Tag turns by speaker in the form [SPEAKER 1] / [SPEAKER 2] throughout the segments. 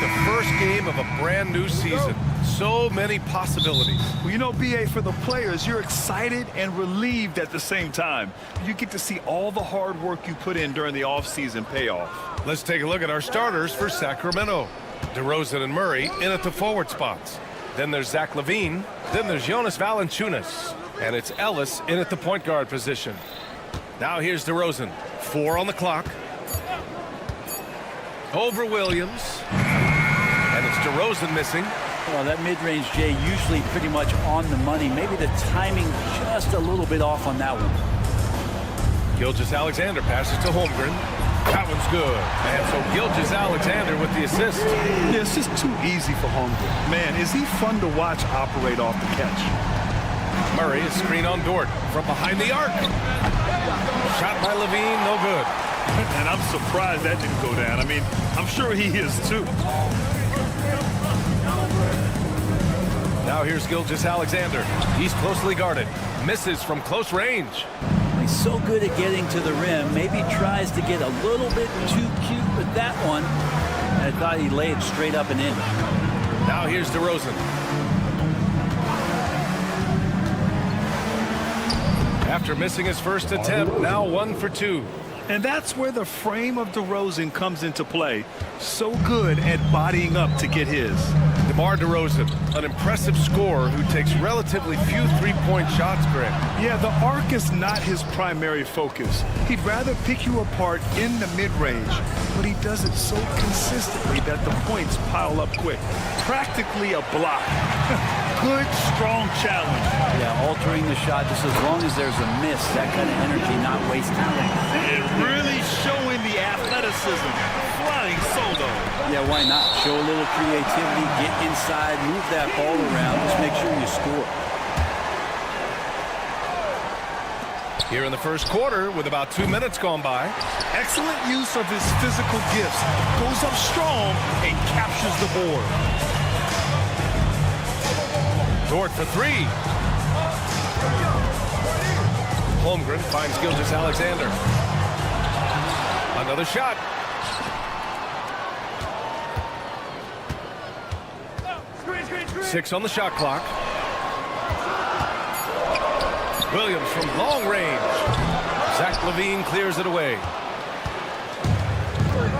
[SPEAKER 1] the first game of a brand new season. So many possibilities.
[SPEAKER 2] Well, you know, B.A., for the players, you're excited and relieved at the same time. You get to see all the hard work you put in during the offseason pay off.
[SPEAKER 1] Let's take a look at our starters for Sacramento. DeRozan and Murray in at the forward spots. Then there's Zach LaVine. Then there's Jonas Valanciunas. And it's Ellis in at the point guard position. Now here's DeRozan. 4 on the clock. Over Williams. And it's DeRozan missing.
[SPEAKER 3] Well, that mid-range, Jay, usually pretty much on the money. Maybe the timing just a little bit off on that one.
[SPEAKER 1] Gilgeous-Alexander passes to Holmgren. That one's good. And so Gilgeous-Alexander with the assist.
[SPEAKER 2] Yeah, it's just too easy for Holmgren. Man, is he fun to watch operate off the catch.
[SPEAKER 1] Murray is screen on Dort from behind the arc. Shot by LaVine, no good.
[SPEAKER 2] And I'm surprised that didn't go down. I mean, I'm sure he is too.
[SPEAKER 1] Now here's Gilgeous-Alexander. He's closely guarded. Misses from close range.
[SPEAKER 3] He's so good at getting to the rim. Maybe tries to get a little bit too cute with that one. And I thought he laid it straight up and in.
[SPEAKER 1] Now here's DeRozan. After missing his first attempt, now 1 for 2.
[SPEAKER 2] And that's where the frame of DeRozan comes into play. So good at bodying up to get his.
[SPEAKER 1] DeMar DeRozan, an impressive scorer who takes relatively few three-point shots, Greg.
[SPEAKER 2] Yeah, the arc is not his primary focus. He'd rather pick you apart in the mid-range, but he does it so consistently that the points pile up quick. Practically a block. Good, strong challenge.
[SPEAKER 3] Yeah, altering the shot just as long as there's a miss. That kind of energy not wasted.
[SPEAKER 2] And really showing the athleticism. Flying solo.
[SPEAKER 3] Yeah, why not? Show a little creativity, get inside, move that ball around, just make sure you score.
[SPEAKER 1] Here in the first quarter with about 2 minutes gone by.
[SPEAKER 2] Excellent use of his physical gifts. Goes up strong and captures the board.
[SPEAKER 1] Dort for 3. Holmgren finds Gilgeous-Alexander. Another shot. Six on the shot clock. Williams from long range. Zach LaVine clears it away.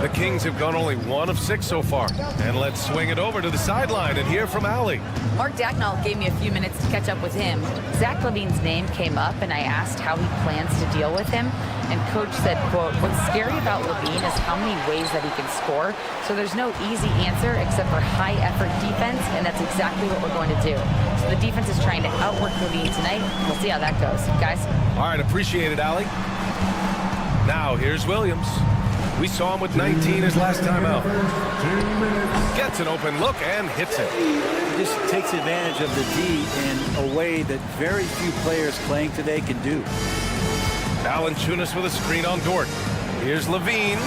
[SPEAKER 1] The Kings have gone only 1 of 6 so far. And let's swing it over to the sideline and hear from Allie.
[SPEAKER 4] Mark Dagnall gave me a few minutes to catch up with him. Zach LaVine's name came up, and I asked how he plans to deal with him. And Coach said, quote, "What's scary about LaVine is how many ways that he can score. So there's no easy answer except for high-effort defense, and that's exactly what we're going to do. So the defense is trying to outwork LaVine tonight. We'll see how that goes. Guys?"
[SPEAKER 1] All right, appreciate it, Allie. Now, here's Williams. We saw him with 19 his last time out. Gets an open look and hits it.
[SPEAKER 3] He just takes advantage of the D in a way that very few players playing today can do.
[SPEAKER 1] Valanciunas with a screen on Dort. Here's LaVine.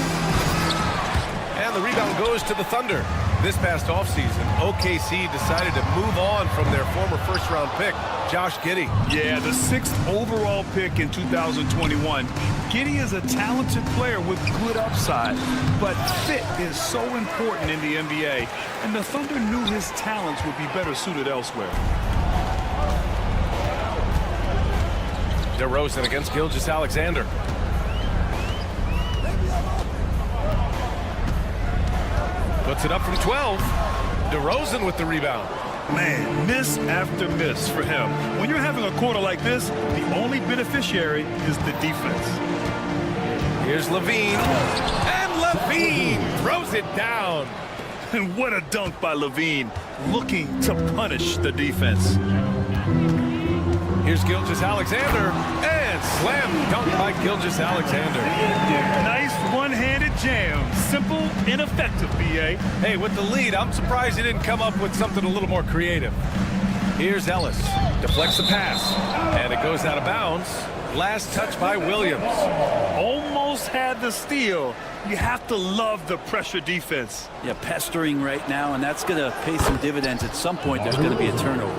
[SPEAKER 1] And the rebound goes to the Thunder. This past offseason, OKC decided to move on from their former first-round pick, Josh Giddey.
[SPEAKER 2] Yeah, the 6th overall pick in 2021. Giddey is a talented player with good upside, but fit is so important in the NBA, and the Thunder knew his talents would be better suited elsewhere.
[SPEAKER 1] DeRozan against Gilgeous-Alexander. Puts it up from 12. DeRozan with the rebound.
[SPEAKER 2] Man, miss after miss for him. When you're having a quarter like this, the only beneficiary is the defense.
[SPEAKER 1] Here's LaVine. And LaVine throws it down.
[SPEAKER 2] And what a dunk by LaVine, looking to punish the defense.
[SPEAKER 1] Here's Gilgeous-Alexander. And slam dunk by Gilgeous-Alexander.
[SPEAKER 2] Nice one-handed jam. Simple and effective, B.A.
[SPEAKER 1] Hey, with the lead, I'm surprised he didn't come up with something a little more creative. Here's Ellis. Deflects the pass. And it goes out of bounds. Last touch by Williams.
[SPEAKER 2] Almost had the steal. You have to love the pressure defense.
[SPEAKER 3] Yeah, pestering right now, and that's going to pay some dividends. At some point, there's going to be a turnover.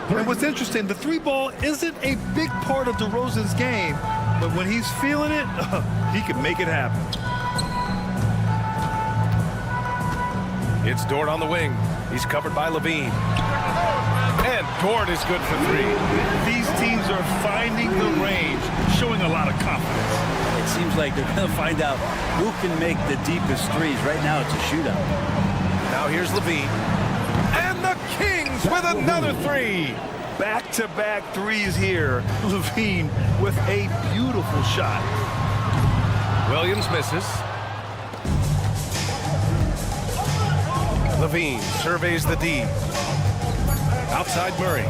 [SPEAKER 2] And what's interesting, the 3-ball isn't a big part of DeRozan's game, but when he's feeling it, he can make it happen.
[SPEAKER 1] It's Dort on the wing. He's covered by Levine. And Dort is good for three.
[SPEAKER 2] These teams are finding the range, showing a lot of confidence.
[SPEAKER 3] It seems like they're going to find out who can make the deepest threes. Right now, it's a shootout.
[SPEAKER 1] Now here's Levine. And the Kings with another three.
[SPEAKER 2] Back-to-back threes here. Levine with a beautiful shot.
[SPEAKER 1] Williams misses. Levine surveys the D. Outside Murray.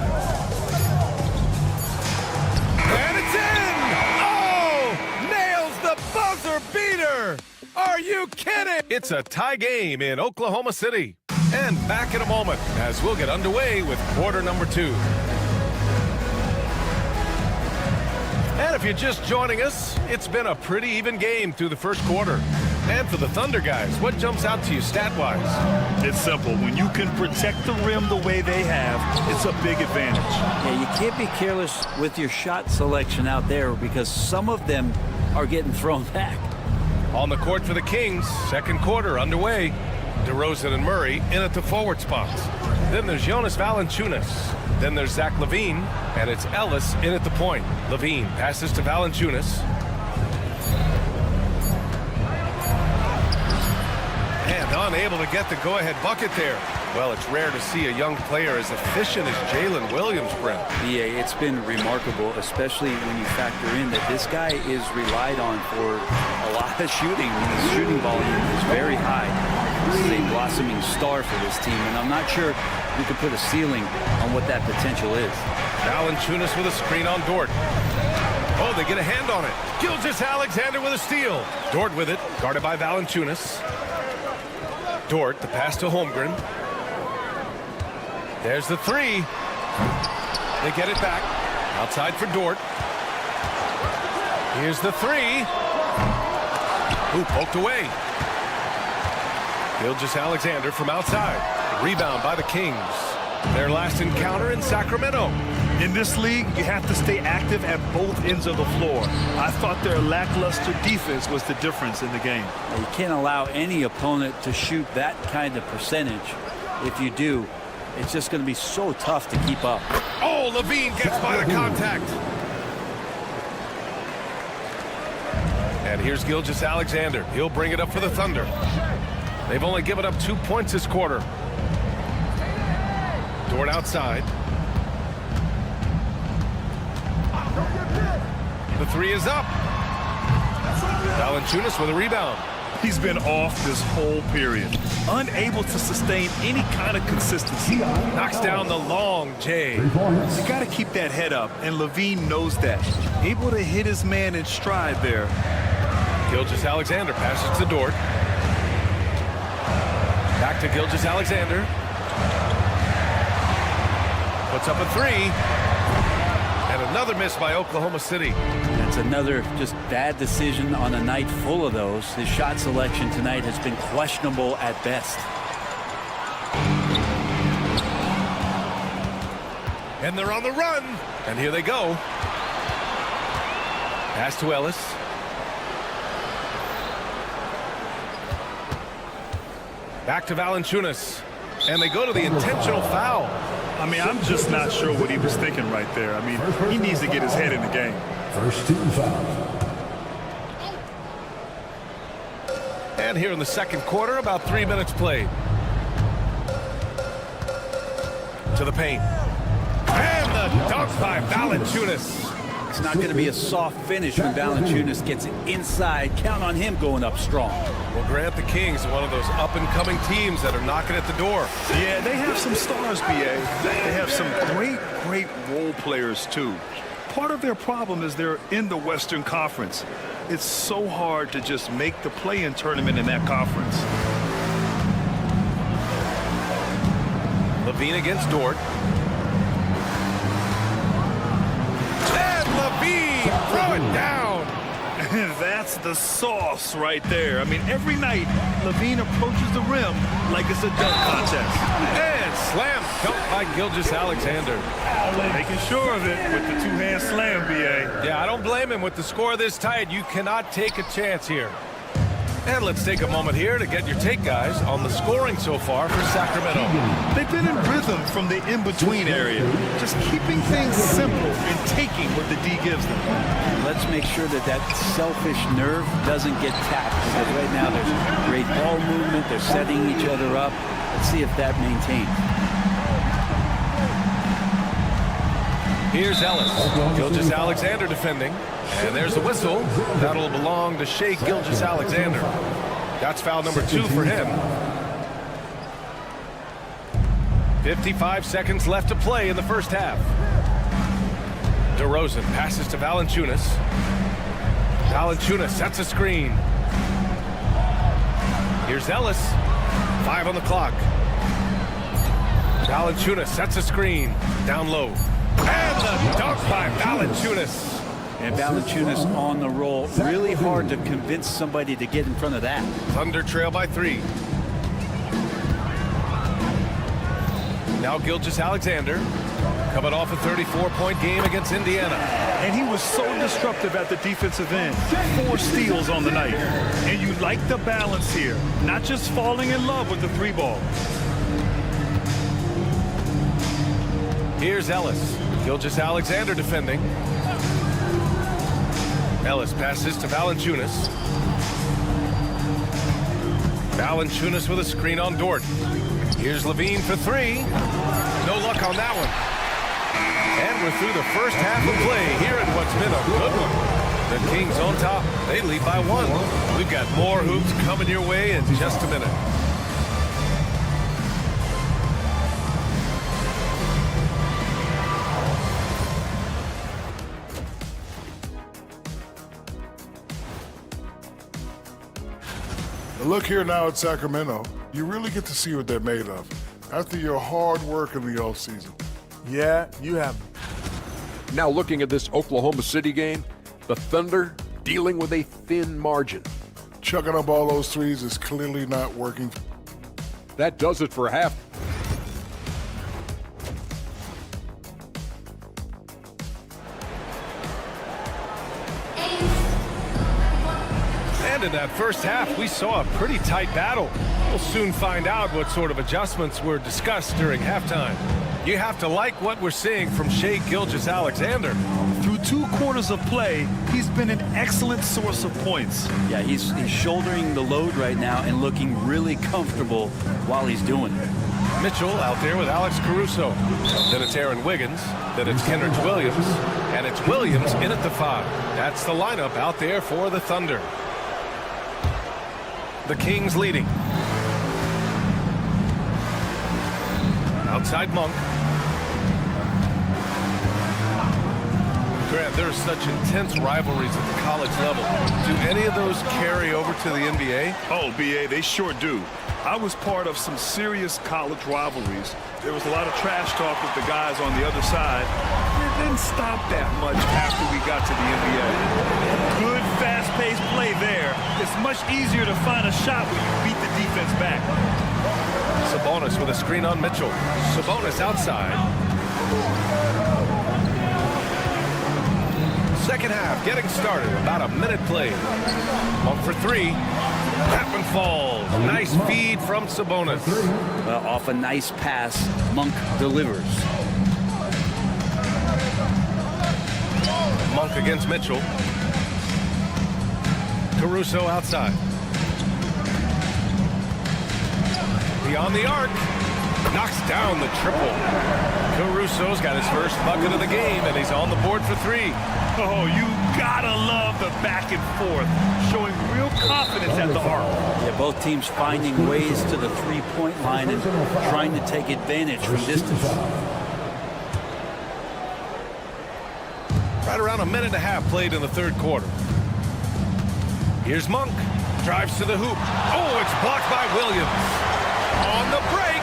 [SPEAKER 1] And it's in! Oh! Nails the buzzer beater! Are you kidding? It's a tie game in Oklahoma City. And back in a moment as we'll get underway with quarter number 2. And if you're just joining us, it's been a pretty even game through the first quarter. And for the Thunder guys, what jumps out to you stat-wise?
[SPEAKER 2] It's simple. When you can protect the rim the way they have, it's a big advantage.
[SPEAKER 3] Yeah, you can't be careless with your shot selection out there because some of them are getting thrown back.
[SPEAKER 1] On the court for the Kings, second quarter underway. DeRozan and Murray in at the forward spots. Then there's Jonas Valanciunas. Then there's Zach LaVine, and it's Ellis in at the point. LaVine passes to Valanciunas. And unable to get the go-ahead bucket there. Well, it's rare to see a young player as efficient as Jalen Williams, Brent.
[SPEAKER 3] Yeah, it's been remarkable, especially when you factor in that this guy is relied on for a lot of shooting. His shooting volume is very high. This is a blossoming star for this team, and I'm not sure we could put a ceiling on what that potential is.
[SPEAKER 1] Valanciunas with a screen on Dort. Oh, they get a hand on it. Gilgeous-Alexander with a steal. Dort with it, guarded by Valanciunas. Dort, the pass to Holmgren. There's the three. They get it back. Outside for Dort. Here's the three. Ooh, poked away. Gilgeous-Alexander from outside. Rebound by the Kings. Their last encounter in Sacramento.
[SPEAKER 2] In this league, you have to stay active at both ends of the floor. I thought their lackluster defense was the difference in the game.
[SPEAKER 3] You can't allow any opponent to shoot that kind of percentage. If you do, it's just going to be so tough to keep up.
[SPEAKER 1] Oh, Levine gets by the contact. And here's Gilgeous-Alexander. He'll bring it up for the Thunder. They've only given up 2 points this quarter. Dort outside. The three is up. Valanciunas with a rebound.
[SPEAKER 2] He's been off this whole period. Unable to sustain any kind of consistency.
[SPEAKER 1] Knocks down the long J.
[SPEAKER 2] You got to keep that head up, and Levine knows that. Able to hit his man in stride there.
[SPEAKER 1] Gilgeous-Alexander passes to Dort. Back to Gilgeous-Alexander. Puts up a three. And another miss by Oklahoma City.
[SPEAKER 3] That's another just bad decision on a night full of those. His shot selection tonight has been questionable at best.
[SPEAKER 1] And they're on the run. And here they go. Pass to Ellis. Back to Valanciunas. And they go to the intentional foul.
[SPEAKER 2] I mean, I'm just not sure what he was thinking right there. I mean, he needs to get his head in the game.
[SPEAKER 5] First team foul.
[SPEAKER 1] And here in the second quarter, about 3 minutes played. To the paint. And the dunk by Valanciunas.
[SPEAKER 3] It's not going to be a soft finish when Valanciunas gets it inside. Count on him going up strong.
[SPEAKER 1] Well, Grant, the Kings are one of those up-and-coming teams that are knocking at the door.
[SPEAKER 2] Yeah, they have some stars, BA. They have some great role players, too. Part of their problem is they're in the Western Conference. It's so hard to just make the play-in tournament in that conference.
[SPEAKER 1] Levine against Dort. And Levine, throw it down.
[SPEAKER 2] And that's the sauce right there. I mean, every night, Levine approaches the rim like it's a dunk contest.
[SPEAKER 1] And slam dunk by Gilgeous-Alexander.
[SPEAKER 2] Making sure of it with the two-hand slam, BA.
[SPEAKER 1] Yeah, I don't blame him with the score this tight. You cannot take a chance here. And let's take a moment here to get your take, guys, on the scoring so far for Sacramento.
[SPEAKER 2] They've been in rhythm from the in-between area, just keeping things simple and taking what the D gives them.
[SPEAKER 3] Let's make sure that that selfish nerve doesn't get tapped, because right now there's great ball movement. They're setting each other up. Let's see if that maintains.
[SPEAKER 1] Here's Ellis. Gilgeous-Alexander defending. And there's the whistle. That'll belong to Shai Gilgeous-Alexander. That's foul number 2 for him. 55 seconds left to play in the first half. DeRozan passes to Valanciunas. Valanciunas sets a screen. Here's Ellis. 5 on the clock. Valanciunas sets a screen. Down low. And the dunk by Valanciunas.
[SPEAKER 3] And Valanciunas on the roll. Really hard to convince somebody to get in front of that.
[SPEAKER 1] Thunder trail by 3. Now Gilgeous-Alexander coming off a 34-point game against Indiana.
[SPEAKER 2] And he was so disruptive at the defensive end. 4 steals on the night. And you like the balance here. Not just falling in love with the 3-ball.
[SPEAKER 1] Here's Ellis. Gilgeous-Alexander defending. Ellis passes to Valanciunas. Valanciunas with a screen on Dort. Here's Levine for 3. No luck on that one. And we're through the first half of play here in what's been a good one. The Kings on top. They lead by 1. We've got more hoops coming your way in just a minute.
[SPEAKER 6] Look here now at Sacramento. You really get to see what they're made of after your hard work in the offseason.
[SPEAKER 7] Yeah, you have.
[SPEAKER 8] Now looking at this Oklahoma City game, the Thunder dealing with a thin margin.
[SPEAKER 6] Chucking up all those threes is clearly not working.
[SPEAKER 8] That does it for half.
[SPEAKER 1] And in that first half, we saw a pretty tight battle. We'll soon find out what sort of adjustments were discussed during halftime. You have to like what we're seeing from Shai Gilgeous-Alexander.
[SPEAKER 2] Through 2 quarters of play, he's been an excellent source of points.
[SPEAKER 3] Yeah, he's shouldering the load right now and looking really comfortable while he's doing it.
[SPEAKER 1] Mitchell out there with Alex Caruso. Then it's Aaron Wiggins. Then it's Kenrich Williams. And it's Williams in at the 5. That's the lineup out there for the Thunder. The Kings leading. Outside Monk. Grant, there are such intense rivalries at the college level. Do any of those carry over to the NBA?
[SPEAKER 2] Oh, B.A., they sure do. I was part of some serious college rivalries. There was a lot of trash talk with the guys on the other side. It didn't stop that much after we got to the NBA. Good, fast-paced play there. It's much easier to find a shot when you beat the defense back.
[SPEAKER 1] Sabonis with a screen on Mitchell. Sabonis outside. Second half getting started. About a minute played. Monk for 3. That one falls. Nice feed from Sabonis.
[SPEAKER 3] Well, off a nice pass, Monk delivers.
[SPEAKER 1] Monk against Mitchell. Caruso outside. Beyond the arc. Knocks down the triple. Caruso's got his first bucket of the game, and he's on the board for 3.
[SPEAKER 2] Oh, you gotta love the back and forth, showing real confidence at the arc.
[SPEAKER 3] Yeah, both teams finding ways to the 3-point line and trying to take advantage from distance.
[SPEAKER 1] Right around a minute and a half played in the third quarter. Here's Monk. Drives to the hoop. Oh, it's blocked by Williams. On the break.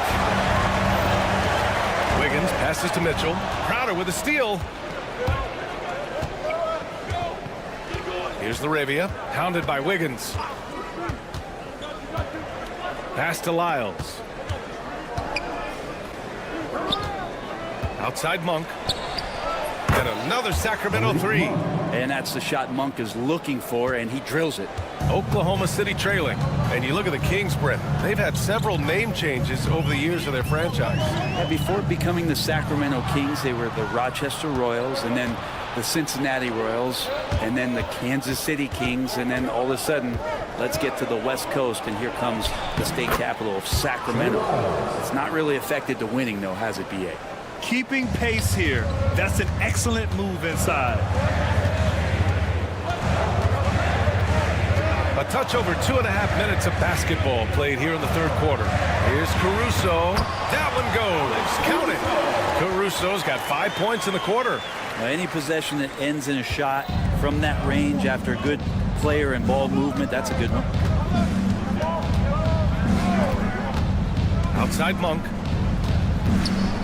[SPEAKER 1] Wiggins passes to Mitchell. Crowder with a steal. Here's Laravia, hounded by Wiggins. Pass to Lyles. Outside Monk. And another Sacramento 3.
[SPEAKER 3] And that's the shot Monk is looking for, and he drills it.
[SPEAKER 1] Oklahoma City trailing. And you look at the Kings, Brent. They've had several name changes over the years of their franchise.
[SPEAKER 3] Yeah, before becoming the Sacramento Kings, they were the Rochester Royals, and then the Cincinnati Royals, and then the Kansas City Kings, and then all of a sudden, let's get to the West Coast, and here comes the state capital of Sacramento. It's not really affected the winning, though, has it, B.A.?
[SPEAKER 2] Keeping pace here. That's an excellent move inside.
[SPEAKER 1] A touch over 2.5 minutes of basketball played here in the third quarter. Here's Caruso. That one goes. Count it. Caruso's got 5 points in the quarter.
[SPEAKER 3] Now, any possession that ends in a shot from that range after good player and ball movement, that's a good one.
[SPEAKER 1] Outside Monk.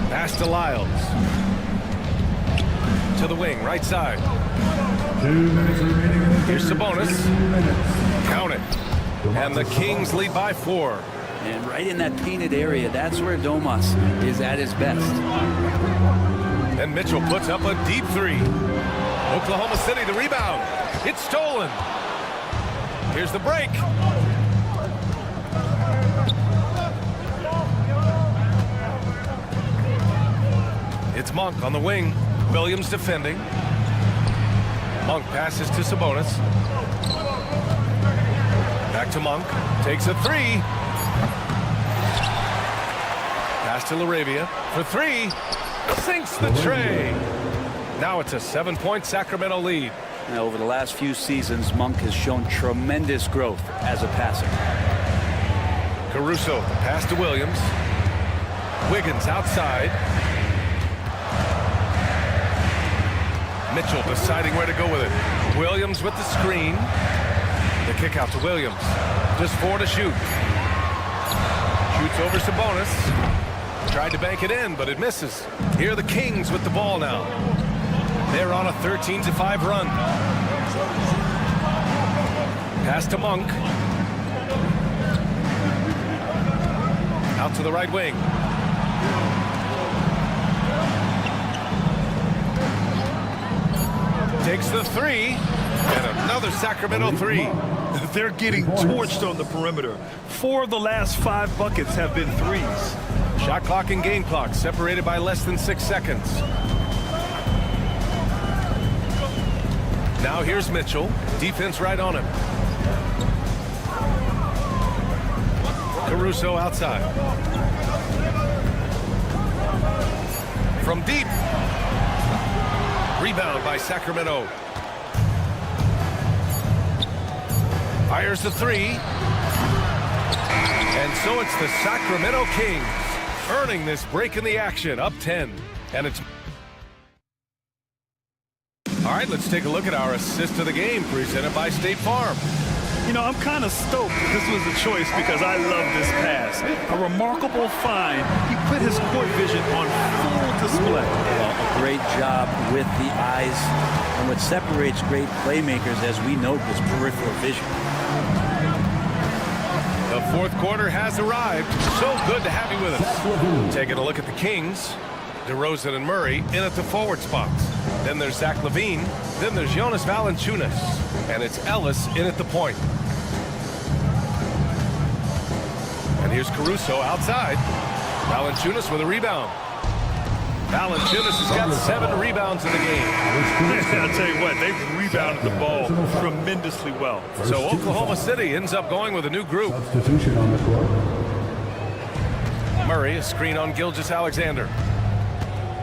[SPEAKER 1] Pass to Lyles. To the wing, right side.
[SPEAKER 5] 2 minutes remaining in the
[SPEAKER 1] Here's
[SPEAKER 5] third.
[SPEAKER 1] Sabonis.
[SPEAKER 5] 2 minutes.
[SPEAKER 1] Count it. And the Kings lead by 4.
[SPEAKER 3] And right in that painted area, that's where Domas is at his best.
[SPEAKER 1] And Mitchell puts up a deep 3. Oklahoma City, the rebound. It's stolen. Here's the break. It's Monk on the wing. Williams defending. Monk passes to Sabonis. Back to Monk. Takes a 3. Pass to LaRavia for 3. Sinks the tray. Now it's a 7-point Sacramento lead.
[SPEAKER 3] Now, over the last few seasons, Monk has shown tremendous growth as a passer.
[SPEAKER 1] Caruso, pass to Williams. Wiggins outside. Mitchell deciding where to go with it. Williams with the screen. The kick out to Williams. Just 4 to shoot. Shoots over Sabonis. Tried to bank it in, but it misses. Here are the Kings with the ball now. They're on a 13-5 run. Pass to Monk. Out to the right wing. Takes the 3. And another Sacramento 3.
[SPEAKER 2] They're getting torched on the perimeter. 4 of the last 5 buckets have been threes.
[SPEAKER 1] Shot clock and game clock separated by less than 6 seconds. Now here's Mitchell. Defense right on him. Caruso outside. From deep. Rebound by Sacramento. Fires the 3. And so it's the Sacramento Kings earning this break in the action, up 10. And it's... All right, let's take a look at our assist of the game presented by State Farm.
[SPEAKER 2] You know, I'm kind of stoked that this was a choice because I love this pass. A remarkable find. He put his court vision on full display.
[SPEAKER 3] Well, a great job with the eyes. And what separates great playmakers, as we note, is peripheral vision.
[SPEAKER 1] The fourth quarter has arrived. So good to have you with us. Taking a look at the Kings. DeRozan and Murray in at the forward spots. Then there's Zach LaVine. Then there's Jonas Valanciunas. And it's Ellis in at the point. And here's Caruso outside. Valanciunas with a rebound. Valanciunas has got 7 rebounds in the game.
[SPEAKER 2] I'll tell you what, they've rebounded the ball tremendously well.
[SPEAKER 1] So Oklahoma City ends up going with a new group.
[SPEAKER 5] Substitution on the court.
[SPEAKER 1] Murray, a screen on Gilgeous-Alexander.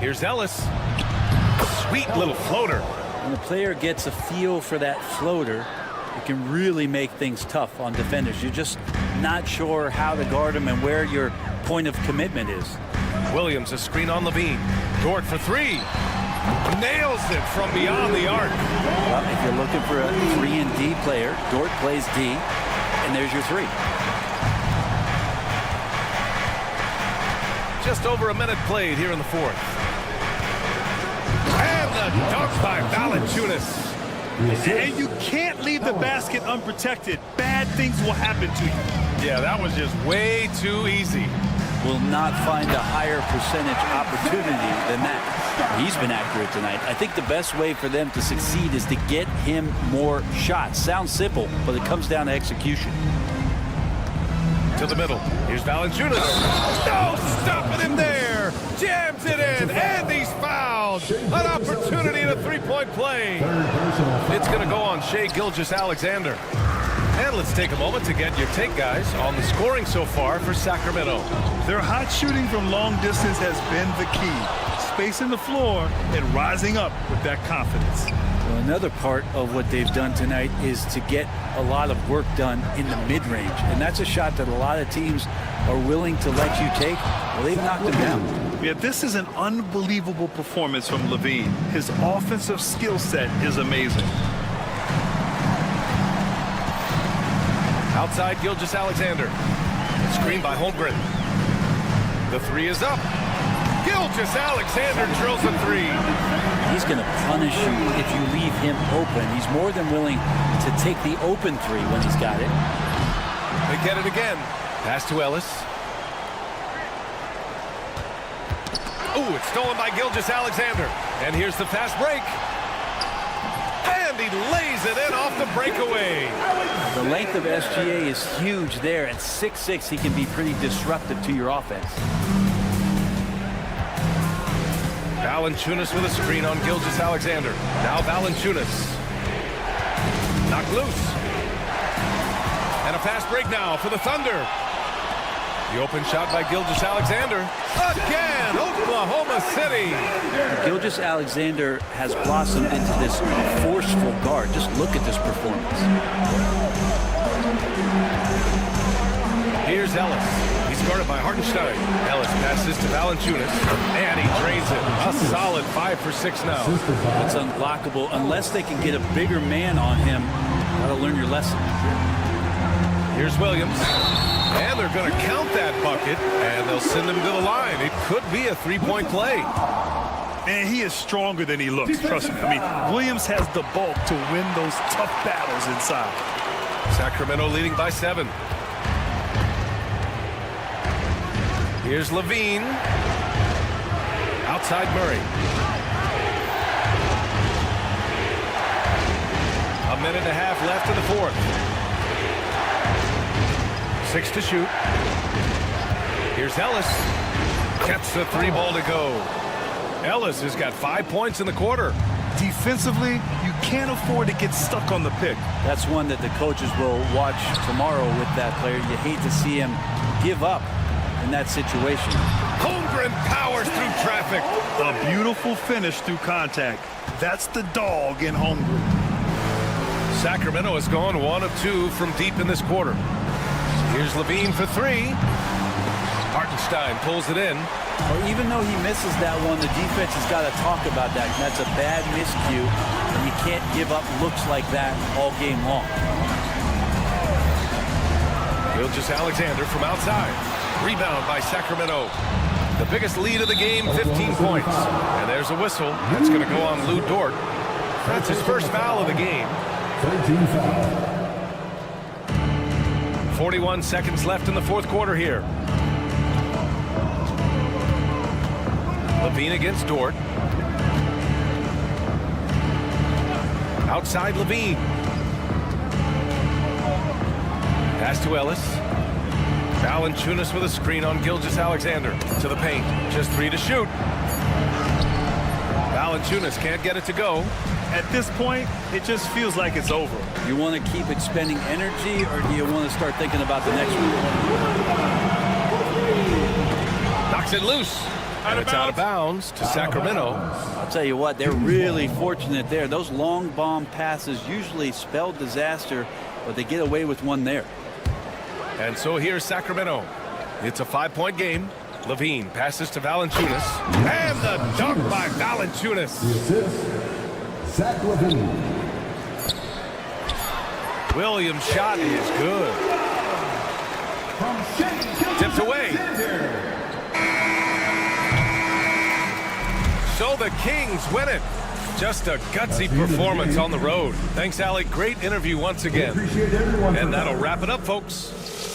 [SPEAKER 1] Here's Ellis. Sweet little floater.
[SPEAKER 3] When the player gets a feel for that floater, it can really make things tough on defenders. You're just not sure how to guard them and where your point of commitment is.
[SPEAKER 1] Williams, a screen on LaVine. Dort for 3. Nails it from beyond the arc.
[SPEAKER 3] Well, if you're looking for a 3-and-D player, Dort plays D, and there's your 3.
[SPEAKER 1] Just over a minute played here in the fourth. And the dunk by Valanciunas.
[SPEAKER 2] And you can't leave the basket unprotected. Bad things will happen to you.
[SPEAKER 1] Yeah, that was just way too easy.
[SPEAKER 3] will not find a higher percentage opportunity than that. He's been accurate tonight. I think the best way for them to succeed is to get him more shots. Sounds simple, but it comes down to execution.
[SPEAKER 1] To the middle. Here's Valanciunas. No, stopping him there. Jams it in, and he's fouled. An opportunity in a three-point play. It's going to go on Shai Gilgeous-Alexander. And let's take a moment to get your take, guys, on the scoring so far for Sacramento.
[SPEAKER 2] Their hot shooting from long distance has been the key. Spacing the floor and rising up with that confidence.
[SPEAKER 3] Well, another part of what they've done tonight is to get a lot of work done in the mid-range. And that's a shot that a lot of teams are willing to let you take. Well, they've knocked him down.
[SPEAKER 2] Yeah, this is an unbelievable performance from LaVine. His offensive skill set is amazing.
[SPEAKER 1] Outside Gilgeous-Alexander. Screen by Holmgren. The three is up. Gilgeous-Alexander drills a three.
[SPEAKER 3] He's going to punish you if you leave him open. He's more than willing to take the open three when he's got it.
[SPEAKER 1] They get it again. Pass to Ellis. Oh, it's stolen by Gilgeous-Alexander. And here's the fast break. And he lays it in off the breakaway.
[SPEAKER 3] The length of SGA is huge there. At 6'6", he can be pretty disruptive to your offense.
[SPEAKER 1] Valanciunas with a screen on Gilgeous-Alexander. Now Valanciunas. Knocked loose. And a fast break now for the Thunder. The open shot by Gilgeous-Alexander. Again, Oklahoma City.
[SPEAKER 3] Gilgeous-Alexander has blossomed into this forceful guard. Just look at this performance.
[SPEAKER 1] Here's Ellis. He's guarded by Hartenstein. Ellis passes to Valanciunas, and he drains it. A solid 5 for 6 now.
[SPEAKER 3] It's unblockable unless they can get a bigger man on him. Gotta learn your lesson.
[SPEAKER 1] Here's Williams. And they're going to count that bucket, and they'll send him to the line. It could be a three-point play.
[SPEAKER 2] Man, he is stronger than he looks, trust me. I mean, Williams has the bulk to win those tough battles inside.
[SPEAKER 1] Sacramento leading by 7. Here's LaVine. Outside Murray. A minute and a half left in the fourth. 6 to shoot. Here's Ellis. Gets the three ball to go. Ellis has got 5 points in the quarter.
[SPEAKER 2] Defensively, you can't afford to get stuck on the pick.
[SPEAKER 3] That's one that the coaches will watch tomorrow with that player. You hate to see him give up in that situation.
[SPEAKER 1] Holmgren powers through traffic.
[SPEAKER 2] A beautiful finish through contact. That's the dog in Holmgren.
[SPEAKER 1] Sacramento has gone 1 of 2 from deep in this quarter. Here's LaVine for 3. Hartenstein pulls it in.
[SPEAKER 3] Or even though he misses that one, the defense has got to talk about that. That's a bad miscue, and you can't give up looks like that all game long.
[SPEAKER 1] Gilgeous-Alexander from outside. Rebound by Sacramento. The biggest lead of the game, 15 points. And there's a whistle. That's going to go on Lou Dort. That's his first foul of the game.
[SPEAKER 5] 13 foul.
[SPEAKER 1] 41 seconds left in the fourth quarter here. LaVine against Dort. Outside LaVine. Pass to Ellis. Valanciunas with a screen on Gilgeous-Alexander. To the paint. Just 3 to shoot. Valanciunas can't get it to go.
[SPEAKER 2] At this point, it just feels like it's over.
[SPEAKER 3] You want to keep expending energy, or do you want to start thinking about the next one?
[SPEAKER 1] Knocks it loose. And it's out of bounds to Sacramento.
[SPEAKER 3] I'll tell you what, they're really fortunate there. Those long bomb passes usually spell disaster, but they get away with one there.
[SPEAKER 1] And so here's Sacramento. It's a 5-point game. LaVine passes to Valanciunas. And the dunk by Valanciunas.
[SPEAKER 5] The assist, Zach LaVine.
[SPEAKER 1] Williams' shot is good. Tipped away. So the Kings win it. Just a gutsy performance on the road. Thanks, Alec. Great interview once again. And that'll wrap it up, folks.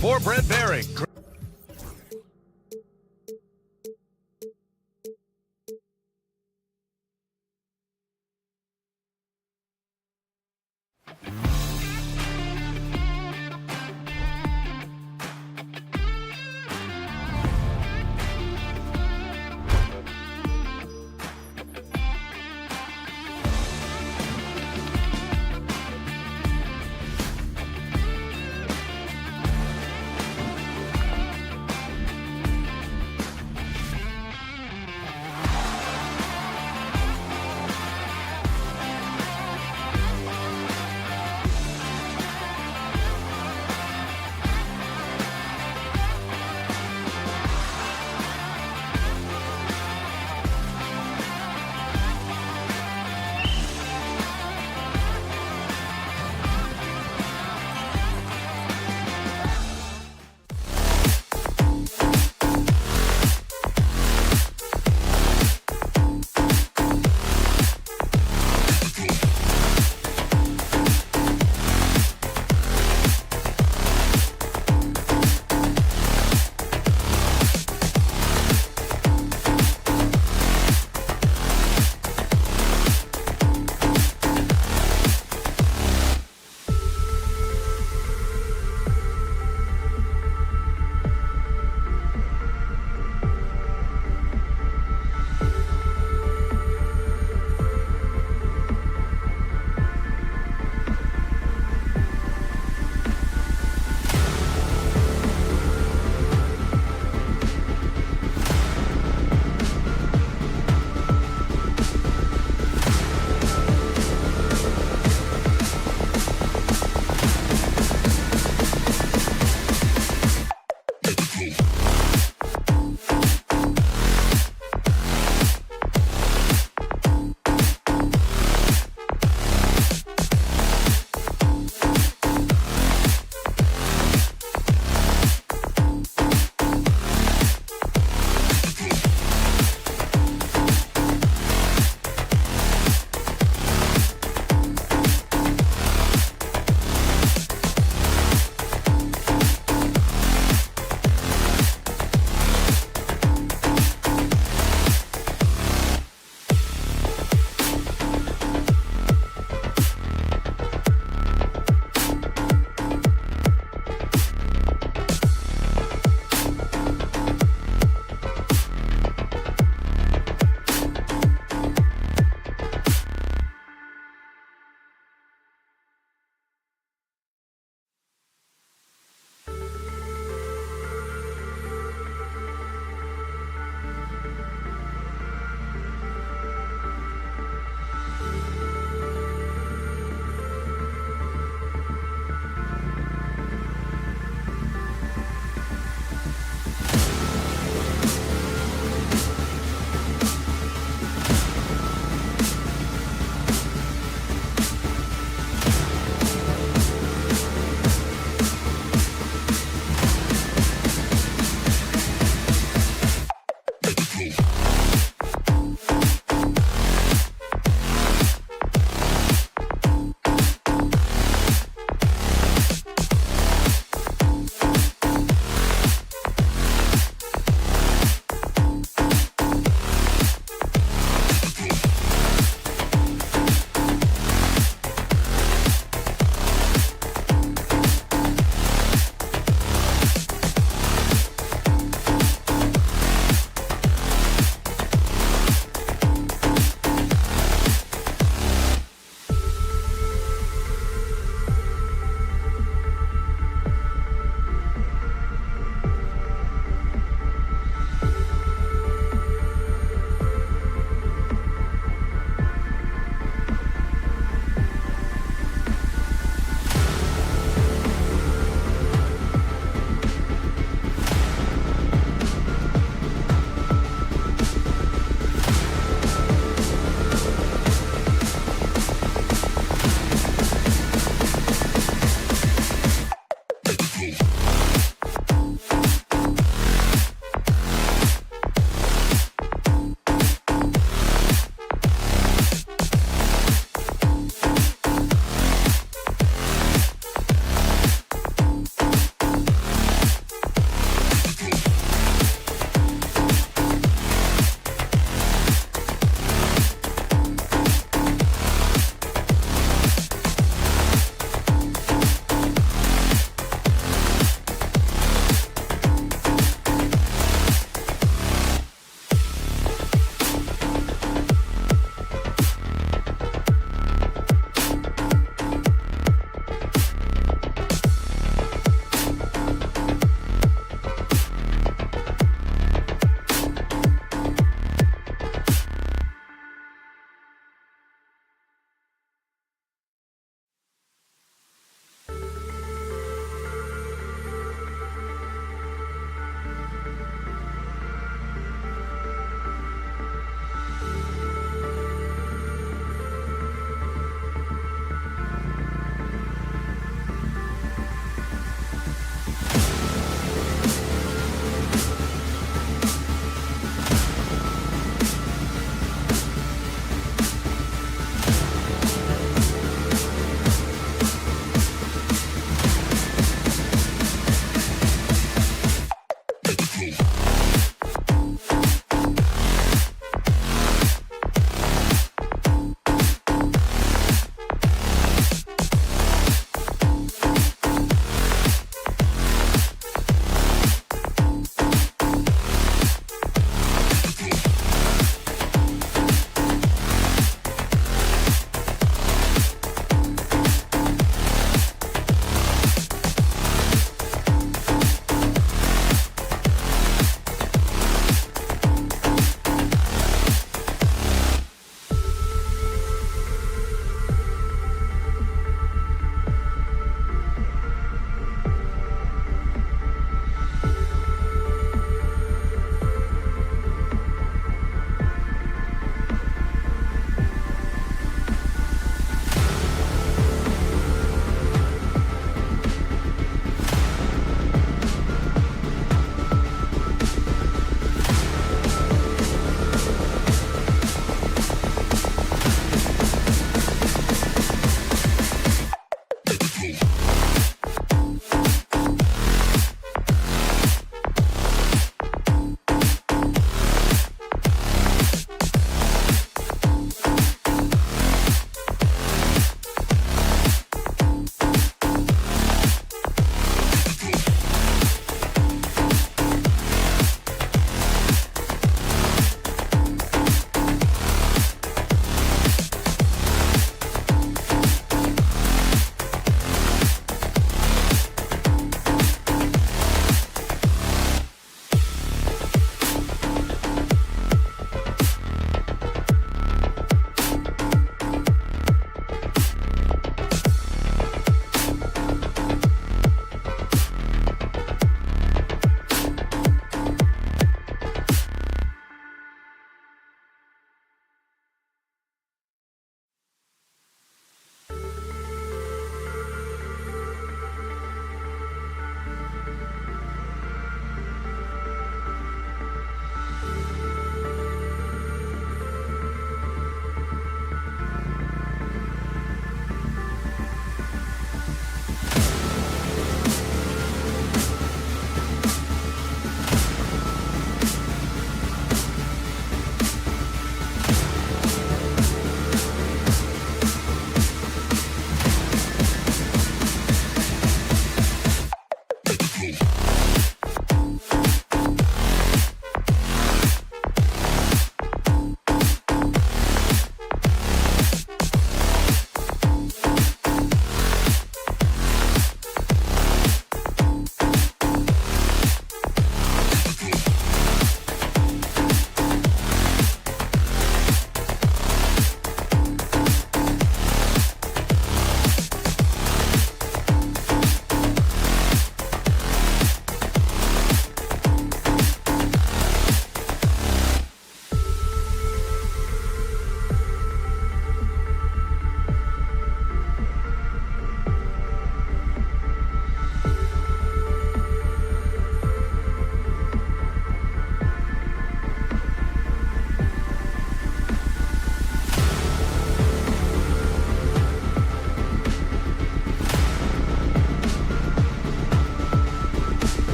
[SPEAKER 1] For Brent Barry.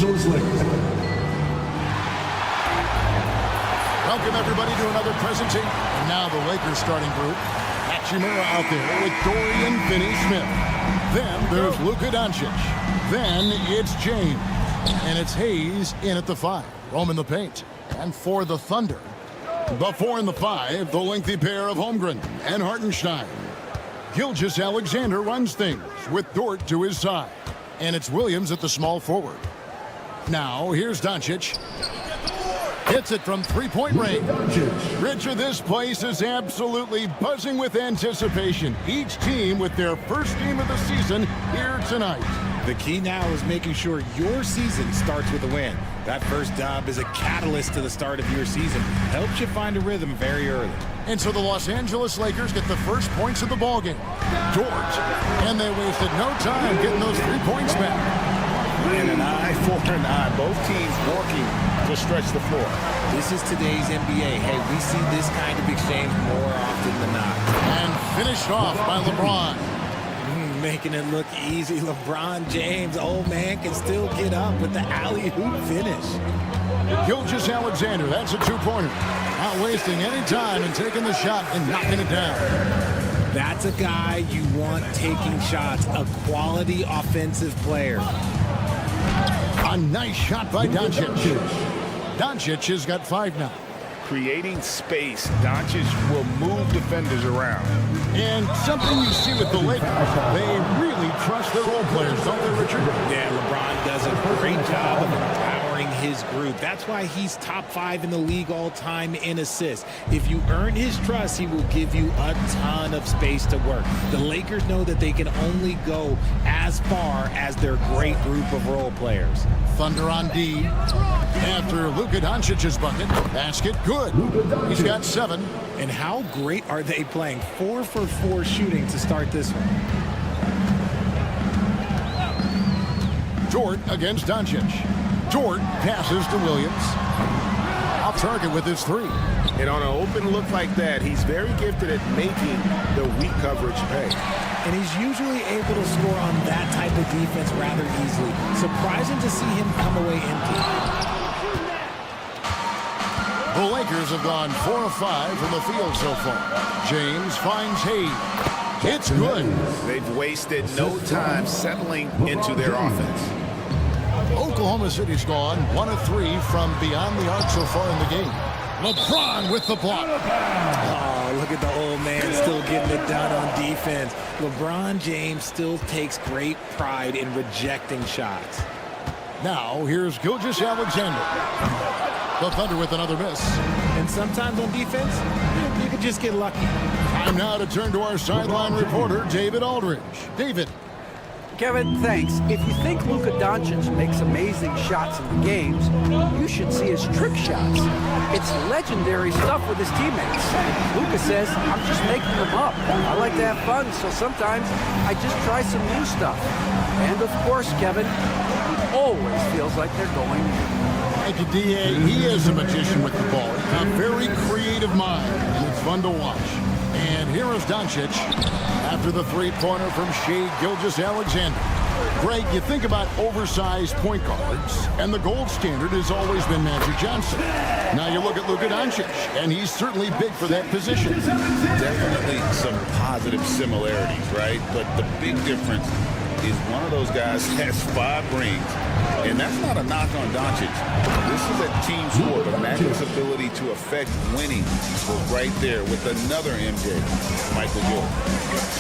[SPEAKER 5] Angeles Lakers.
[SPEAKER 9] Welcome, everybody, to another presentation. And now the Lakers starting group. Hachimura out there with Dorian Finney-Smith. Then there's Luka Doncic. Then it's James. And it's Hayes in at the 5. Rome in the paint. And for the Thunder, the 4 and the 5, the lengthy pair of Holmgren and Hartenstein. Gilgeous-Alexander runs things with Dort to his side. And it's Williams at the small forward. Now, here's Doncic. Hits it from three-point range. Richard, this place is absolutely buzzing with anticipation. Each team with their first game of the season here tonight.
[SPEAKER 10] The key now is making sure your season starts with a win. That first dub is a catalyst to the start of your season. Helps you find a rhythm very early.
[SPEAKER 9] And so the Los Angeles Lakers get the first points of the ballgame. Dort. And they wasted no time getting those 3 points back.
[SPEAKER 10] And an eye for an eye. Both teams working to stretch the floor. This is today's NBA. Hey, we see this kind of exchange more often than not.
[SPEAKER 9] And finished off by LeBron.
[SPEAKER 10] Making it look easy. LeBron James, old man, can still get up with the alley-oop finish.
[SPEAKER 9] Gilgeous-Alexander, that's a two-pointer. Not wasting any time and taking the shot and knocking it down.
[SPEAKER 10] That's a guy you want taking shots, a quality offensive player.
[SPEAKER 9] A nice shot by Doncic. Doncic has got 5 now.
[SPEAKER 2] Creating space, Doncic will move defenders around.
[SPEAKER 9] And something you see with the Lakers, they really trust their role players, don't they, Richard?
[SPEAKER 10] Yeah, LeBron does a great job of empowering his group. That's why he's top 5 in the league all time in assists. If you earn his trust, he will give you a ton of space to work. The Lakers know that they can only go as far as their great group of role players.
[SPEAKER 9] Thunder on D. After Luka Doncic's bucket, basket good. He's got 7.
[SPEAKER 10] And how great are they playing? 4 for 4 shooting to start this one.
[SPEAKER 9] Dort against Doncic. Dort passes to Williams. Off target with his 3.
[SPEAKER 2] And on an open look like that, he's very gifted at making the weak coverage pay.
[SPEAKER 10] And he's usually able to score on that type of defense rather easily. Surprising to see him come away empty.
[SPEAKER 9] The Lakers have gone 4 of 5 from the field so far. James finds Hayes. It's good.
[SPEAKER 2] They've wasted no time settling into their offense.
[SPEAKER 9] Oklahoma City's gone 1 of 3 from beyond the arc so far in the game. LeBron with the block.
[SPEAKER 10] Oh, look at the old man still getting it done on defense. LeBron James still takes great pride in rejecting shots.
[SPEAKER 9] Now, here's Gilgeous-Alexander. The Thunder with another miss.
[SPEAKER 10] And sometimes on defense, you could just get lucky.
[SPEAKER 9] Time now to turn to our sideline reporter, David Aldridge. David.
[SPEAKER 11] Kevin, thanks. If you think Luka Doncic makes amazing shots in the games, you should see his trick shots. It's legendary stuff with his teammates. Luka says, I'm just making them up. I like to have fun, so sometimes I just try some new stuff. And of course, Kevin, he always feels like they're going.
[SPEAKER 9] Thank you, D.A. He is a magician with the ball. A very creative mind, and it's fun to watch. And here is Doncic after the three-pointer from Shai Gilgeous-Alexander. Greg, you think about oversized point guards, and the gold standard has always been Magic Johnson. Now you look at Luka Doncic, and he's certainly big for that position.
[SPEAKER 12] Definitely some positive similarities, right? But the big difference is one of those guys has 5 rings. And that's not a knock on Doncic. This is a team sport. But Magic's ability to affect winning was right there with another MJ, Michael Jordan.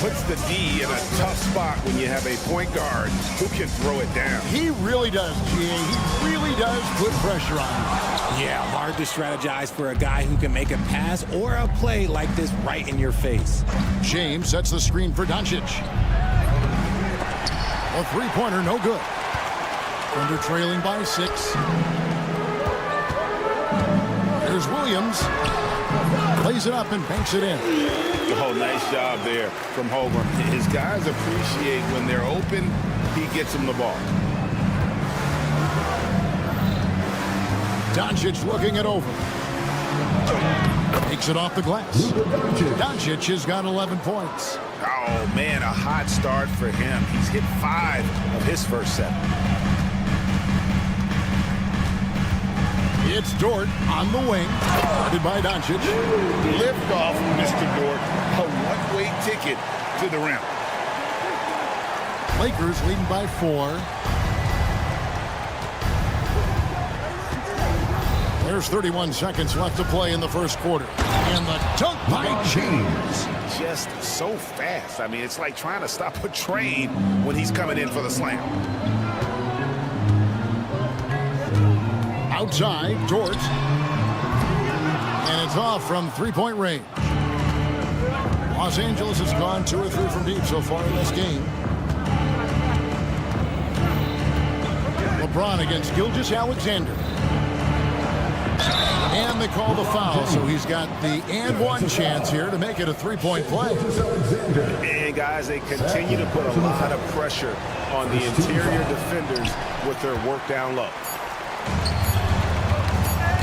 [SPEAKER 2] Puts the D in a tough spot when you have a point guard who can throw it down.
[SPEAKER 9] He really does, G.A. He really does put pressure on him.
[SPEAKER 10] Yeah, hard to strategize for a guy who can make a pass or a play like this right in your face.
[SPEAKER 9] James sets the screen for Doncic. A three-pointer, no good. Thunder trailing by 6. There's Williams. Plays it up and banks it in.
[SPEAKER 12] Oh, nice job there from Holmgren. His guys appreciate when they're open, he gets them the ball.
[SPEAKER 9] Doncic looking it over. Takes it off the glass. Doncic has got 11 points.
[SPEAKER 2] Oh, man, a hot start for him. He's hit 5 of his first 7.
[SPEAKER 9] It's Dort on the wing. Guarded by Doncic.
[SPEAKER 12] Lift off, Mr. Dort. A one-way ticket to the rim.
[SPEAKER 9] Lakers leading by 4. There's 31 seconds left to play in the first quarter. And the dunk by James.
[SPEAKER 13] Just so fast. I mean, it's like trying to stop a train when he's coming in for the slam.
[SPEAKER 9] Outside, Dort. And it's off from three-point range. Los Angeles has gone 2 or 3 from deep so far in this game. LeBron against Gilgeous-Alexander. And they call the foul, so he's got the and one chance here to make it a three-point play.
[SPEAKER 13] And guys, they continue to put a lot of pressure on the interior defenders with their work down low.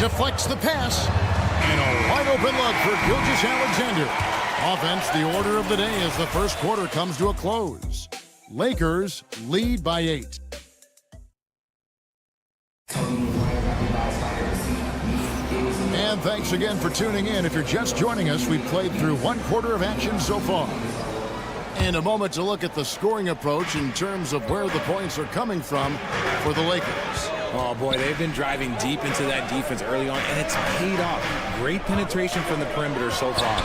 [SPEAKER 9] Deflects the pass. And a wide open look for Gilgeous-Alexander. Offense, the order of the day as the first quarter comes to a close. Lakers lead by 8. And thanks again for tuning in. If you're just joining us, we've played through 1 quarter of action so far. And a moment to look at the scoring approach in terms of where the points are coming from for the Lakers.
[SPEAKER 10] Oh, boy, they've been driving deep into that defense early on, and it's paid off. Great penetration from the perimeter so far.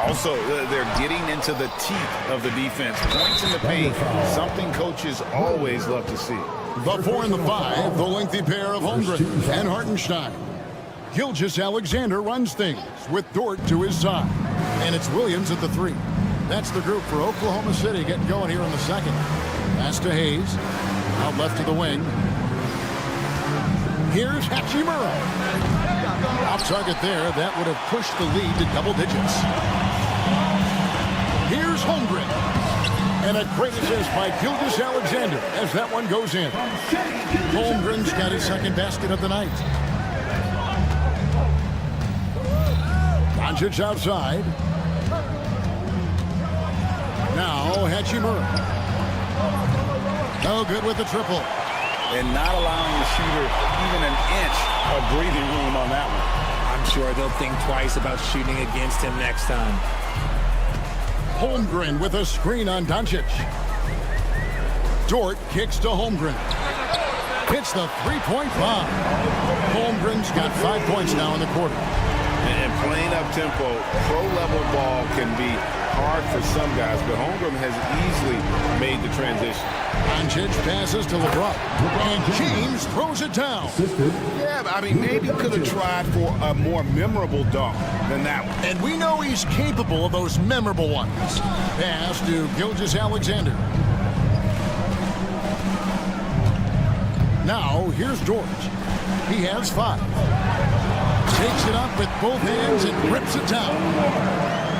[SPEAKER 12] Also, they're getting into the teeth of the defense. Points in the paint, something coaches always love to see.
[SPEAKER 9] The 4 and the 5, the lengthy pair of Holmgren and Hartenstein. Gilgeous-Alexander runs things with Dort to his side. And it's Williams at the 3. That's the group for Oklahoma City getting going here in the second. Pass to Hayes. Out left to the wing. Here's Hachimura. Off target there. That would have pushed the lead to double digits. Here's Holmgren. And a great assist by Gilgeous-Alexander as that one goes in. Holmgren's got his second basket of the night. Doncic outside. Now Hachimura. No good with the triple.
[SPEAKER 12] And not allowing the shooter even an inch of breathing room on that one.
[SPEAKER 10] I'm sure they'll think twice about shooting against him next time.
[SPEAKER 9] Holmgren with a screen on Doncic. Dort kicks to Holmgren. Hits the three-point bomb. Holmgren's got 5 points now in the quarter.
[SPEAKER 13] And playing up tempo, pro-level ball can be hard for some guys, but Holmgren has easily made the transition.
[SPEAKER 9] Doncic passes to LeBron. And James throws it down.
[SPEAKER 13] Yeah, I mean, maybe could have tried for a more memorable dunk than that one.
[SPEAKER 9] And we know he's capable of those memorable ones. Pass to Gilgeous-Alexander. Now, here's Dort. He has 5. Takes it up with both hands and rips it down.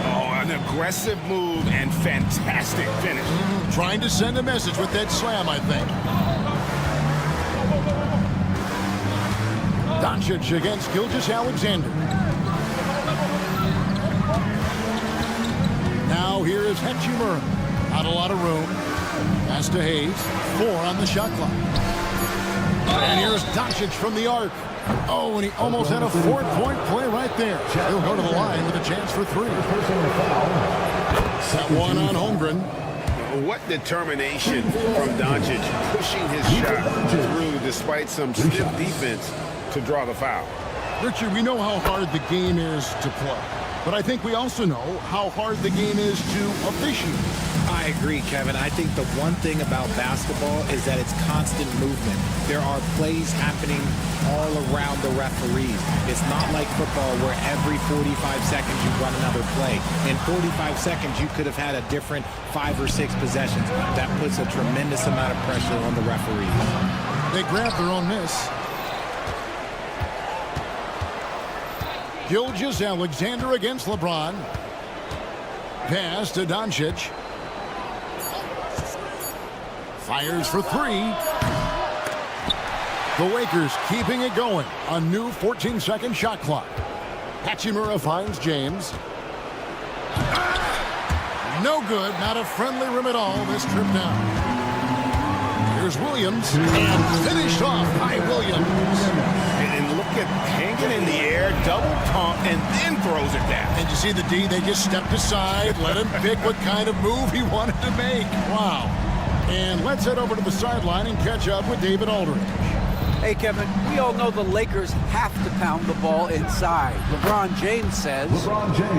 [SPEAKER 13] Oh, an aggressive move and fantastic finish.
[SPEAKER 9] Trying to send a message with that slam, I think. Doncic against Gilgeous-Alexander. Now here is Hachimura. Not a lot of room. Pass to Hayes. 4 on the shot clock. And here's Doncic from the arc. Oh, and he almost had a 4-point play right there. He'll go to the line with a chance for 3. That one on Holmgren.
[SPEAKER 13] What determination from Doncic, pushing his shot through despite some stiff defense to draw the foul.
[SPEAKER 9] Richard, we know how hard the game is to play, but I think we also know how hard the game is to officiate.
[SPEAKER 10] I agree, Kevin. I think the one thing about basketball is that it's constant movement. There are plays happening all around the referees. It's not like football where every 45 seconds you run another play. In 45 seconds, you could have had a different 5 or 6 possessions. That puts a tremendous amount of pressure on the referees.
[SPEAKER 9] They grab their own miss. Gilgeous-Alexander against LeBron. Pass to Doncic. Fires for 3. The Lakers keeping it going. A new 14-second shot clock. Hachimura finds James. No good. Not a friendly rim at all this trip down. Here's Williams. And finished off by Williams.
[SPEAKER 13] And look at hanging throws it down.
[SPEAKER 9] And you see the D, they just stepped aside, let him pick what kind of move he wanted to make. Wow. And let's head over to the sideline and catch up with David Aldridge.
[SPEAKER 11] Hey, Kevin, we all know the Lakers have to pound the ball inside. LeBron James says,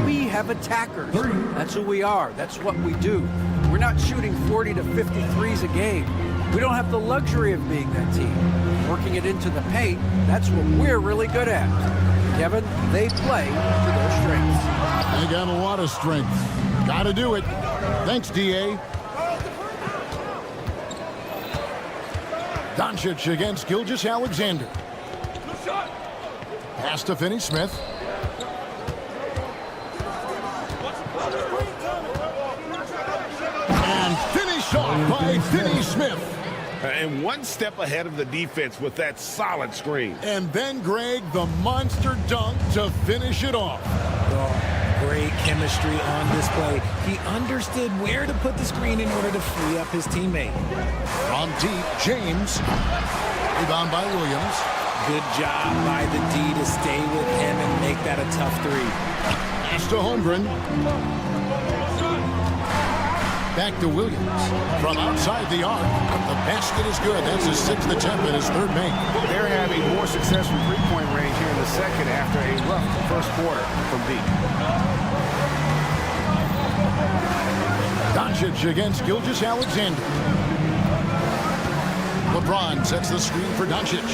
[SPEAKER 11] we have attackers. That's who we are. That's what we do. We're not shooting 40 to 50 threes a game. We don't have the luxury of being that team. Working it into the paint, that's what we're really good at. Kevin, they play to their strengths.
[SPEAKER 9] They got a lot of strength. Got to do it. Thanks, D.A. Doncic against Gilgeous-Alexander. Pass to Finney-Smith. And finish off by Finney-Smith.
[SPEAKER 13] And one step ahead of the defense with that solid screen.
[SPEAKER 9] And then, Greg, the monster dunk to finish it off.
[SPEAKER 10] Great chemistry on display. He understood where to put the screen in order to free up his teammate.
[SPEAKER 9] From deep, James. Rebound by Williams.
[SPEAKER 10] Good job by the D to stay with him and make that a tough three.
[SPEAKER 9] Pass to Holmgren. Back to Williams. From outside the arc. The basket is good. That's his 6th attempt and his 3rd make.
[SPEAKER 14] They're having more success from three-point range here in the second after a rough first quarter from deep.
[SPEAKER 9] Doncic against Gilgeous-Alexander. LeBron sets the screen for Doncic.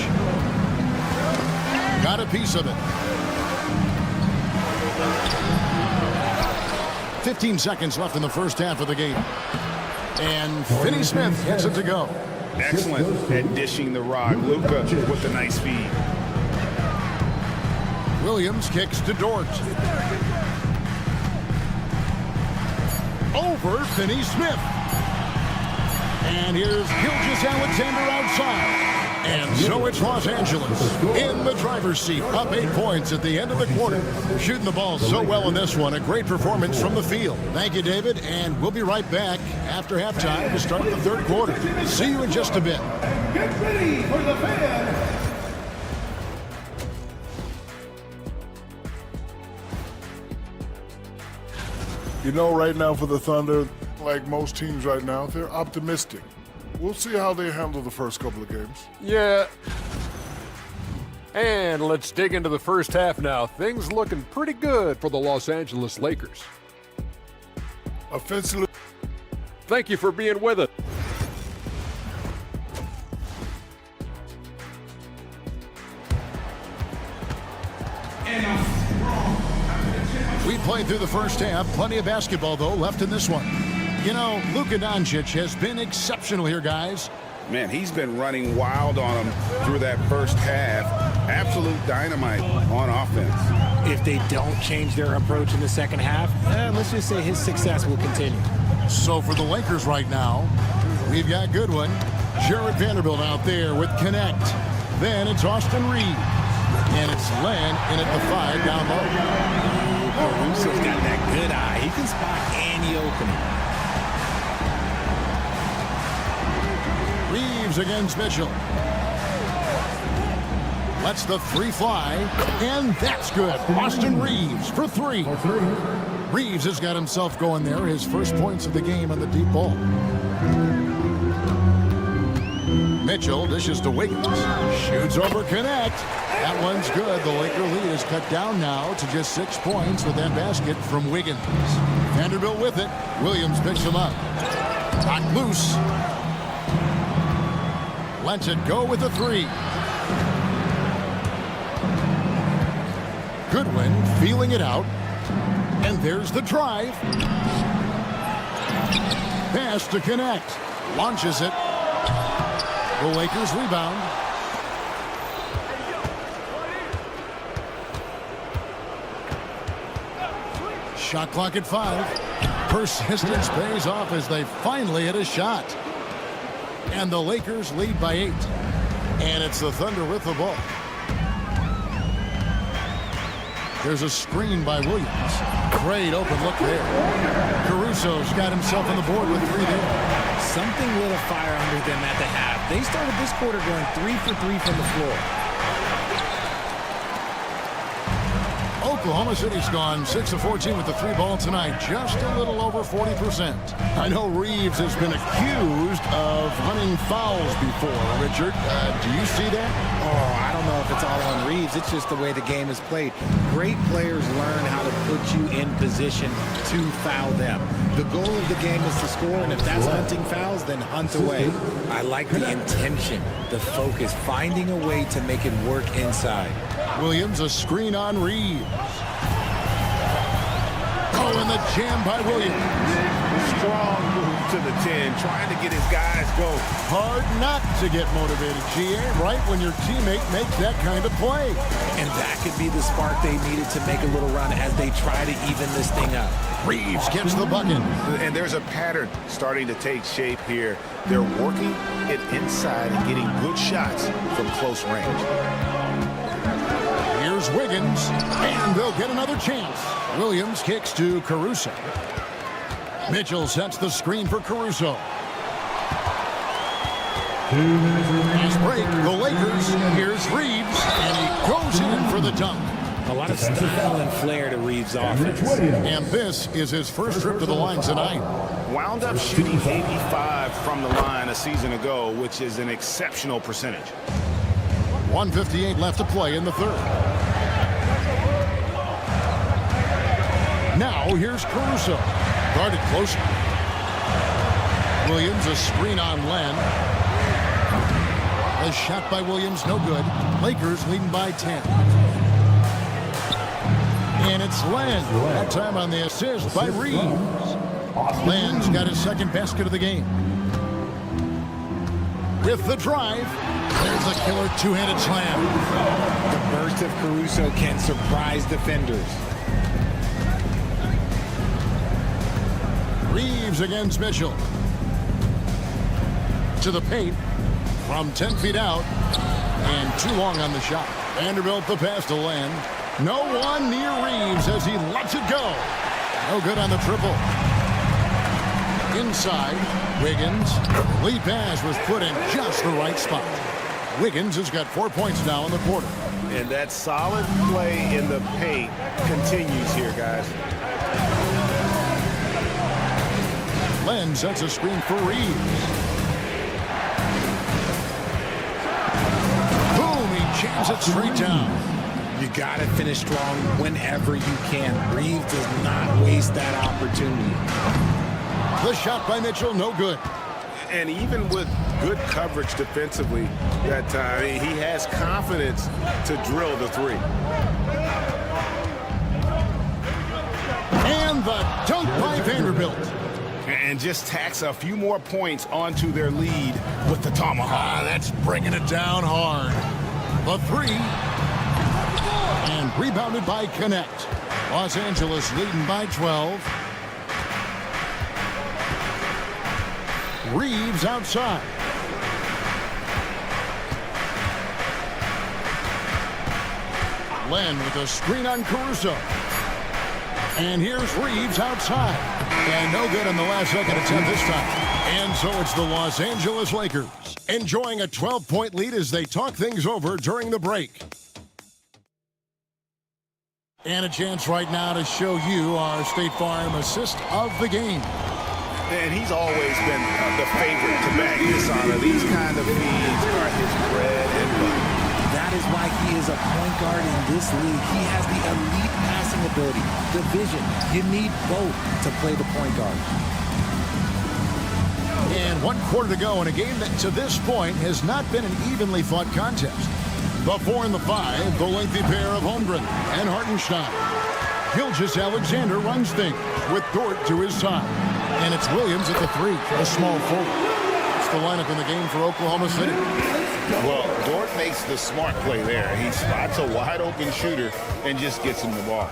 [SPEAKER 9] Got a piece of it. 15 seconds left in the first half of the game. And Finney-Smith gets it to go.
[SPEAKER 13] Excellent at dishing the rock. Luka with a nice feed.
[SPEAKER 9] Williams kicks to Dort. Over Finney-Smith. And here's Gilgeous-Alexander outside. And so it's Los Angeles in the driver's seat, up 8 points at the end of the quarter. Shooting the ball so well in this one. A great performance from the field. Thank you, David. And we'll be right back after halftime to start the 3rd quarter. See you in just a bit.
[SPEAKER 5] Get ready for the fan.
[SPEAKER 6] You know, right now for the Thunder, like most teams right now, they're optimistic. We'll see how they handle the first couple of games.
[SPEAKER 8] Yeah. And let's dig into the first half now. Things looking pretty good for the Los Angeles Lakers.
[SPEAKER 6] Offensively.
[SPEAKER 8] Thank you for being with us.
[SPEAKER 9] We played through the first half. Plenty of basketball, though, left in this one. You know, Luka Doncic has been exceptional here, guys.
[SPEAKER 12] Man, he's been running wild on him through that first half. Absolute dynamite on offense.
[SPEAKER 10] If they don't change their approach in the second half, let's just say his success will continue.
[SPEAKER 9] So for the Lakers right now, we've got Goodwin. Jared Vanderbilt out there with Connect. Then it's Austin Reed. And it's Len in at the 5 down low.
[SPEAKER 10] Caruso's got that good eye. He can spot any opening.
[SPEAKER 9] Reeves against Mitchell. Lets the 3 fly, and that's good. Austin Reeves for 3. Reeves has got himself going there. His first points of the game on the deep ball. Mitchell dishes to Wiggins. Shoots over Connect. That one's good. The Laker lead is cut down now to just 6 points with that basket from Wiggins. Vanderbilt with it. Williams picks him up. Knocked loose. Lets it go with the 3. Goodwin feeling it out. And there's the drive. Pass to Connect. Launches it. The Lakers rebound. Shot clock at 5. Persistence pays off as they finally hit a shot. And the Lakers lead by 8. And it's the Thunder with the ball. There's a screen by Williams. Great open look there. Caruso's got himself on the board with 3 there.
[SPEAKER 10] Something lit a fire under them at the half. They started this quarter going 3 for 3 from the floor.
[SPEAKER 9] Oklahoma City's gone 6 of 14 with the 3 ball tonight, just a little over 40%. I know Reeves has been accused of hunting fouls before. Richard, do you see that?
[SPEAKER 10] Oh, I don't know if it's all on Reeves. It's just the way the game is played. Great players learn how to put you in position to foul them. The goal of the game is to score, and if that's hunting fouls, then hunt away. I like the intention, the focus, finding a way to make it work inside.
[SPEAKER 9] Williams, a screen on Reeves. Oh, and the jam by Williams.
[SPEAKER 13] Strong move to the 10, trying to get his guys going.
[SPEAKER 9] Hard not to get motivated, GA, right when your teammate makes that kind of play.
[SPEAKER 10] And that could be the spark they needed to make a little run as they try to even this thing up.
[SPEAKER 9] Reeves gets the bucket.
[SPEAKER 13] And there's a pattern starting to take shape here. They're working it inside and getting good shots from close range.
[SPEAKER 9] Here's Wiggins, and they'll get another chance. Williams kicks to Caruso. Mitchell sets the screen for Caruso. Fast break, the Lakers. Here's Reeves, and he goes in for the dunk.
[SPEAKER 10] A lot of style and flair to Reeves' offense.
[SPEAKER 9] And this is his first trip to the line tonight.
[SPEAKER 13] Wound up shooting 85 from the line a season ago, which is an exceptional percentage.
[SPEAKER 9] 1:58 left to play in the third. Now here's Caruso. Guarded close. Williams, a screen on Len. A shot by Williams, no good. Lakers leading by 10. And it's Len. That time on the assist by Reeves. Len's got his second basket of the game. With the drive, there's a killer two-handed slam.
[SPEAKER 10] The burst of Caruso can surprise defenders.
[SPEAKER 9] Reeves against Mitchell. To the paint from 10 feet out. And too long on the shot. Vanderbilt the pass to Len. No one near Reeves as he lets it go. No good on the triple. Inside, Wiggins. Lead pass was put in just the right spot. Wiggins has got 4 points now in the quarter.
[SPEAKER 13] And that solid play in the paint continues here, guys.
[SPEAKER 9] Len sets a screen for Reeves. Boom, he jams it straight down.
[SPEAKER 10] You got to finish strong whenever you can. Reeves does not waste that opportunity.
[SPEAKER 9] The shot by Mitchell, no good.
[SPEAKER 13] And even with good coverage defensively that time, he has confidence to drill the three.
[SPEAKER 9] And the dunk by Vanderbilt.
[SPEAKER 13] And just tacks a few more points onto their lead with the tomahawk.
[SPEAKER 9] That's bringing it down hard. The three. And rebounded by Connect. Los Angeles leading by 12. Reeves outside. Len with a screen on Caruso. And here's Reeves outside. And no good on the last second attempt this time. And so it's the Los Angeles Lakers enjoying a 12-point lead as they talk things over during the break. And a chance right now to show you our State Farm assist of the game.
[SPEAKER 13] And he's always been the favorite to bag this honor. These kind of feeds are his bread and butter.
[SPEAKER 10] That is why he is a point guard in this league. He has the elite passing ability, the vision. You need both to play the point guard.
[SPEAKER 9] And 1 quarter to go in a game that to this point has not been an evenly fought contest. The 4 and the 5, the lengthy pair of Holmgren and Hartenstein. Gilgeous-Alexander runs things with Dort to his side. And it's Williams at the 3, a small forward. It's the lineup in the game for Oklahoma City.
[SPEAKER 13] Well, Dort makes the smart play there. He spots a wide open shooter and just gets him the ball.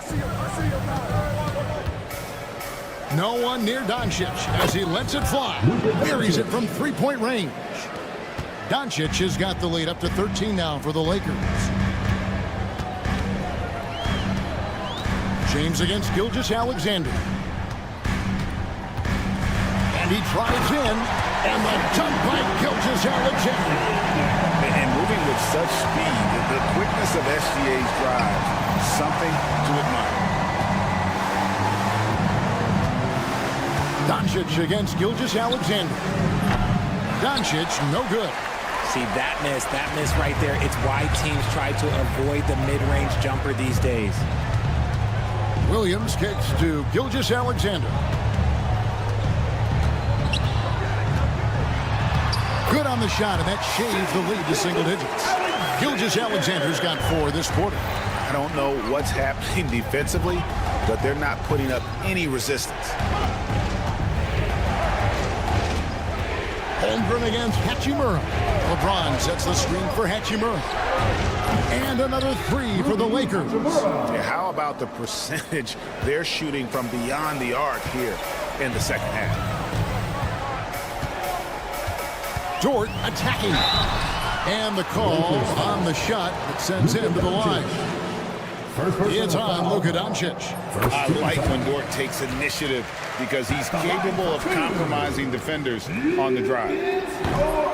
[SPEAKER 9] No one near Doncic as he lets it fly. Buries it from 3-point range. Doncic has got the lead up to 13 now for the Lakers. James against Gilgeous-Alexander. And he drives in, and the dunk by Gilgeous-Alexander.
[SPEAKER 13] And moving with such speed, the quickness of SGA's drive
[SPEAKER 12] something to admire.
[SPEAKER 9] Doncic against Gilgeous-Alexander. Doncic, no good.
[SPEAKER 10] See, that miss right there, it's why teams try to avoid the mid-range jumper these days.
[SPEAKER 9] Williams kicks to Gilgeous-Alexander. Good on the shot, and that shaves the lead to single digits. Gilgeous-Alexander's got 4 this quarter.
[SPEAKER 13] I don't know what's happening defensively, but they're not putting up any resistance.
[SPEAKER 9] Holmgren against Hachimura. LeBron sets the screen for Hachimura. And another 3 for the Lakers.
[SPEAKER 13] Yeah, how about the percentage they're shooting from beyond the arc here in the second half?
[SPEAKER 9] Dort attacking. And the call on the shot that sends him to the line. It's on Luka Doncic.
[SPEAKER 13] I like when Dort takes initiative because he's capable of compromising defenders on the drive.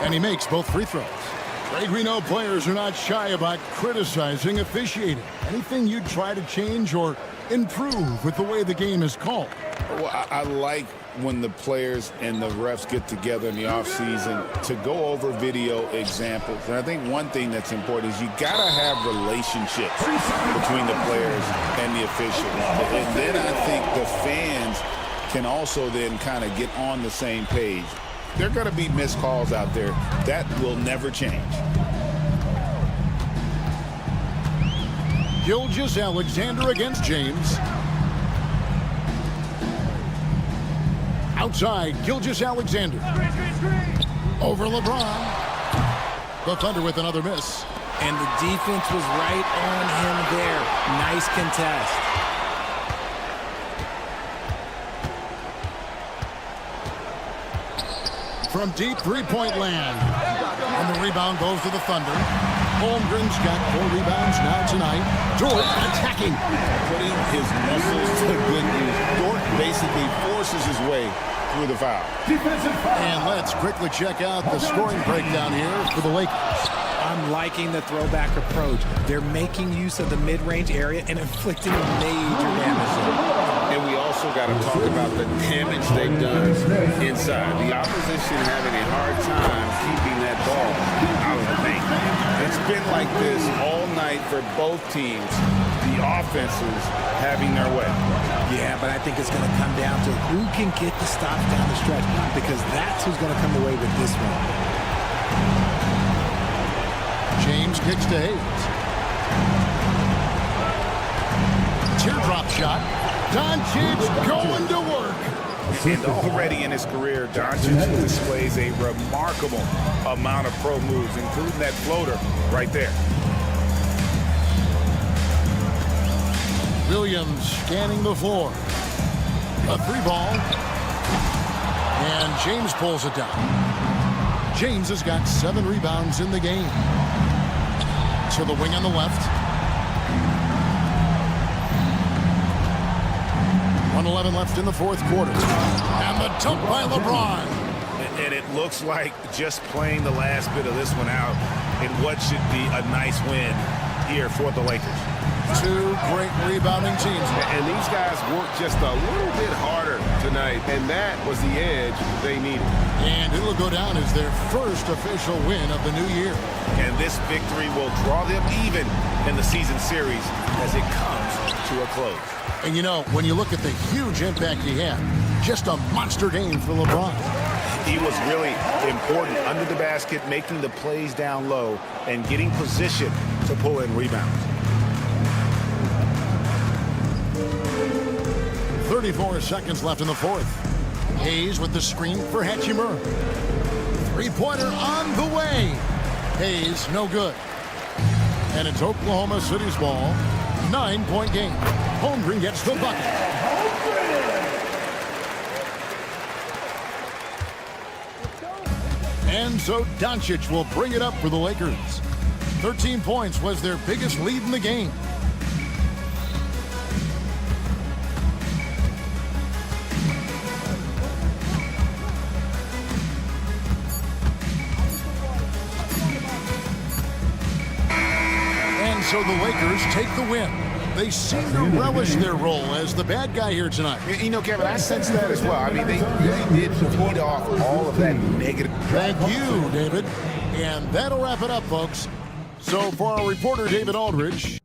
[SPEAKER 9] And he makes both free throws. Greg, we know players are not shy about criticizing officiating. Anything you'd try to change or improve with the way the game is called?
[SPEAKER 13] Well, I like when the players and the refs get together in the offseason to go over video examples. And I think one thing that's important is you got to have relationships between the players and the officials. And then I think the fans can also then kind of get on the same page. There are going to be missed calls out there. That will never change.
[SPEAKER 9] Gilgeous-Alexander against James. Outside, Gilgeous-Alexander. Over LeBron. The Thunder with another miss.
[SPEAKER 10] And the defense was right on him there. Nice contest.
[SPEAKER 9] From deep three-point land. And the rebound goes to the Thunder. Holmgren's got 4 rebounds now tonight. Dort attacking.
[SPEAKER 13] Putting his muscles to good use. Dort basically forces his way through the foul.
[SPEAKER 9] And let's quickly check out the scoring breakdown here for the Lakers.
[SPEAKER 10] I'm liking the throwback approach. They're making use of the mid-range area and inflicting major damage.
[SPEAKER 13] And we also got to talk about the damage they've done inside. The opposition having a hard time keeping that ball out of the paint. It's been like this all night for both teams. The offenses having their way.
[SPEAKER 10] Yeah, but I think it's going to come down to who can get the stops down the stretch, because that's who's going to come away with this one.
[SPEAKER 9] James kicks to Hayes. Teardrop shot. Doncic going to work.
[SPEAKER 13] And already in his career, Doncic displays a remarkable amount of pro moves, including that floater right there.
[SPEAKER 9] Williams scanning the floor. A 3-ball. And James pulls it down. James has got 7 rebounds in the game. To the wing on the left. 1:11 left in the fourth quarter. And the dunk by LeBron.
[SPEAKER 13] And it looks like just playing the last bit of this one out in what should be a nice win here for the Lakers.
[SPEAKER 9] 2 great rebounding teams.
[SPEAKER 13] And these guys worked just a little bit harder tonight, and that was the edge they needed.
[SPEAKER 9] And it'll go down as their first official win of the new year.
[SPEAKER 13] And this victory will draw them even in the season series as it comes to a close.
[SPEAKER 9] And you know, when you look at the huge impact he had, just a monster game for LeBron.
[SPEAKER 13] He was really important under the basket, making the plays down low and getting position to pull in rebounds.
[SPEAKER 9] 34 seconds left in the fourth. Hayes with the screen for Hachimura. 3-pointer on the way. Hayes, no good. And it's Oklahoma City's ball. 9-point game. Holmgren gets the bucket. And so Doncic will bring it up for the Lakers. 13 points was their biggest lead in the game. So the Lakers take the win. They seem to relish their role as the bad guy here tonight.
[SPEAKER 14] You know, Kevin, I sense that as well. I mean, they did feed off all of that negative.
[SPEAKER 9] Thank you, David. And that'll wrap it up, folks. So for our reporter, David Aldridge.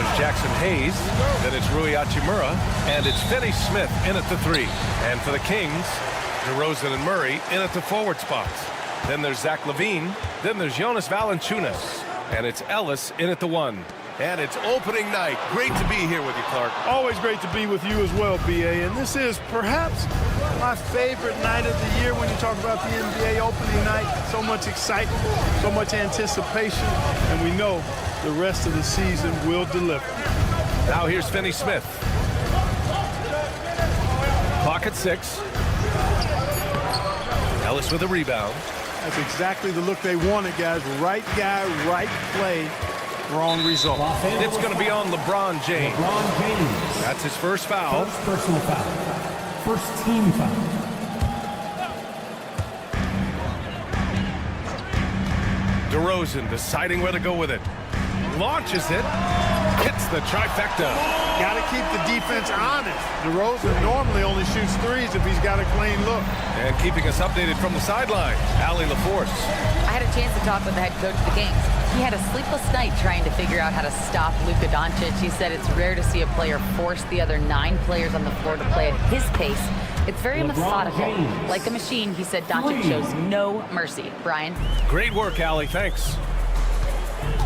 [SPEAKER 1] there's Jackson Hayes. Then it's Rui Hachimura. And it's Finney Smith in at the 3. And for the Kings, DeRozan and Murray in at the forward spots. Then there's Zach LaVine. Then there's Jonas Valanciunas. And it's Ellis in at the 1. And it's opening night. Great to be here with you, Clark.
[SPEAKER 2] Always great to be with you as well, B.A. And this is perhaps my favorite night of the year when you talk about the NBA opening night. So much excitement, so much anticipation, and we know the rest of the season will deliver.
[SPEAKER 1] Now here's Finney Smith. Clock at 6. Ellis with a rebound.
[SPEAKER 2] That's exactly the look they wanted, guys. Right guy, right play. Wrong result.
[SPEAKER 1] It's going to be on LeBron James. That's his first foul.
[SPEAKER 5] First personal foul. First team foul.
[SPEAKER 1] DeRozan deciding where to go with it. Launches it. Hits the trifecta.
[SPEAKER 2] Got to keep the defense honest. DeRozan normally only shoots threes if he's got a clean look.
[SPEAKER 1] And keeping us updated from the sideline, Allie LaForce.
[SPEAKER 4] I had a chance to talk with the head coach of the Kings. He had a sleepless night trying to figure out how to stop Luka Doncic. He said it's rare to see a player force the other 9 players on the floor to play at his pace. It's very methodical. Like a machine, he said Doncic shows no mercy. Brian?
[SPEAKER 1] Great work, Allie. Thanks.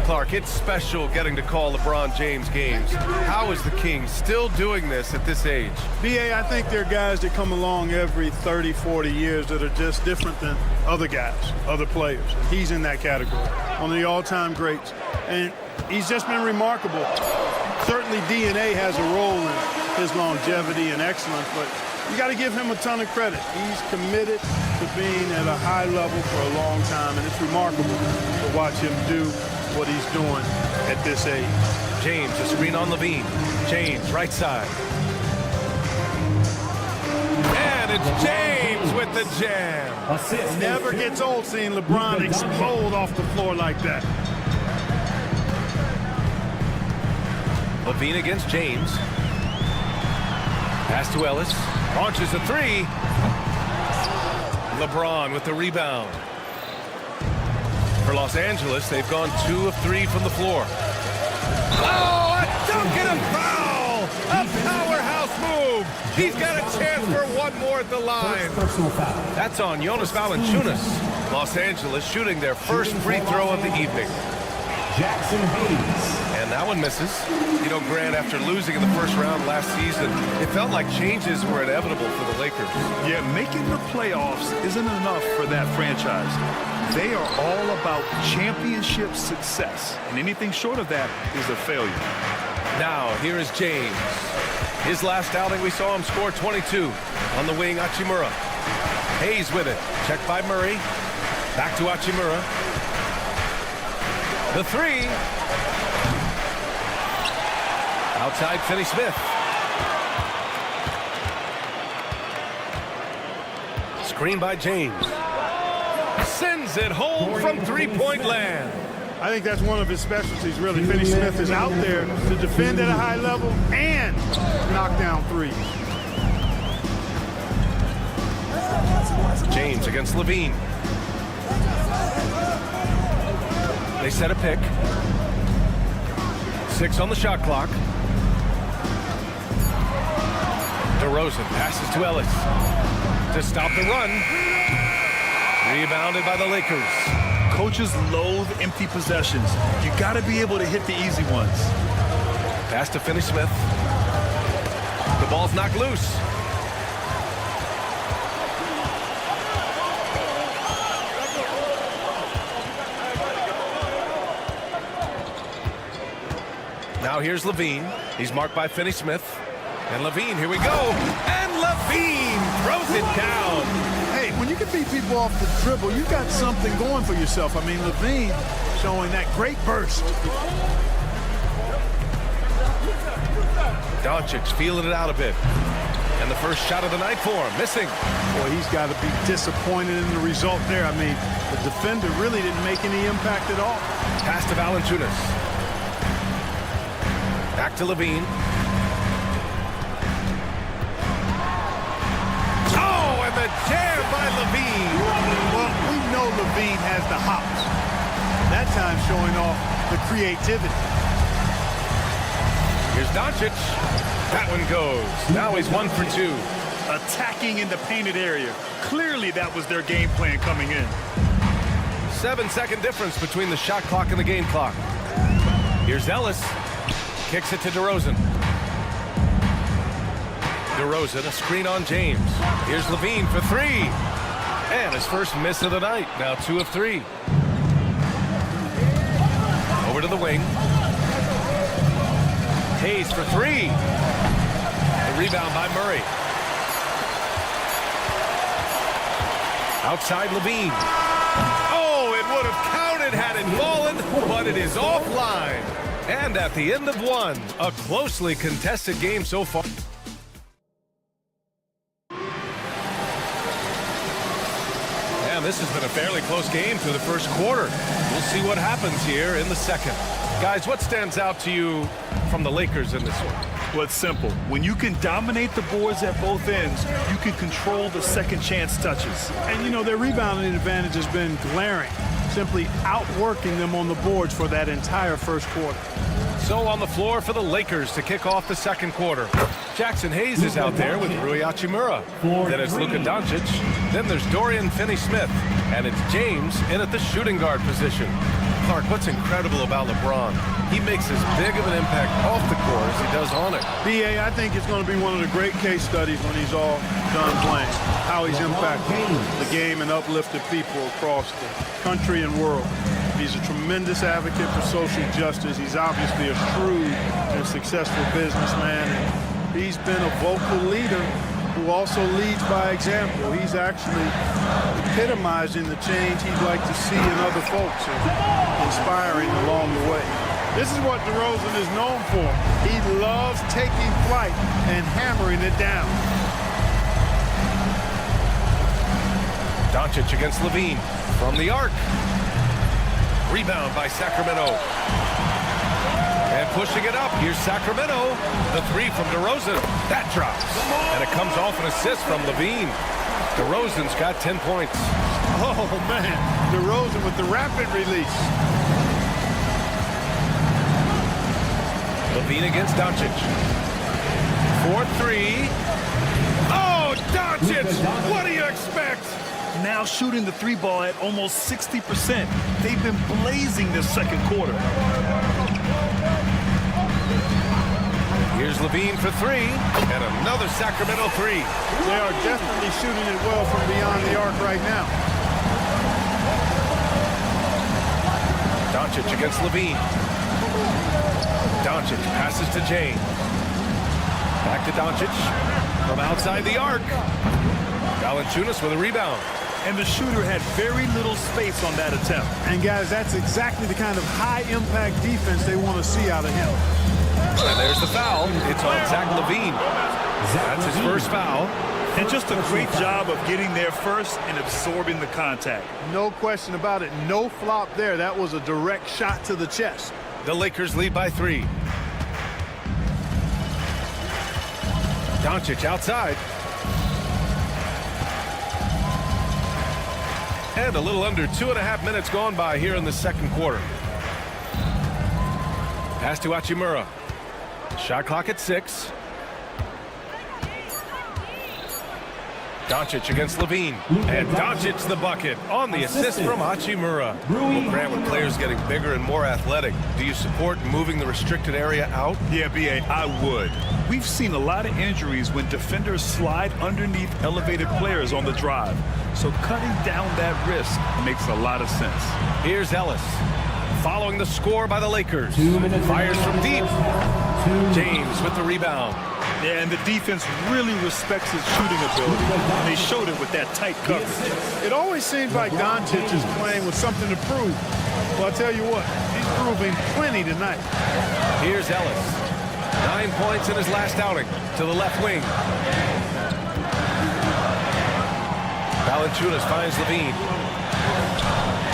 [SPEAKER 1] Clark, it's special getting to call LeBron James games. How is the Kings still doing this at this age?
[SPEAKER 2] B.A., I think there are guys that come along every 30, 40 years that are just different than other guys, other players. And he's in that category, one of the all-time greats. And he's just been remarkable. Certainly DNA has a role in his longevity and excellence, but you got to give him a ton of credit. He's committed to being at a high level for a long time, and it's remarkable to watch him do what he's doing at this age.
[SPEAKER 1] James, a screen on LaVine. James, right side. And it's James with the jam.
[SPEAKER 2] It never gets old seeing LeBron explode off the floor like that.
[SPEAKER 1] LaVine against James. Pass to Ellis. Launches a 3. LeBron with the rebound. For Los Angeles, they've gone 2 of 3 from the floor. Oh, a dunk and a foul! A powerhouse move! He's got a chance for one more at the line.
[SPEAKER 5] Personal foul.
[SPEAKER 1] That's on Jonas Valanciunas. Los Angeles shooting their first free throw of the evening.
[SPEAKER 5] Jackson Hayes.
[SPEAKER 1] And that one misses. You know, Grant, after losing in the first round last season, it felt like changes were inevitable for the Lakers.
[SPEAKER 2] Yeah, making the playoffs isn't enough for that franchise. They are all about championship success, and anything short of that is a failure.
[SPEAKER 1] Now, here is James. His last outing, we saw him score 22. On the wing, Hachimura. Hayes with it. Checked by Murray. Back to Hachimura. The 3. Outside, Finney Smith. Screen by James. Sends it home from three-point land.
[SPEAKER 2] I think that's one of his specialties, really. Finney Smith is out there to defend at a high level and knock down threes.
[SPEAKER 1] James against LaVine. They set a pick. 6 on the shot clock. DeRozan passes to Ellis to stop the run. Rebounded by the Lakers.
[SPEAKER 2] Coaches loathe empty possessions. You got to be able to hit the easy ones.
[SPEAKER 1] Pass to Finney Smith. The ball's knocked loose. Now here's LaVine. He's marked by Finney Smith. And LaVine, here we go. And LaVine throws it down.
[SPEAKER 2] Hey, when you can beat people off the dribble, you got something going for yourself. I mean, LaVine showing that great burst.
[SPEAKER 1] Doncic feeling it out a bit. And the first shot of the night for him, missing.
[SPEAKER 2] Boy, he's got to be disappointed in the result there. I mean, the defender really didn't make any impact at all.
[SPEAKER 1] Pass to Valanciunas. Back to LaVine. Oh, and the jam by LaVine.
[SPEAKER 2] Well, we know LaVine has the hops. That time showing off the creativity.
[SPEAKER 1] Here's Doncic. That one goes. Now he's 1 for 2.
[SPEAKER 2] Attacking in the painted area. Clearly that was their game plan coming in.
[SPEAKER 1] 7-second difference between the shot clock and the game clock. Here's Ellis. Kicks it to DeRozan. DeRozan, a screen on James. Here's Levine for 3. And his first miss of the night. Now 2 of 3. Over to the wing. Hayes for 3. The rebound by Murray. Outside Levine. Oh, it would have counted had it fallen, but it is offline. And at the end of one, a closely contested game so far. And this has been a fairly close game through the first quarter. We'll see what happens here in the second. Guys, what stands out to you from the Lakers in this one?
[SPEAKER 2] Well, it's simple. When you can dominate the boards at both ends, you can control the second chance touches.
[SPEAKER 15] And, you know, their rebounding advantage has been glaring, simply outworking them on the boards for that entire first quarter.
[SPEAKER 1] So on the floor for the Lakers to kick off the second quarter. Jackson Hayes is out there with Rui Hachimura. Then it's Luka Doncic. Then there's Dorian Finney-Smith. And it's James in at the shooting guard position. Clark, what's incredible about LeBron? He makes as big of an impact off the court as he does on it.
[SPEAKER 15] B.A., I think it's going to be one of the great case studies when he's all done playing. How he's impacted the game and uplifted people across the country and world. He's a tremendous advocate for social justice. He's obviously a shrewd and successful businessman. And he's been a vocal leader who also leads by example. He's actually epitomizing the change he'd like to see in other folks and inspiring along the way. This is what DeRozan is known for. He loves taking flight and hammering it down.
[SPEAKER 1] Doncic against Levine from the arc. Rebound by Sacramento. And pushing it up, here's Sacramento. The 3 from DeRozan. That drops. And it comes off an assist from Levine. DeRozan's got 10 points.
[SPEAKER 15] Oh, man. DeRozan with the rapid release.
[SPEAKER 1] Levine against Doncic. 4-3. Oh, Doncic! What do you expect?
[SPEAKER 2] Now shooting the 3 ball at almost 60%. They've been blazing this second quarter.
[SPEAKER 1] Here's Levine for 3, and another Sacramento 3.
[SPEAKER 15] They are definitely shooting it well from beyond the arc right now.
[SPEAKER 1] Doncic against Levine. Doncic passes to James. Back to Doncic from outside the arc. Valanciunas with a rebound.
[SPEAKER 2] And the shooter had very little space on that attempt.
[SPEAKER 15] And guys, that's exactly the kind of high-impact defense they want to see out of him.
[SPEAKER 1] And there's the foul. It's on Zach Levine. That's his first foul.
[SPEAKER 2] And just a great job of getting there first and absorbing the contact.
[SPEAKER 15] No question about it. No flop there. That was a direct shot to the chest.
[SPEAKER 1] The Lakers lead by 3. Doncic outside. And a little under 2.5 minutes gone by here in the second quarter. Pass to Hachimura. Shot clock at 6. Doncic against Levine. And Doncic the bucket on the assist from Hachimura. Well, Grant, with players getting bigger and more athletic, do you support moving the restricted area out?
[SPEAKER 2] Yeah, B.A., I would. We've seen a lot of injuries when defenders slide underneath elevated players on the drive. So cutting down that risk makes a lot of sense.
[SPEAKER 1] Here's Ellis. Following the score by the Lakers. Fires from deep. James with the rebound.
[SPEAKER 2] Yeah, and the defense really respects his shooting ability, and they showed it with that tight coverage.
[SPEAKER 15] It always seems like Doncic is playing with something to prove. Well, I'll tell you what, he's proving plenty tonight.
[SPEAKER 1] Here's Ellis. 9 points in his last outing to the left wing. Valanciunas finds Levine.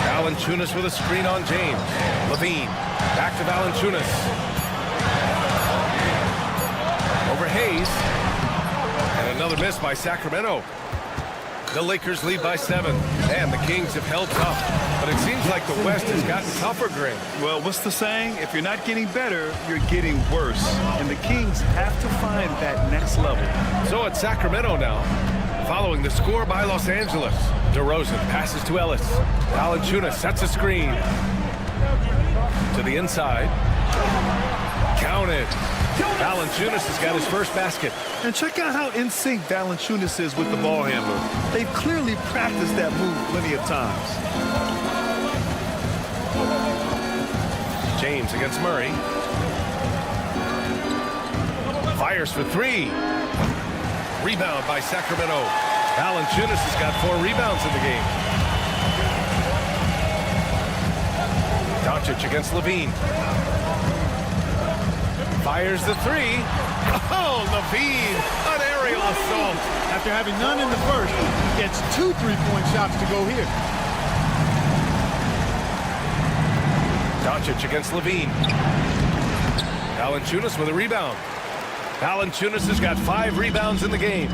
[SPEAKER 1] Valanciunas with a screen on James. Levine back to Valanciunas. Over Hayes. And another miss by Sacramento. The Lakers lead by 7, and the Kings have held tough. But it seems like the West has gotten tougher, Grant.
[SPEAKER 2] Well, what's the saying? If you're not getting better, you're getting worse. And the Kings have to find that next level.
[SPEAKER 1] So it's Sacramento now, following the score by Los Angeles. DeRozan passes to Ellis. Valanciunas sets a screen. To the inside. Counted. Valanciunas has got his first basket.
[SPEAKER 2] And check out how in sync Valanciunas is with the ball handler. They've clearly practiced that move plenty of times.
[SPEAKER 1] James against Murray. Fires for 3. Rebound by Sacramento. Valanciunas has got 4 rebounds in the game. Doncic against Levine. Fires the 3. Oh, Levine, an aerial assault.
[SPEAKER 14] After having none in the first, gets 2 3-point shots to go here.
[SPEAKER 1] Doncic against Levine. Valanciunas with a rebound. Valanciunas has got 5 rebounds in the game.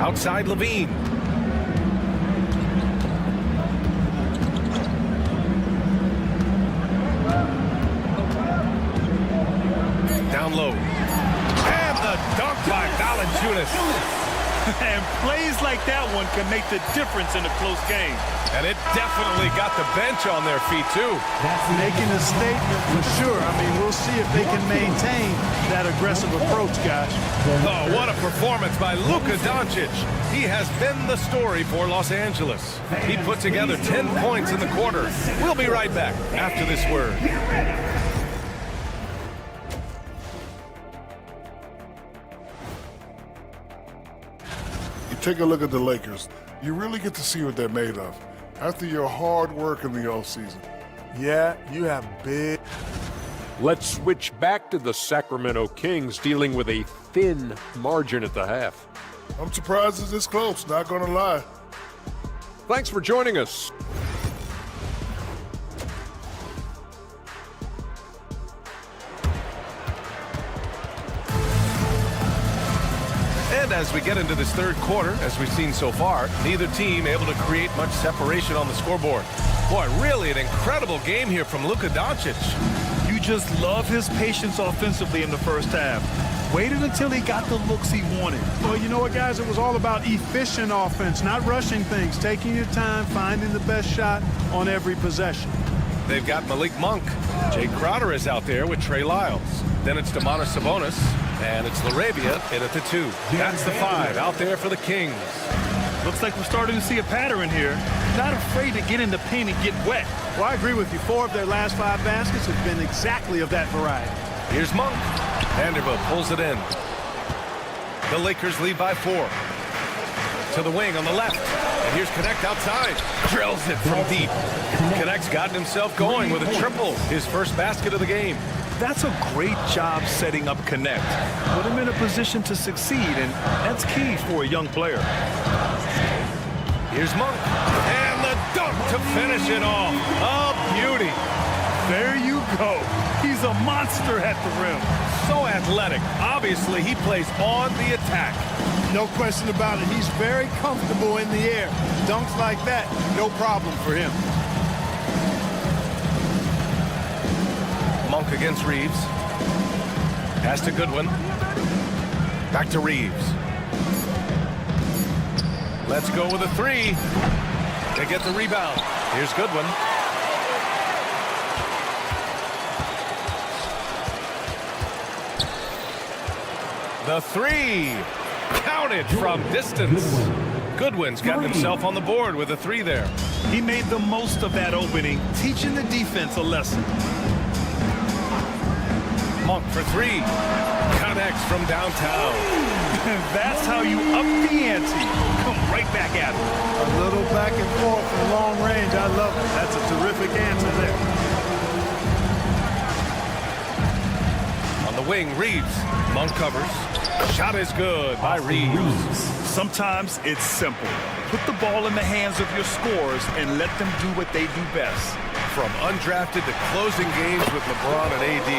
[SPEAKER 1] Outside Levine. Down low. And the dunk by Valanciunas.
[SPEAKER 2] And plays like that one can make the difference in a close game.
[SPEAKER 1] And it definitely got the bench on their feet, too.
[SPEAKER 15] That's making a statement for sure. I mean, we'll see if they can maintain that aggressive approach, guys.
[SPEAKER 1] Oh, what a performance by Luka Doncic. He has been the story for Los Angeles. He put together 10 points in the quarter. We'll be right back after this word.
[SPEAKER 6] Take a look at the Lakers. You really get to see what they're made of after your hard work in the offseason.
[SPEAKER 7] Yeah, you have big.
[SPEAKER 8] Let's switch back to the Sacramento Kings dealing with a thin margin at the half.
[SPEAKER 6] I'm surprised it's this close, not gonna lie.
[SPEAKER 8] Thanks for joining us.
[SPEAKER 1] And as we get into this third quarter, as we've seen so far, neither team able to create much separation on the scoreboard. Boy, really an incredible game here from Luka Doncic.
[SPEAKER 2] You just love his patience offensively in the first half. Waited until he got the looks he wanted.
[SPEAKER 15] Well, you know what, guys? It was all about efficient offense, not rushing things, taking your time, finding the best shot on every possession.
[SPEAKER 1] They've got Malik Monk. Jay Crowder is out there with Trey Lyles. Then it's Domantas Sabonis, and it's LaRavia in at the 2. That's the 5 out there for the Kings.
[SPEAKER 2] Looks like we're starting to see a pattern here. Not afraid to get in the paint and get wet.
[SPEAKER 15] Well, I agree with you. 4 of their last 5 baskets have been exactly of that variety.
[SPEAKER 1] Here's Monk. Vanderbilt pulls it in. The Lakers lead by 4. To the wing on the left. And here's Connect outside. Drills it from deep. Connect's gotten himself going with a triple. His first basket of the game.
[SPEAKER 2] That's a great job setting up Connect. Put him in a position to succeed, and that's key for a young player.
[SPEAKER 1] Here's Monk. And the dunk to finish it off. A beauty.
[SPEAKER 2] There you go. He's a monster at the rim.
[SPEAKER 1] So athletic. Obviously, he plays on the attack.
[SPEAKER 14] No question about it. He's very comfortable in the air. Dunks like that, no problem for him.
[SPEAKER 1] Monk against Reeves. Pass to Goodwin. Back to Reeves. Let's go with a 3. They get the rebound. Here's Goodwin. The 3. Counted from distance. Goodwin's got himself on the board with a 3 there.
[SPEAKER 2] He made the most of that opening, teaching the defense a lesson.
[SPEAKER 1] Monk for 3. Connects from downtown.
[SPEAKER 2] That's how you up the ante. Come right back at him.
[SPEAKER 15] A little back and forth from long range. I love it. That's a terrific answer there.
[SPEAKER 1] On the wing, Reeves. Monk covers. Shot is good by Reeves.
[SPEAKER 2] Sometimes it's simple. Put the ball in the hands of your scorers and let them do what they do best.
[SPEAKER 1] From undrafted to closing games with LeBron and AD.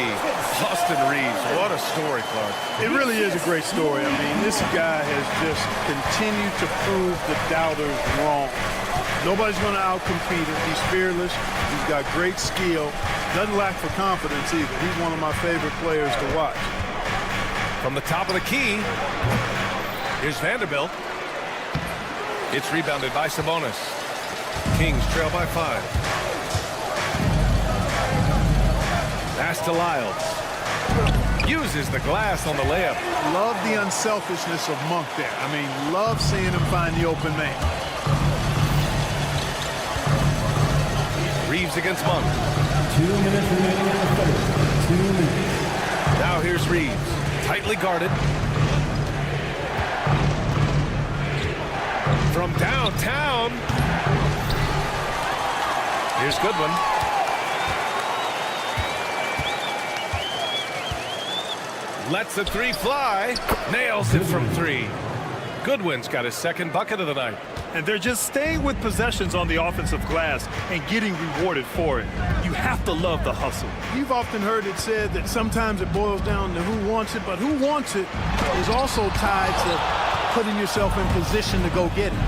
[SPEAKER 1] Austin Reeves, what a story, Clark.
[SPEAKER 15] It really is a great story. I mean, this guy has just continued to prove the doubters wrong. Nobody's going to outcompete him. He's fearless. He's got great skill. Doesn't lack for confidence either. He's one of my favorite players to watch.
[SPEAKER 1] From the top of the key, here's Vanderbilt. It's rebounded by Sabonis. Kings trail by 5. Pass to Lyles. Uses the glass on the layup.
[SPEAKER 15] Love the unselfishness of Monk there. I mean, love seeing him find the open man.
[SPEAKER 1] Reeves against Monk.
[SPEAKER 5] 2 minutes remaining in the third. 2 minutes.
[SPEAKER 1] Now here's Reeves. Tightly guarded. From downtown. Here's Goodwin. Lets the three fly. Nails it from 3. Goodwin's got his second bucket of the night.
[SPEAKER 15] And they're just staying with possessions on the offensive glass and getting rewarded for it. You have to love the hustle. You've often heard it said that sometimes it boils down to who wants it, but who wants it is also tied to putting yourself in position to go get it.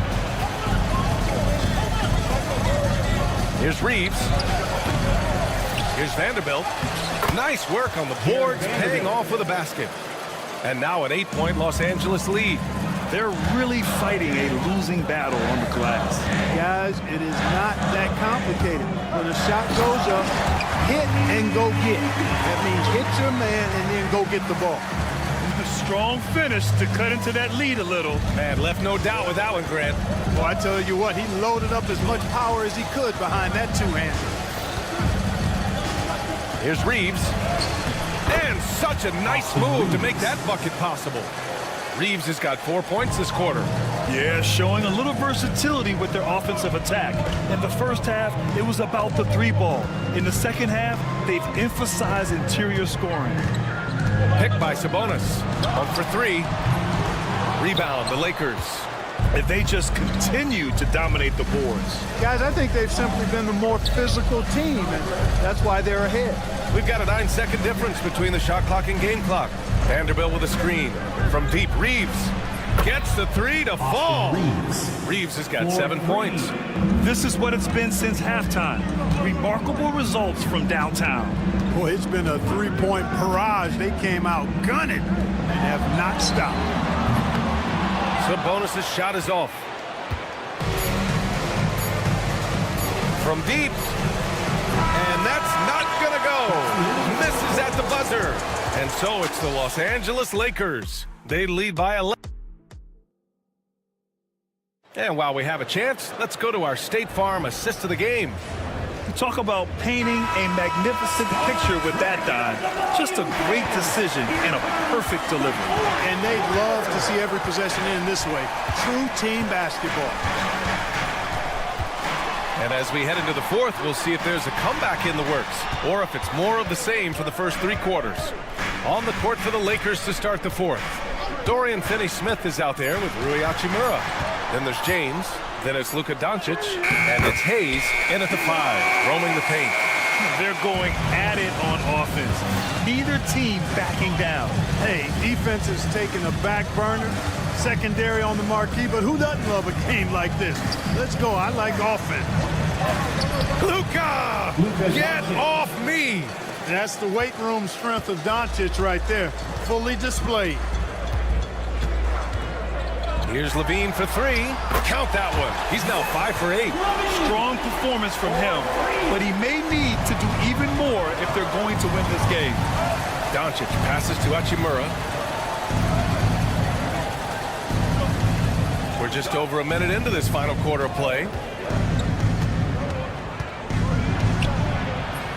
[SPEAKER 1] Here's Reeves. Here's Vanderbilt. Nice work on the boards, paying off with a basket. And now an 8-point Los Angeles lead.
[SPEAKER 15] They're really fighting a losing battle on the glass. Guys, it is not that complicated. When a shot goes up, hit and go get. That means hit your man and then go get the ball. A strong finish to cut into that lead a little.
[SPEAKER 1] Man, left no doubt with that one, Grant.
[SPEAKER 15] Well, I tell you what, he loaded up as much power as he could behind that two-hander.
[SPEAKER 1] Here's Reeves. And such a nice move to make that bucket possible. Reeves has got 4 points this quarter.
[SPEAKER 15] Yeah, showing a little versatility with their offensive attack. In the first half, it was about the 3-ball. In the second half, they've emphasized interior scoring.
[SPEAKER 1] Picked by Sabonis. 1 for 3. Rebound, the Lakers.
[SPEAKER 15] And they just continue to dominate the boards. Guys, I think they've simply been the more physical team, and that's why they're ahead.
[SPEAKER 1] We've got a 9-second difference between the shot clock and game clock. Vanderbilt with a screen. From deep, Reeves gets the 3 to fall. Reeves has got 7 points.
[SPEAKER 15] This is what it's been since halftime. Remarkable results from downtown. Boy, it's been a 3-point barrage. They came out gunning and have not stopped.
[SPEAKER 1] Sabonis' shot is off. From deep. And that's not going to go. Misses at the buzzer. And so it's the Los Angeles Lakers. They lead by 11. And while we have a chance, let's go to our State Farm assist of the game.
[SPEAKER 15] Talk about painting a magnificent picture with that dive. Just a great decision and a perfect delivery. And they'd love to see every possession in this way. True team basketball.
[SPEAKER 1] And as we head into the fourth, we'll see if there's a comeback in the works or if it's more of the same for the first 3 quarters. On the court for the Lakers to start the fourth. Dorian Finney-Smith is out there with Rui Hachimura. Then there's James. Then it's Luka Doncic, and it's Hayes in at the 5, roaming the paint.
[SPEAKER 15] They're going at it on offense. Neither team backing down. Hey, defense is taking a back burner, secondary on the marquee, but who doesn't love a game like this? Let's go. I like offense.
[SPEAKER 1] Luka, get off me.
[SPEAKER 15] That's the weight room strength of Doncic right there, fully displayed.
[SPEAKER 1] Here's Levine for 3. Count that one. He's now 5 for 8.
[SPEAKER 15] Strong performance from him, but he may need to do even more if they're going to win this game.
[SPEAKER 1] Doncic passes to Hachimura. We're just over a minute into this final quarter of play.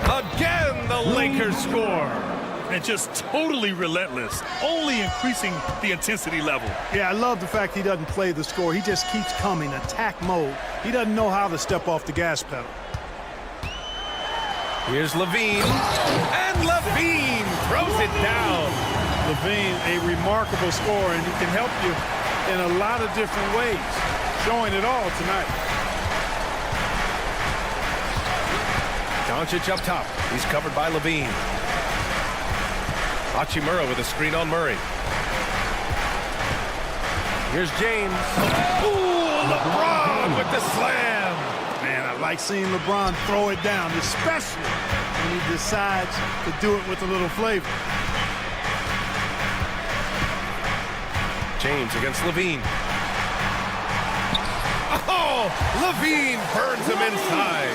[SPEAKER 1] Again, the Lakers score.
[SPEAKER 15] And just totally relentless, only increasing the intensity level. Yeah, I love the fact he doesn't play the score. He just keeps coming, attack mode. He doesn't know how to step off the gas pedal.
[SPEAKER 1] Here's Levine, and Levine throws it down.
[SPEAKER 15] Levine, a remarkable scorer, and he can help you in a lot of different ways, showing it all tonight.
[SPEAKER 1] Doncic up top. He's covered by Levine. Hachimura with a screen on Murray. Here's James. Ooh, LeBron with the slam.
[SPEAKER 15] Man, I like seeing LeBron throw it down, especially when he decides to do it with a little flavor.
[SPEAKER 1] James against Levine. Oh, Levine burns him inside.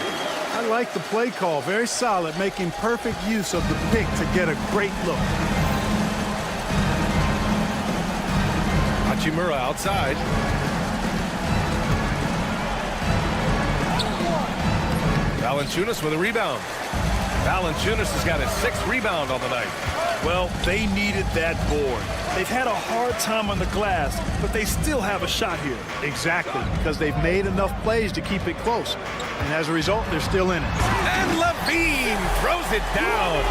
[SPEAKER 15] I like the play call. Very solid, making perfect use of the pick to get a great look.
[SPEAKER 1] Hachimura outside. Valanciunas with a rebound. Valanciunas has got his 6th rebound on the night.
[SPEAKER 2] Well, they needed that board. They've had a hard time on the glass, but they still have a shot here.
[SPEAKER 15] Exactly, because they've made enough plays to keep it close. And as a result, they're still in it.
[SPEAKER 1] And Levine throws it down.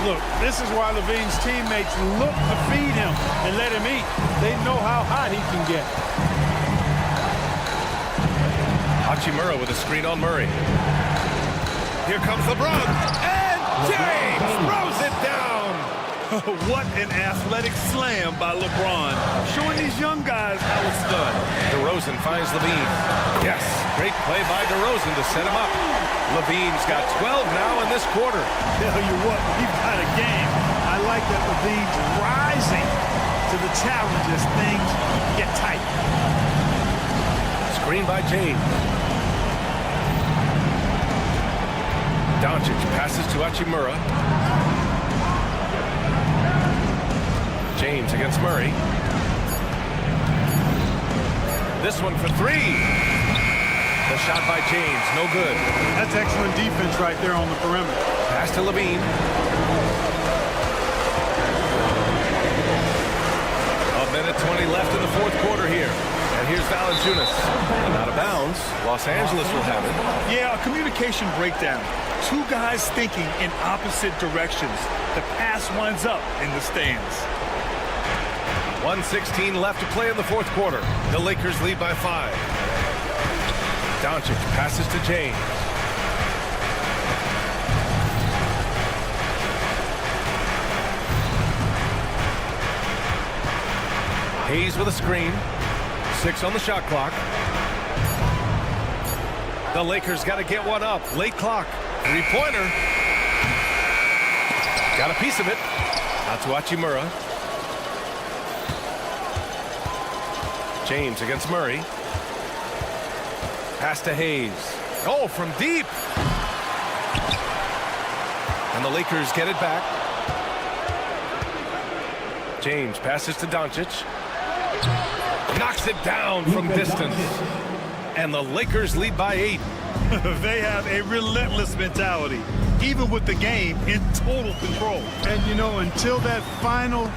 [SPEAKER 15] Look, this is why Levine's teammates look to feed him and let him eat. They know how hot he can get.
[SPEAKER 1] Hachimura with a screen on Murray. Here comes LeBron. And James throws it down.
[SPEAKER 2] What an athletic slam by LeBron. Showing these young guys how it's done.
[SPEAKER 1] DeRozan finds Levine. Yes, great play by DeRozan to set him up. Levine's got 12 now in this quarter.
[SPEAKER 15] Tell you what, we've got a game. I like that Levine's rising to the challenge as things get tight.
[SPEAKER 1] Screen by James. Doncic passes to Hachimura. James against Murray. This one for 3. The shot by James, no good.
[SPEAKER 15] That's excellent defense right there on the perimeter.
[SPEAKER 1] Pass to Levine. A minute 20 left in the 4th quarter here. And here's Valanciunas. And out of bounds. Los Angeles will have it.
[SPEAKER 2] Yeah, a communication breakdown. 2 guys thinking in opposite directions. The pass winds up in the stands.
[SPEAKER 1] 1:16 left to play in the 4th quarter. The Lakers lead by 5. Doncic passes to James. Hayes with a screen. 6 on the shot clock. The Lakers got to get one up. Late clock. 3-pointer. Got a piece of it. Out to Hachimura. James against Murray. Pass to Hayes. Oh, from deep. And the Lakers get it back. James passes to Doncic. Knocks it down from distance. And the Lakers lead by 8.
[SPEAKER 15] They have a relentless mentality, even with the game in total control. And, you know, until that final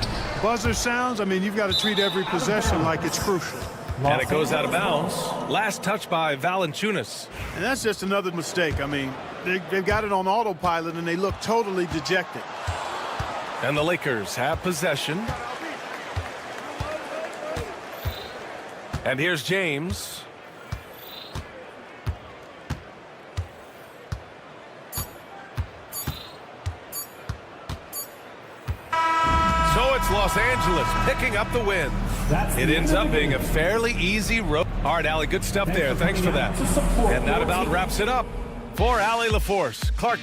[SPEAKER 15] buzzer sounds, I mean, you've got to treat every possession like it's crucial.
[SPEAKER 1] And it goes out of bounds. Last touch by Valanciunas.
[SPEAKER 15] And that's just another mistake. I mean, they've got it on autopilot, and they look totally dejected.
[SPEAKER 1] And the Lakers have possession. And here's James. So it's Los Angeles picking up the win. It ends up being a fairly easy road. All right, Allie, good stuff there. Thanks for that. And that about wraps it up for Allie LaForce. Clark.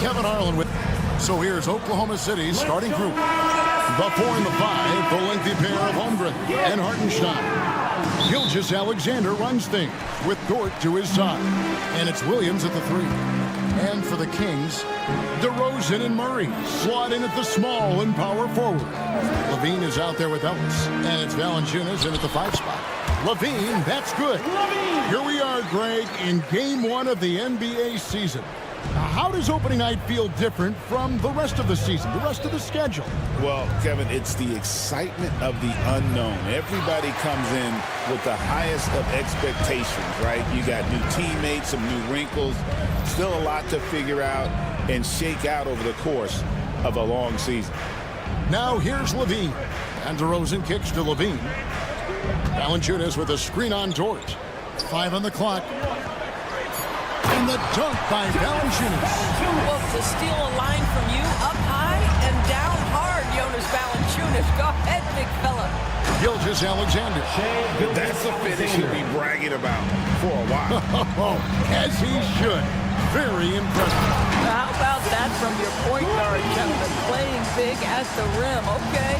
[SPEAKER 9] Kevin Harlan with. So here's Oklahoma City's starting group. The 4 and the 5, the lengthy pair of Holmgren and Hartenstein. Gilgeous-Alexander runs things with Dort to his side. And it's Williams at the 3. And for the Kings, DeRozan and Murray slot in at the small and power forward. Levine is out there with Ellis. And it's Valanciunas in at the 5 spot. Levine, that's good. Here we are, Greg, in Game 1 of the NBA season. Now, how does opening night feel different from the rest of the season, the rest of the schedule?
[SPEAKER 13] Well, Kevin, it's the excitement of the unknown. Everybody comes in with the highest of expectations, right? You got new teammates, some new wrinkles, still a lot to figure out and shake out over the course of a long season.
[SPEAKER 9] Now here's Levine. And DeRozan kicks to Levine. Valanciunas with a screen on Dort. 5 on the clock. And the dunk by Valanciunas.
[SPEAKER 16] Well, to steal a line from you up high and down hard, Jonas Valanciunas. Go ahead, big fella.
[SPEAKER 9] Gilgeous-Alexander.
[SPEAKER 13] That's a finish he'll be bragging about for a while.
[SPEAKER 9] As he should. Very impressive.
[SPEAKER 16] How about that from your point guard, Kevin? Playing big at the rim, okay?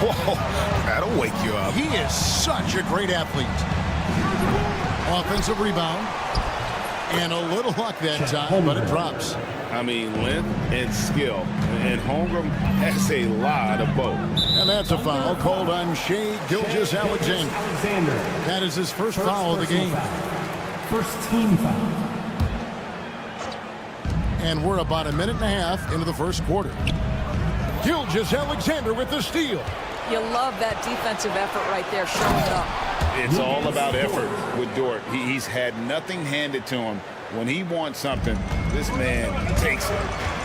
[SPEAKER 13] Whoa, that'll wake you up.
[SPEAKER 9] He is such a great athlete. Offensive rebound. And a little luck that time, but it drops.
[SPEAKER 13] I mean, length and skill. And Holmgren has a lot of both.
[SPEAKER 9] And that's a foul called on Shai Gilgeous-Alexander. That is his first foul of the game.
[SPEAKER 5] First team foul.
[SPEAKER 9] And we're about a minute and a half into the first quarter. Gilgeous-Alexander with the steal.
[SPEAKER 16] You love that defensive effort right there showing up.
[SPEAKER 13] It's all about effort with Dort. He's had nothing handed to him. When he wants something, this man takes it.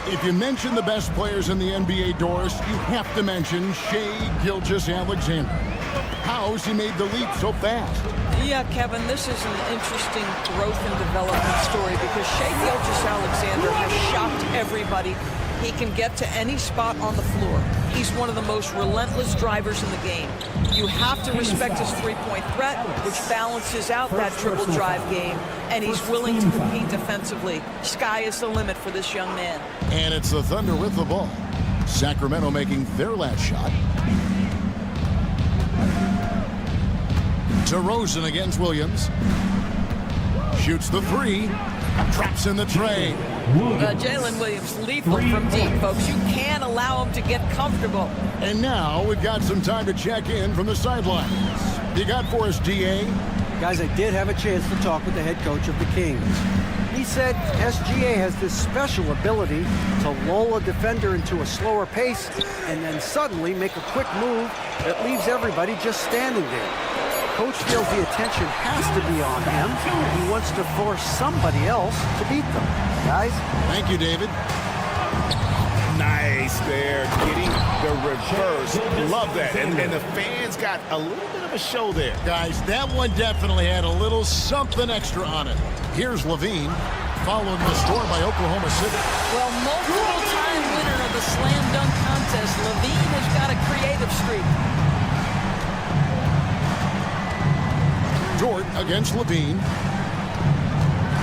[SPEAKER 9] If you mention the best players in the NBA, Doris, you have to mention Shai Gilgeous-Alexander. How's he made the leap so fast?
[SPEAKER 16] Yeah, Kevin, this is an interesting growth and development story because Shai Gilgeous-Alexander has shocked everybody. He can get to any spot on the floor. He's one of the most relentless drivers in the game. You have to respect his three-point threat, which balances out that dribble drive game, and he's willing to compete defensively. Sky is the limit for this young man.
[SPEAKER 9] And it's the Thunder with the ball. Sacramento making their last shot. DeRozan against Williams. Shoots the 3. Traps in the tray.
[SPEAKER 16] Jalen Williams lethal from deep, folks. You can't allow him to get comfortable.
[SPEAKER 9] And now we've got some time to check in from the sidelines. You got for us, DA?
[SPEAKER 11] Guys, I did have a chance to talk with the head coach of the Kings. He said SGA has this special ability to lull a defender into a slower pace and then suddenly make a quick move that leaves everybody just standing there. Coach feels the attention has to be on him. He wants to force somebody else to beat them. Guys?
[SPEAKER 9] Thank you, David.
[SPEAKER 13] Nice there, getting the reverse. Love that. And the fans got a little bit of a show there.
[SPEAKER 9] Guys, that one definitely had a little something extra on it. Here's Levine, followed in the score by Oklahoma City.
[SPEAKER 16] Well, multiple-time winner of the slam dunk contest, Levine has got a creative streak.
[SPEAKER 9] Dort against Levine.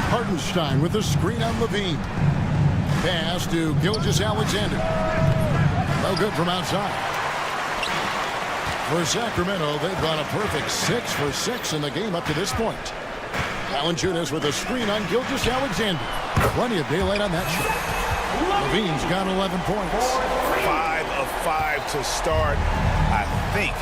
[SPEAKER 9] Hartenstein with the screen on Levine. Pass to Gilgeous-Alexander. No good from outside. For Sacramento, they've got a perfect 6 for 6 in the game up to this point. Valanciunas with a screen on Gilgeous-Alexander. Plenty of daylight on that shot. Levine's got 11 points.
[SPEAKER 13] 5 of 5 to start. I think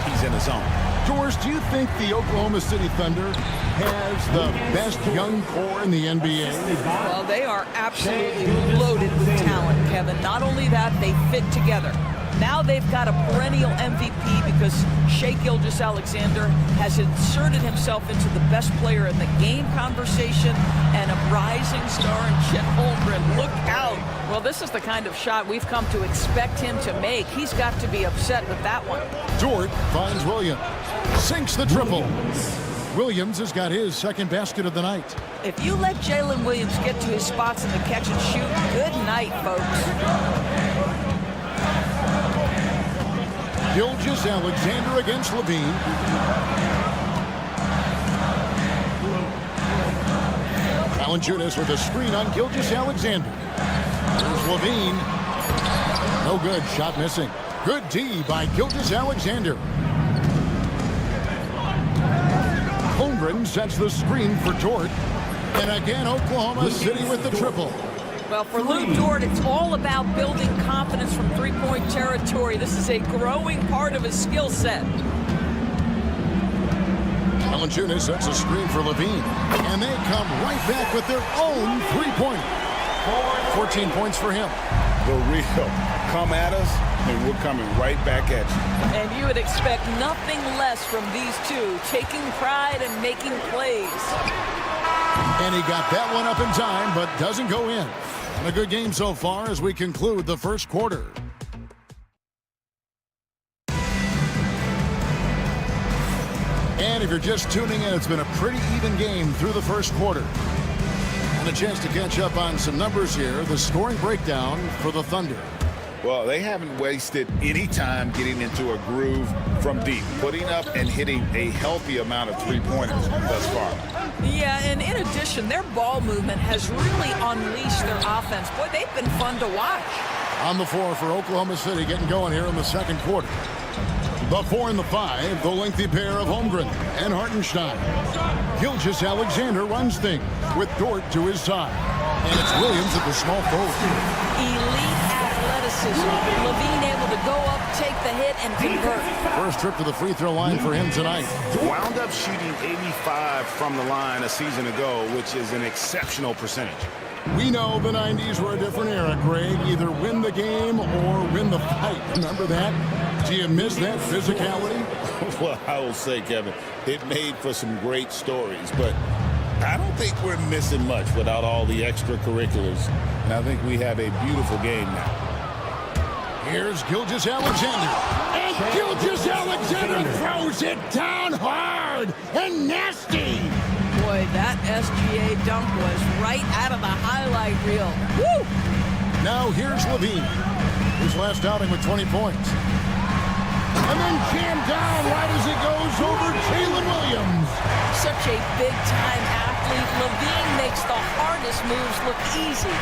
[SPEAKER 13] he's in the zone.
[SPEAKER 9] Doris, do you think the Oklahoma City Thunder has the best young core in the NBA?
[SPEAKER 16] Well, they are absolutely loaded with talent, Kevin. Not only that, they fit together. Now they've got a perennial MVP because Shai Gilgeous-Alexander has inserted himself into the best player in the game conversation and a rising star in Chet Holmgren. Look out. Well, this is the kind of shot we've come to expect him to make. He's got to be upset with that one.
[SPEAKER 9] Dort finds Williams. Sinks the triple. Williams has got his second basket of the night.
[SPEAKER 16] If you let Jalen Williams get to his spots in the catch and shoot, good night, folks.
[SPEAKER 9] Gilgeous-Alexander against Levine. Valanciunas with a screen on Gilgeous-Alexander. Here's Levine. No good. Shot missing. Good D by Gilgeous-Alexander. Holmgren sets the screen for Dort. And again, Oklahoma City with the triple.
[SPEAKER 16] Well, for Lou Dort, it's all about building confidence from three-point territory. This is a growing part of his skill set.
[SPEAKER 9] Valanciunas sets a screen for Levine. And they come right back with their own three-pointer. 14 points for him.
[SPEAKER 13] The real. Come at us, and we're coming right back at you.
[SPEAKER 16] And you would expect nothing less from these two, taking pride and making plays.
[SPEAKER 9] And he got that one up in time, but doesn't go in. And a good game so far as we conclude the first quarter. And if you're just tuning in, it's been a pretty even game through the first quarter. And a chance to catch up on some numbers here. The scoring breakdown for the Thunder.
[SPEAKER 13] Well, they haven't wasted any time getting into a groove from deep, putting up and hitting a healthy amount of three-pointers thus far.
[SPEAKER 16] Yeah, and in addition, their ball movement has really unleashed their offense. Boy, they've been fun to watch.
[SPEAKER 9] On the floor for Oklahoma City, getting going here in the second quarter. The 4 and the 5, the lengthy pair of Holmgren and Hartenstein. Gilgeous-Alexander runs things with Dort to his side. And it's Williams at the small forward.
[SPEAKER 16] Elite athleticism. Levine able to go up, take the hit, and convert.
[SPEAKER 9] First trip to the free throw line for him tonight.
[SPEAKER 14] Wound up shooting 85 from the line a season ago, which is an exceptional percentage.
[SPEAKER 9] We know the 90s were a different era, Greg. Either win the game or win the fight. Remember that? Do you miss that physicality?
[SPEAKER 13] Well, I will say, Kevin, it made for some great stories, but I don't think we're missing much without all the extracurriculars. And I think we have a beautiful game now.
[SPEAKER 9] Here's Gilgeous-Alexander. And Gilgeous-Alexander throws it down hard and nasty.
[SPEAKER 16] Boy, that SGA dunk was right out of the highlight reel. Woo!
[SPEAKER 9] Now here's Levine. His last outing with 20 points. And then jammed down right as it goes over Jalen Williams.
[SPEAKER 16] Such a big-time athlete. Levine makes the hardest moves look easy.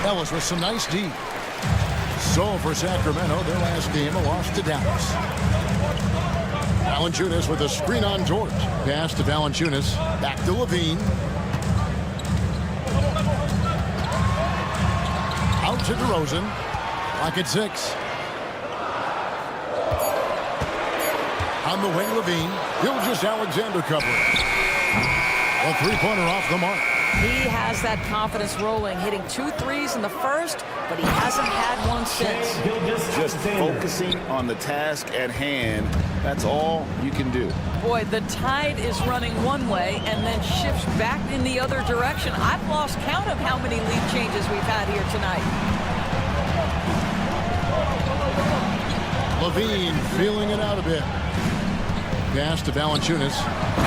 [SPEAKER 9] Ellis with some nice D. So for Sacramento, their last game, a loss to Dallas. Valanciunas with a screen on Dort. Pass to Valanciunas. Back to Levine. Out to DeRozan. Clock at 6. On the wing, Levine. Gilgeous-Alexander covering. A three-pointer off the mark.
[SPEAKER 16] He has that confidence rolling, hitting 2 threes in the first, but he hasn't had one since.
[SPEAKER 13] Just focusing on the task at hand, that's all you can do.
[SPEAKER 16] Boy, the tide is running one way and then shifts back in the other direction. I've lost count of how many lead changes we've had here tonight.
[SPEAKER 9] Levine feeling it out a bit. Pass to Valanciunas.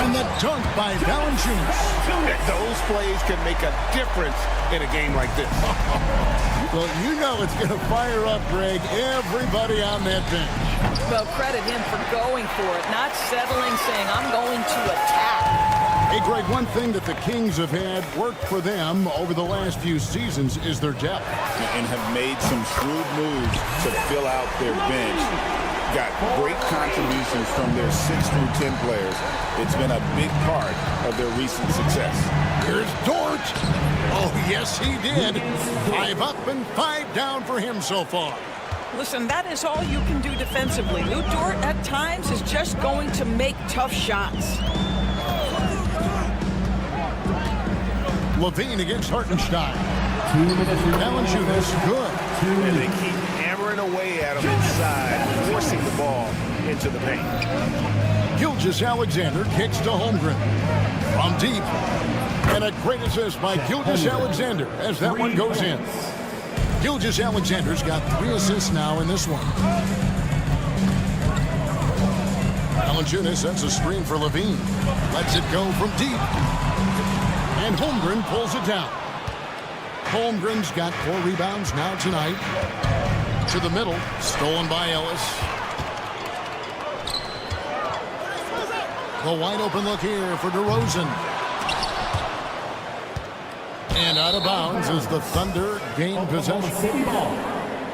[SPEAKER 9] And the dunk by Valanciunas.
[SPEAKER 14] Those plays can make a difference in a game like this.
[SPEAKER 9] Well, you know it's going to fire up, Greg, everybody on that bench.
[SPEAKER 16] Well, credit him for going for it, not settling, saying, I'm going to attack.
[SPEAKER 9] Hey, Greg, one thing that the Kings have had work for them over the last few seasons is their depth.
[SPEAKER 13] And have made some shrewd moves to fill out their bench. Got great contributions from their 6 through 10 players. It's been a big part of their recent success.
[SPEAKER 9] Here's Dort. Oh, yes, he did. 5 up and 5 down for him so far.
[SPEAKER 16] Listen, that is all you can do defensively. Lou Dort, at times, is just going to make tough shots.
[SPEAKER 9] Levine against Hartenstein. Valanciunas, good.
[SPEAKER 14] And they keep hammering away at him inside, forcing the ball into the paint.
[SPEAKER 9] Gilgeous-Alexander kicks to Holmgren. From deep. And a great assist by Gilgeous-Alexander as that one goes in. Gilgeous-Alexander's got 3 assists now in this one. Valanciunas sets a screen for Levine. Lets it go from deep. And Holmgren pulls it down. Holmgren's got 4 rebounds now tonight. To the middle, stolen by Ellis. The wide open look here for DeRozan. And out of bounds as the Thunder gain possession.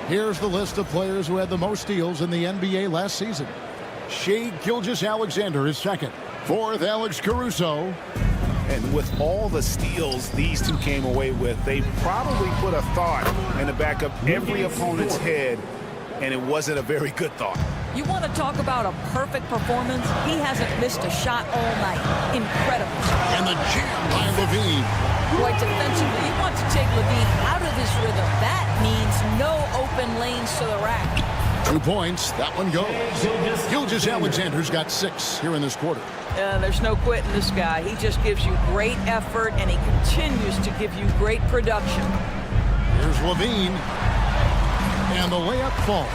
[SPEAKER 9] Here's the list of players who had the most steals in the NBA last season. Shai Gilgeous-Alexander is second. Fourth, Alex Caruso.
[SPEAKER 13] And with all the steals these two came away with, they probably put a thought in the back of every opponent's head, and it wasn't a very good thought.
[SPEAKER 16] You want to talk about a perfect performance? He hasn't missed a shot all night. Incredible.
[SPEAKER 9] And the jam by Levine.
[SPEAKER 16] Boy, defensively, you want to take Levine out of his rhythm. That means no open lanes to the rack.
[SPEAKER 9] 2 points. That one goes. Gilgeous-Alexander's got 6 here in this quarter.
[SPEAKER 16] There's no quitting this guy. He just gives you great effort, and he continues to give you great production.
[SPEAKER 9] Here's Levine. And the layup falls.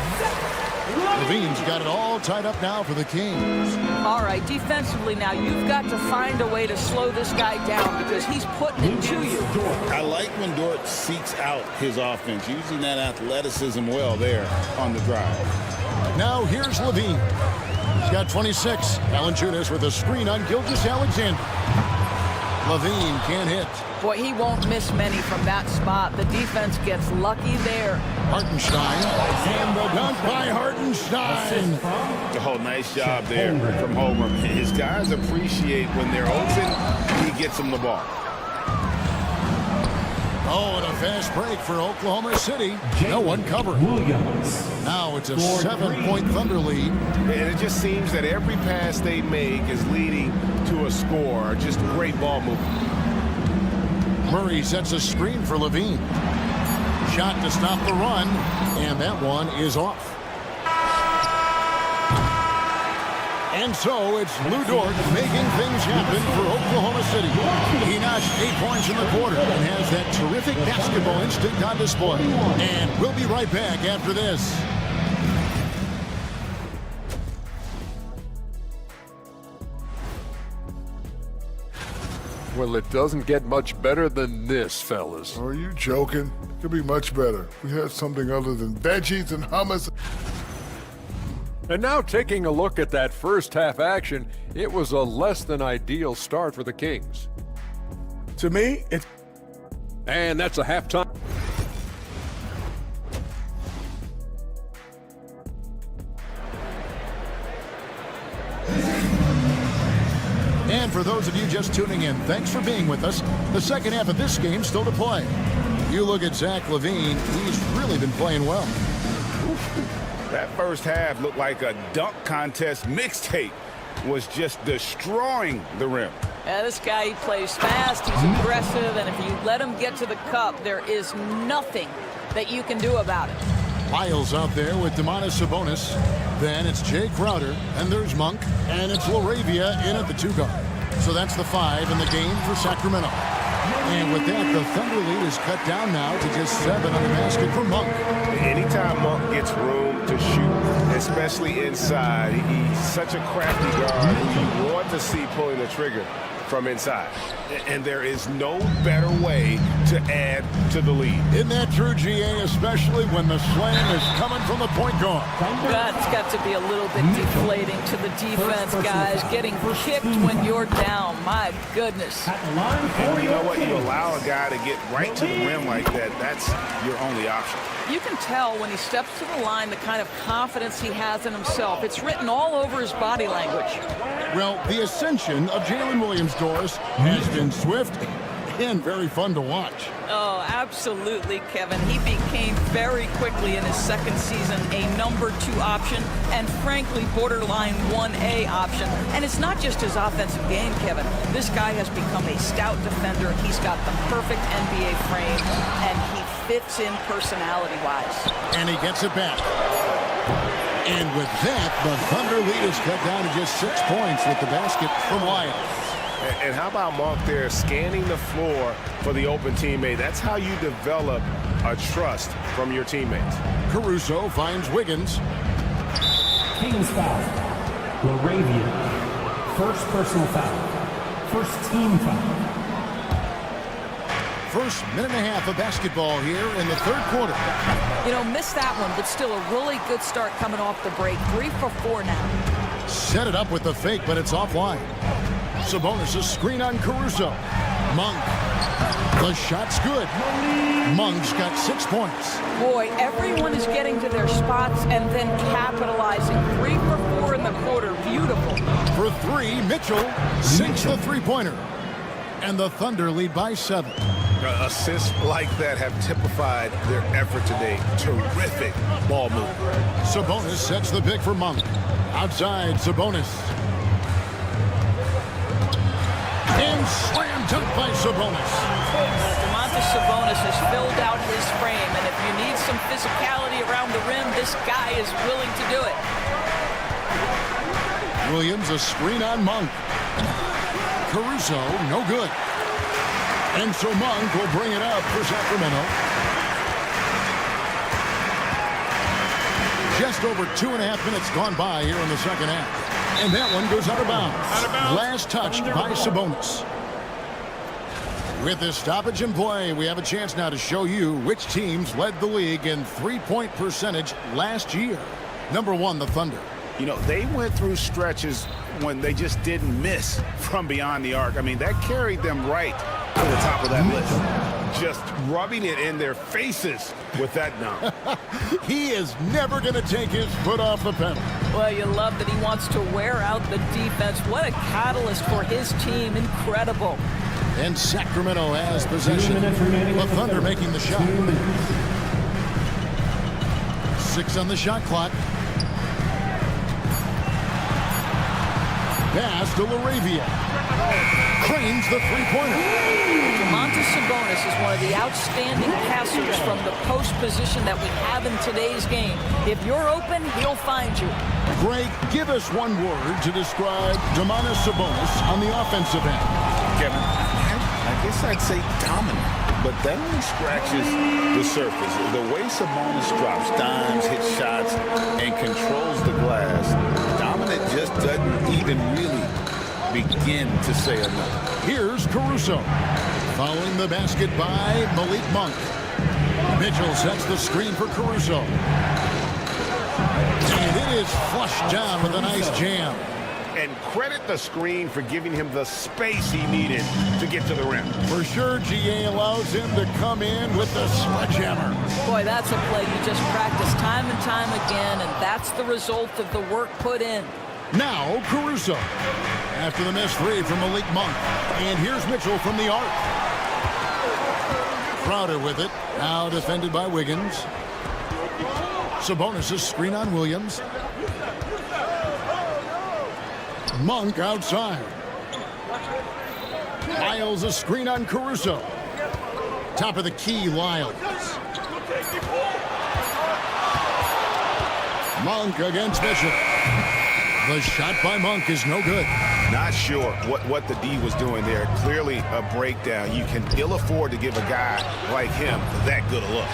[SPEAKER 9] Levine's got it all tied up now for the Kings.
[SPEAKER 16] All right, defensively now, you've got to find a way to slow this guy down because he's putting it to you.
[SPEAKER 13] I like when Dort seeks out his offense, using that athleticism well there on the drive.
[SPEAKER 9] Now here's Levine. He's got 26. Valanciunas with a screen on Gilgeous-Alexander. Levine can't hit.
[SPEAKER 16] Boy, he won't miss many from that spot. The defense gets lucky there.
[SPEAKER 9] Hartenstein. And the dunk by Hartenstein.
[SPEAKER 13] Oh, nice job there from Homer. His guys appreciate when they're open, he gets them the ball.
[SPEAKER 9] Oh, and a fast break for Oklahoma City. No one covered. Now it's a 7-point Thunder lead.
[SPEAKER 1] And it just seems that every pass they make is leading to a score. Just great ball movement.
[SPEAKER 9] Murray sets a screen for Levine. Shot to stop the run, and that one is off. And so it's Lou Dort making things happen for Oklahoma City. He notched 8 points in the quarter and has that terrific basketball instinct on display. And we'll be right back after this.
[SPEAKER 8] Well, it doesn't get much better than this, fellas.
[SPEAKER 6] Are you joking? It could be much better. We had something other than veggies and hummus.
[SPEAKER 8] And now taking a look at that first half action, it was a less than ideal start for the Kings.
[SPEAKER 7] To me, it's...
[SPEAKER 8] And that's a halftime.
[SPEAKER 9] And for those of you just tuning in, thanks for being with us. The second half of this game still to play. You look at Zach LaVine, he's really been playing well.
[SPEAKER 13] That first half looked like a dunk contest mixtape. Was just destroying the rim.
[SPEAKER 16] This guy, he plays fast, he's aggressive, and if you let him get to the cup, there is nothing that you can do about it.
[SPEAKER 9] Lyles out there with Domantas Sabonis. Then it's Jay Crowder, and there's Monk, and it's LaRavia in at the 2 guard. So that's the 5 in the game for Sacramento. And with that, the Thunder lead is cut down now to just 7 on the basket for Monk.
[SPEAKER 1] Anytime Monk gets room to shoot, especially inside, he's such a crafty guard who you want to see pulling the trigger from inside. And there is no better way to add to the lead.
[SPEAKER 9] Isn't that true, GA, especially when the slam is coming from the point guard?
[SPEAKER 16] That's got to be a little bit deflating to the defense, guys. Getting kicked when you're down. My goodness.
[SPEAKER 13] And you know what? You allow a guy to get right to the rim like that, that's your only option.
[SPEAKER 16] You can tell when he steps to the line the kind of confidence he has in himself. It's written all over his body language.
[SPEAKER 9] Well, the ascension of Jalen Williams-Doris has been swift and very fun to watch.
[SPEAKER 16] Oh, absolutely, Kevin. He became very quickly in his second season a number 2 option and frankly borderline 1A option. And it's not just his offensive game, Kevin. This guy has become a stout defender. He's got the perfect NBA frame and he fits in personality-wise.
[SPEAKER 9] And he gets it back. And with that, the Thunder lead is cut down to just 6 points with the basket from Lyles.
[SPEAKER 1] And how about Monk there scanning the floor for the open teammate? That's how you develop a trust from your teammates.
[SPEAKER 9] Caruso finds Wiggins.
[SPEAKER 5] Kings foul. LaRavia. First personal foul. First team foul.
[SPEAKER 9] First minute and a half of basketball here in the third quarter.
[SPEAKER 16] You know, missed that one, but still a really good start coming off the break. 3 for 4 now.
[SPEAKER 9] Set it up with the fake, but it's offline. Sabonis' screen on Caruso. Monk The shot's good. Monk's got 6 points.
[SPEAKER 16] Boy, everyone is getting to their spots and then capitalizing. 3 for 4 in the quarter. Beautiful.
[SPEAKER 9] For 3, Mitchell sinks the three-pointer. And the Thunder lead by 7.
[SPEAKER 13] Assists like that have typified their effort today. Terrific ball movement.
[SPEAKER 9] Sabonis sets the pick for Monk. Outside, Sabonis. And slam dunk by Sabonis.
[SPEAKER 16] Domantas Sabonis has filled out his frame, and if you need some physicality around the rim, this guy is willing to do it.
[SPEAKER 9] Williams, a screen on Monk. Caruso, no good. And so Monk will bring it up for Sacramento. Just over 2.5 minutes gone by here in the second half. And that one goes out of bounds. Last touch by Sabonis. With this stoppage in play, we have a chance now to show you which teams led the league in three-point percentage last year. Number 1, the Thunder.
[SPEAKER 13] You know, they went through stretches when they just didn't miss from beyond the arc. I mean, that carried them right to the top of that list. Just rubbing it in their faces with that dunk.
[SPEAKER 9] He is never going to take his foot off the pedal.
[SPEAKER 16] Well, you love that he wants to wear out the defense. What a catalyst for his team. Incredible.
[SPEAKER 9] And Sacramento has possession. The Thunder making the shot. 6 on the shot clock. Pass to LaRavia. Cranes the three-pointer.
[SPEAKER 16] Domantas Sabonis is one of the outstanding passers from the post position that we have in today's game. If you're open, he'll find you.
[SPEAKER 9] Greg, give us one word to describe Domantas Sabonis on the offensive end.
[SPEAKER 13] Kevin, I guess I'd say dominant, but that only scratches the surface. The way Sabonis drops dimes, hits shots, and controls the glass, dominant just doesn't even really begin to say enough.
[SPEAKER 9] Here's Caruso. Following the basket by Malik Monk. Mitchell sets the screen for Caruso. And it is flushed down with a nice jam.
[SPEAKER 13] And credit the screen for giving him the space he needed to get to the rim.
[SPEAKER 9] For sure, GA allows him to come in with the sledgehammer.
[SPEAKER 16] Boy, that's a play you just practice time and time again, and that's the result of the work put in.
[SPEAKER 9] Now, Caruso. After the missed 3 from Malik Monk. And here's Mitchell from the arc. Crowder with it. Now defended by Wiggins. Sabonis' screen on Williams. Monk outside. Lyles a screen on Caruso. Top of the key, Lyles. Monk against Mitchell. The shot by Monk is no good.
[SPEAKER 13] Not sure what the D was doing there. Clearly a breakdown. You can ill afford to give a guy like him that good a look.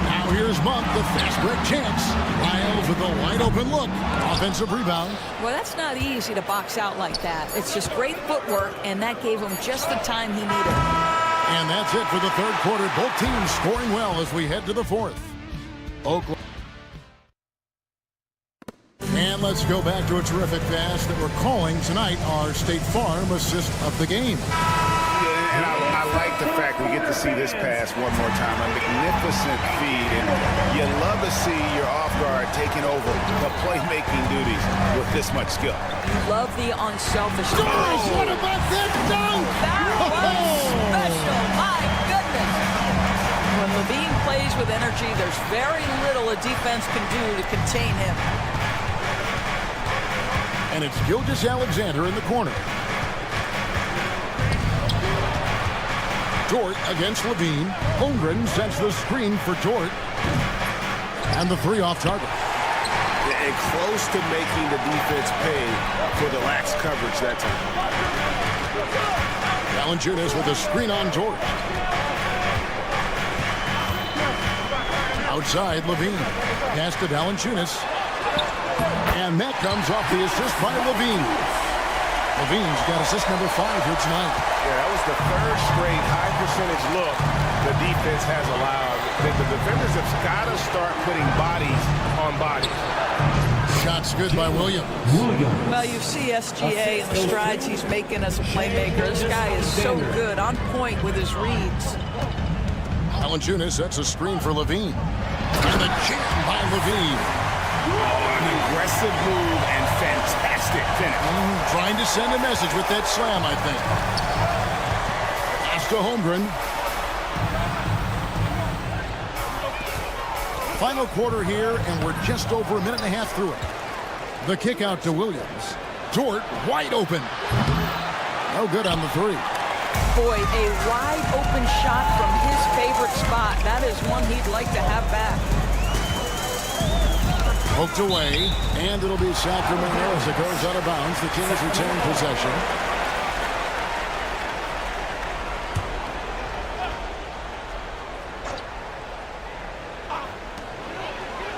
[SPEAKER 9] Now here's Monk, the fast break chance. Lyles with a wide open look. Offensive rebound.
[SPEAKER 16] Well, that's not easy to box out like that. It's just great footwork, and that gave him just the time he needed.
[SPEAKER 9] And that's it for the third quarter. Both teams scoring well as we head to the fourth. Oklahoma. And let's go back to a terrific pass that we're calling tonight our State Farm assist of the game.
[SPEAKER 13] Yeah, and I like the fact we get to see this pass one more time. A magnificent feed, and you love to see your off guard taking over the playmaking duties with this much skill.
[SPEAKER 16] You love the unselfish.
[SPEAKER 9] Oh, what about that dunk?
[SPEAKER 16] That was special. My goodness. When Levine plays with energy, there's very little a defense can do to contain him.
[SPEAKER 9] And it's Gilgeous-Alexander in the corner. Dort against Levine. Holmgren sets the screen for Dort. And the 3 off target.
[SPEAKER 13] And close to making the defense pay for the lax coverage that time.
[SPEAKER 9] Valanciunas with a screen on Dort. Outside, Levine. Pass to Valanciunas. And that comes off the assist by Levine. Levine's got assist number 5 here tonight.
[SPEAKER 13] Yeah, that was the third straight high percentage look that defense has allowed. The defenders have got to start putting bodies on bodies.
[SPEAKER 9] Shots good by Williams.
[SPEAKER 16] Well, you see SGA and the strides he's making as a playmaker. This guy is so good, on point with his reads.
[SPEAKER 9] Valanciunas sets a screen for Levine. And the jam by Levine.
[SPEAKER 13] Oh, an aggressive move and fantastic finish.
[SPEAKER 9] Trying to send a message with that slam, I think. Pass to Holmgren. Final quarter here, and we're just over a minute and a half through it. The kick out to Williams. Dort wide open. No good on the three.
[SPEAKER 16] Boy, a wide open shot from his favorite spot. That is one he'd like to have back.
[SPEAKER 9] Poked away, and it'll be Sacramento as it goes out of bounds. The Kings retain possession.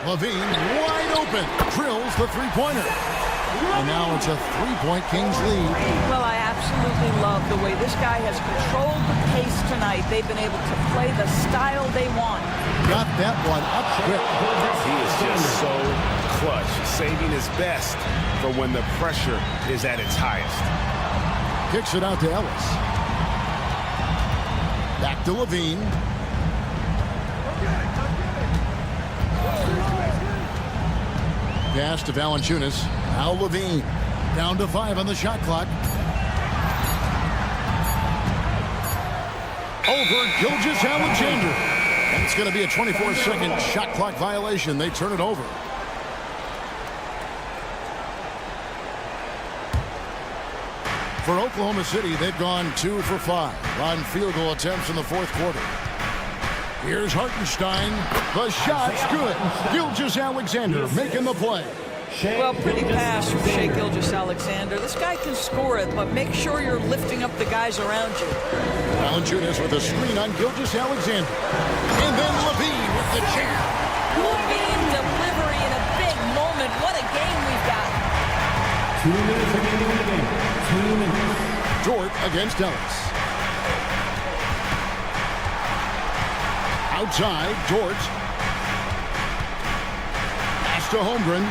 [SPEAKER 9] Levine wide open, drills the three-pointer. And now it's a three-point Kings lead.
[SPEAKER 16] Well, I absolutely love the way this guy has controlled the pace tonight. They've been able to play the style they want.
[SPEAKER 9] Got that one up quick.
[SPEAKER 13] He is just so clutch, saving his best for when the pressure is at its highest.
[SPEAKER 9] Kicks it out to Ellis. Back to Levine. Pass to Valanciunas. Now Levine. Down to 5 on the shot clock. Over Gilgeous-Alexander. And it's going to be a 24-second shot clock violation. They turn it over. For Oklahoma City, they've gone 2 for 5 on field goal attempts in the fourth quarter. Here's Hartenstein. The shot's good. Gilgeous-Alexander making the play.
[SPEAKER 16] Well, pretty pass from Shai Gilgeous-Alexander. This guy can score it, but make sure you're lifting up the guys around you.
[SPEAKER 9] Valanciunas with a screen on Gilgeous-Alexander. And then Levine with the jam.
[SPEAKER 16] Levine delivery in a big moment. What a game we've got.
[SPEAKER 5] 2 minutes remaining in the game. 2 minutes.
[SPEAKER 9] Dort against Ellis. Outside, Dort. Pass to Holmgren.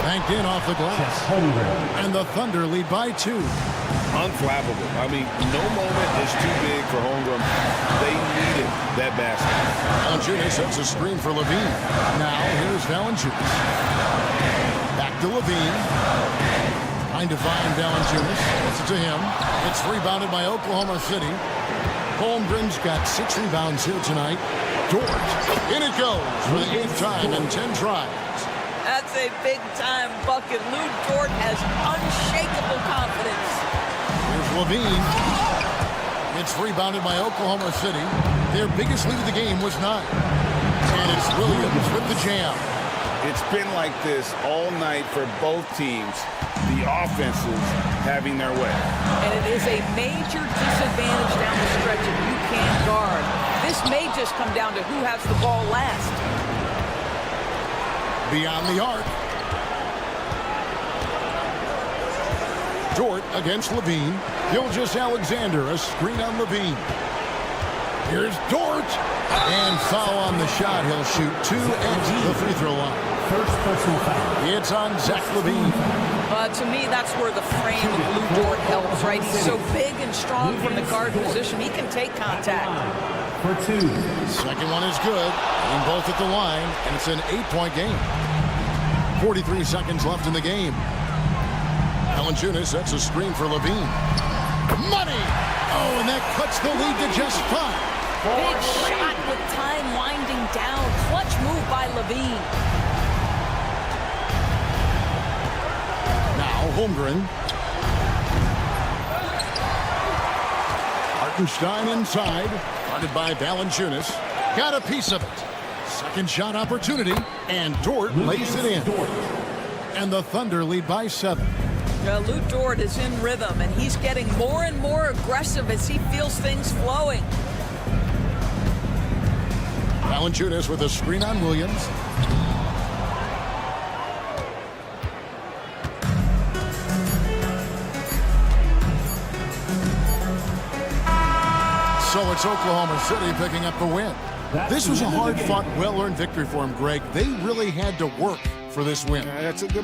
[SPEAKER 9] Banked in off the glass. And the Thunder lead by 2.
[SPEAKER 13] Unflappable. I mean, no moment is too big for Holmgren. They needed that basket.
[SPEAKER 9] Valanciunas sets a screen for Levine. Now, here's Valanciunas. Back to Levine. Trying to find Valanciunas. Gets it to him. It's rebounded by Oklahoma City. Holmgren's got 6 rebounds here tonight. Dort. In it goes for the 8th time in 10 tries.
[SPEAKER 16] That's a big-time bucket. Lou Dort has unshakable confidence.
[SPEAKER 9] Here's Levine. It's rebounded by Oklahoma City. Their biggest lead of the game was 9. And it's Williams with the jam.
[SPEAKER 13] It's been like this all night for both teams. The offenses having their way.
[SPEAKER 16] And it is a major disadvantage down the stretch if you can't guard. This may just come down to who has the ball last.
[SPEAKER 9] Beyond the arc. Dort against Levine. Gilgeous-Alexander, a screen on Levine. Here's Dort. And foul on the shot. He'll shoot 2 at the free throw line.
[SPEAKER 5] First personal foul.
[SPEAKER 9] It's on Zach Levine.
[SPEAKER 16] To me, that's where the frame of Lou Dort helps, right? He's so big and strong from the guard position. He can take contact.
[SPEAKER 5] For 2.
[SPEAKER 9] Second one is good. And both at the line. And it's an 8-point game. 43 seconds left in the game. Valanciunas sets a screen for Levine. Money! Oh, and that cuts the lead to just 5.
[SPEAKER 16] Big shot with time winding down. Clutch move by Levine.
[SPEAKER 9] Now Holmgren. Hartenstein inside. Guarded by Valanciunas. Got a piece of it. Second shot opportunity. And Dort lays it in. And the Thunder lead by 7.
[SPEAKER 16] Lou Dort is in rhythm, and he's getting more and more aggressive as he feels things flowing.
[SPEAKER 9] Valanciunas with a screen on Williams. So it's Oklahoma City picking up the win. This was a hard-fought, well-earned victory for him, Greg. They really had to work for this win.
[SPEAKER 13] That's a good.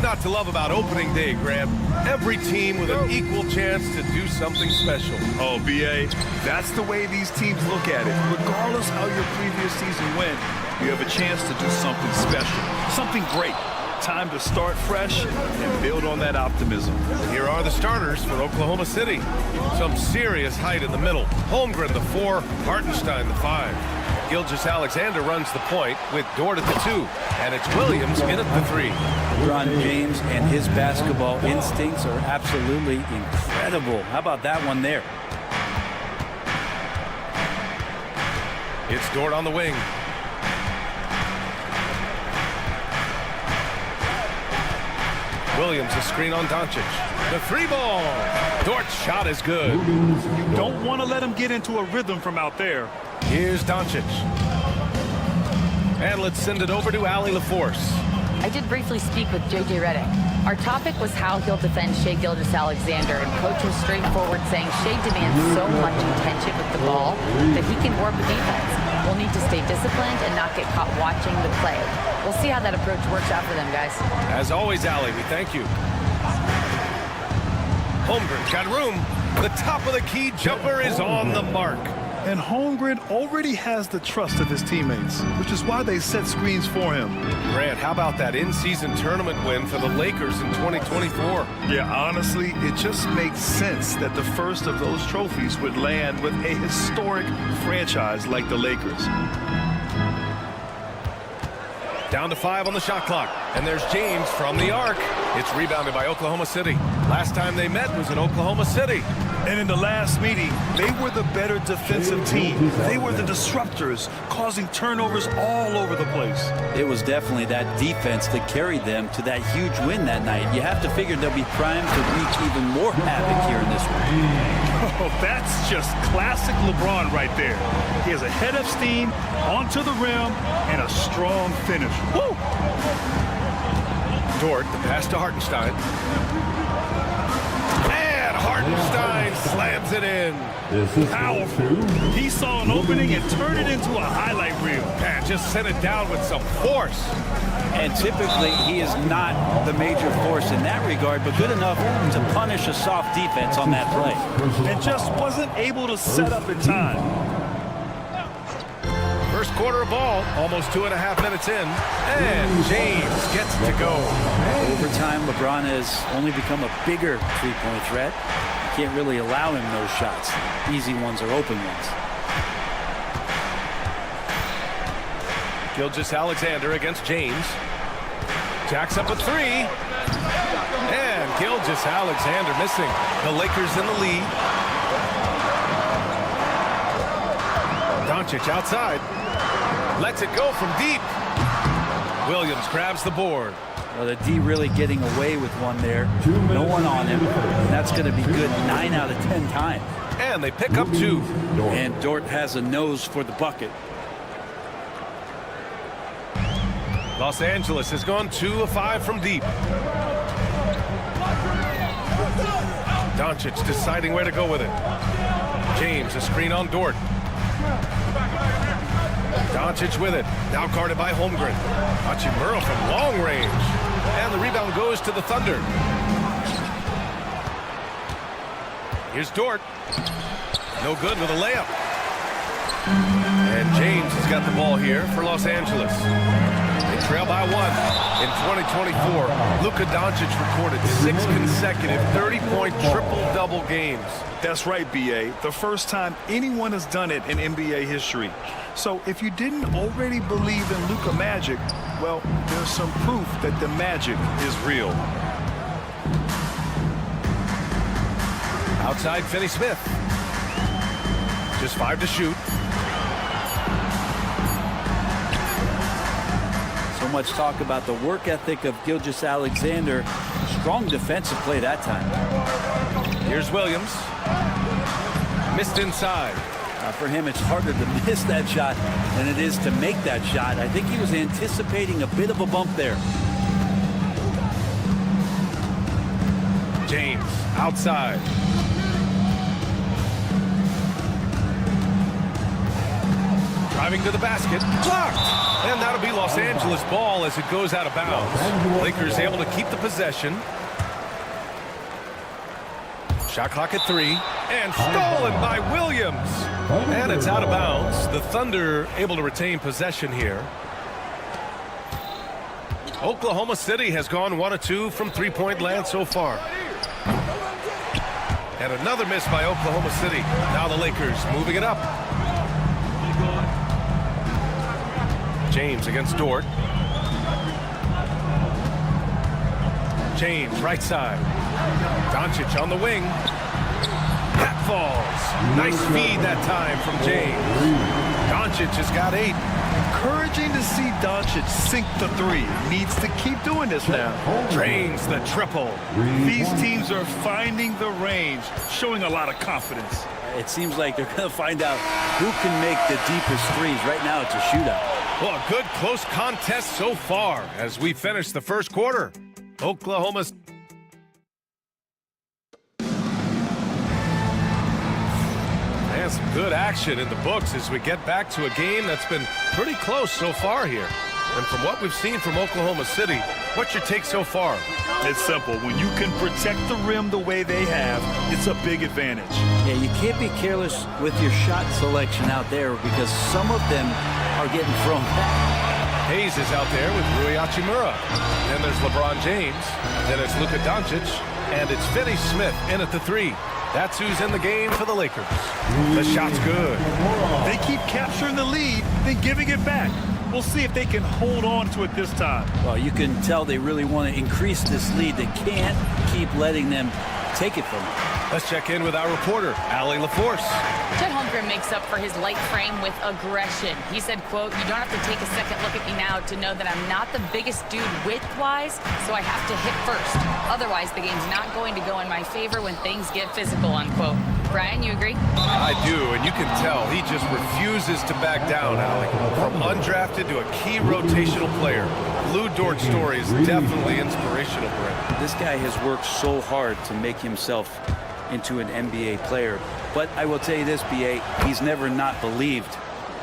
[SPEAKER 1] Not to love about opening day, Graham. Every team with an equal chance to do something special.
[SPEAKER 2] Oh, B.A., that's the way these teams look at it. Regardless how your previous season went, you have a chance to do something special, something great. Time to start fresh and build on that optimism.
[SPEAKER 1] Here are the starters for Oklahoma City. Some serious height in the middle. Holmgren, the 4, Hartenstein, the 5. Gilgeous-Alexander runs the point with Dort at the 2, and it's Williams in at the 3.
[SPEAKER 3] LeBron James and his basketball instincts are absolutely incredible. How about that one there?
[SPEAKER 1] It's Dort on the wing. Williams, a screen on Doncic. The three ball. Dort's shot is good.
[SPEAKER 2] You don't want to let him get into a rhythm from out there.
[SPEAKER 1] Here's Doncic. And let's send it over to Allie LaForce.
[SPEAKER 4] I did briefly speak with J.J. Redick. Our topic was how he'll defend Shai Gilgeous-Alexander, and Coach was straightforward, saying Shai demands so much intention with the ball that he can warp the defense. We'll need to stay disciplined and not get caught watching the play. We'll see how that approach works out for them, guys.
[SPEAKER 1] As always, Allie, we thank you. Holmgren's got room. The top of the key jumper is on the mark.
[SPEAKER 2] And Holmgren already has the trust of his teammates, which is why they set screens for him.
[SPEAKER 1] Grant, how about that in-season tournament win for the Lakers in 2024?
[SPEAKER 2] Yeah, honestly, it just makes sense that the first of those trophies would land with a historic franchise like the Lakers.
[SPEAKER 1] Down to 5 on the shot clock. And there's James from the arc. It's rebounded by Oklahoma City. Last time they met was in Oklahoma City.
[SPEAKER 2] And in the last meeting, they were the better defensive team. They were the disruptors, causing turnovers all over the place.
[SPEAKER 3] It was definitely that defense that carried them to that huge win that night. You have to figure they'll be primed to wreak even more havoc here in this one.
[SPEAKER 2] Oh, that's just classic LeBron right there. He has a head of steam, onto the rim, and a strong finish. Woo!
[SPEAKER 1] Dort, the pass to Hartenstein. Hartenstein slams it in.
[SPEAKER 2] Powerful. He saw an opening and turned it into a highlight reel.
[SPEAKER 1] And just sent it down with some force.
[SPEAKER 3] And typically, he is not the major force in that regard, but good enough to punish a soft defense on that play.
[SPEAKER 2] And just wasn't able to set up in time.
[SPEAKER 1] First quarter of ball, almost 2.5 minutes in, and James gets to go.
[SPEAKER 3] Over time, LeBron has only become a bigger three-point threat. You can't really allow him those shots. Easy ones or open ones.
[SPEAKER 1] Gilgeous-Alexander against James. Jacks up a three. And Gilgeous-Alexander missing. The Lakers in the lead. Doncic outside. Lets it go from deep. Williams grabs the board.
[SPEAKER 3] Well, the D really getting away with one there. No one on him. That's going to be good 9 out of 10 times.
[SPEAKER 1] And they pick up 2.
[SPEAKER 3] And Dort has a nose for the bucket.
[SPEAKER 1] Los Angeles has gone 2 of 5 from deep. Doncic deciding where to go with it. James, a screen on Dort. Doncic with it. Now guarded by Holmgren. Hachimura from long range. And the rebound goes to the Thunder. Here's Dort. No good with a layup. And James has got the ball here for Los Angeles. They trail by 1. In 2024, Luka Doncic recorded 6 consecutive 30-point triple-double games.
[SPEAKER 2] That's right, B.A. The first time anyone has done it in NBA history. So if you didn't already believe in Luka magic, well, there's some proof that the magic is real.
[SPEAKER 1] Outside Finney-Smith. Just 5 to shoot.
[SPEAKER 3] So much talk about the work ethic of Gilgeous-Alexander. Strong defensive play that time.
[SPEAKER 1] Here's Williams. Missed inside.
[SPEAKER 3] For him, it's harder to miss that shot than it is to make that shot. I think he was anticipating a bit of a bump there.
[SPEAKER 1] James outside. Driving to the basket. Blocked. And that'll be Los Angeles ball as it goes out of bounds. Lakers able to keep the possession. Shot clock at 3. And stolen by Williams. And it's out of bounds. The Thunder able to retain possession here. Oklahoma City has gone 1 of 2 from three-point land so far. And another miss by Oklahoma City. Now the Lakers moving it up. James against Dort. James right side. Doncic on the wing. That falls. Nice feed that time from James. Doncic has got 8.
[SPEAKER 2] Encouraging to see Doncic sink the three. Needs to keep doing this now.
[SPEAKER 1] Drains the triple.
[SPEAKER 2] These teams are finding the range, showing a lot of confidence.
[SPEAKER 3] It seems like they're going to find out who can make the deepest threes. Right now, it's a shootout.
[SPEAKER 1] Well, a good close contest so far as we finish the first quarter. Oklahoma's and some good action in the books as we get back to a game that's been pretty close so far here. And from what we've seen from Oklahoma City, what's your take so far?
[SPEAKER 2] It's simple. When you can protect the rim the way they have, it's a big advantage.
[SPEAKER 3] Yeah, you can't be careless with your shot selection out there because some of them are getting thrown back.
[SPEAKER 1] Hayes is out there with Rui Hachimura. Then there's LeBron James. Then it's Luka Doncic. And it's Finney Smith in at the three. That's who's in the game for the Lakers. The shot's good.
[SPEAKER 2] They keep capturing the lead, then giving it back. We'll see if they can hold on to it this time.
[SPEAKER 3] Well, you can tell they really want to increase this lead. They can't keep letting them take it from them.
[SPEAKER 1] Let's check in with our reporter, Allie LaForce.
[SPEAKER 4] Chet Holmgren makes up for his light frame with aggression. He said, quote, "You don't have to take a second look at me now to know that I'm not the biggest dude width-wise, so I have to hit first. Otherwise, the game's not going to go in my favor when things get physical," unquote. Brian, you agree?
[SPEAKER 1] I do, and you can tell he just refuses to back down, Allie. From undrafted to a key rotational player, Lou Dort's story is definitely inspirational, Brent.
[SPEAKER 3] This guy has worked so hard to make himself into an NBA player. But I will tell you this, B.A., he's never not believed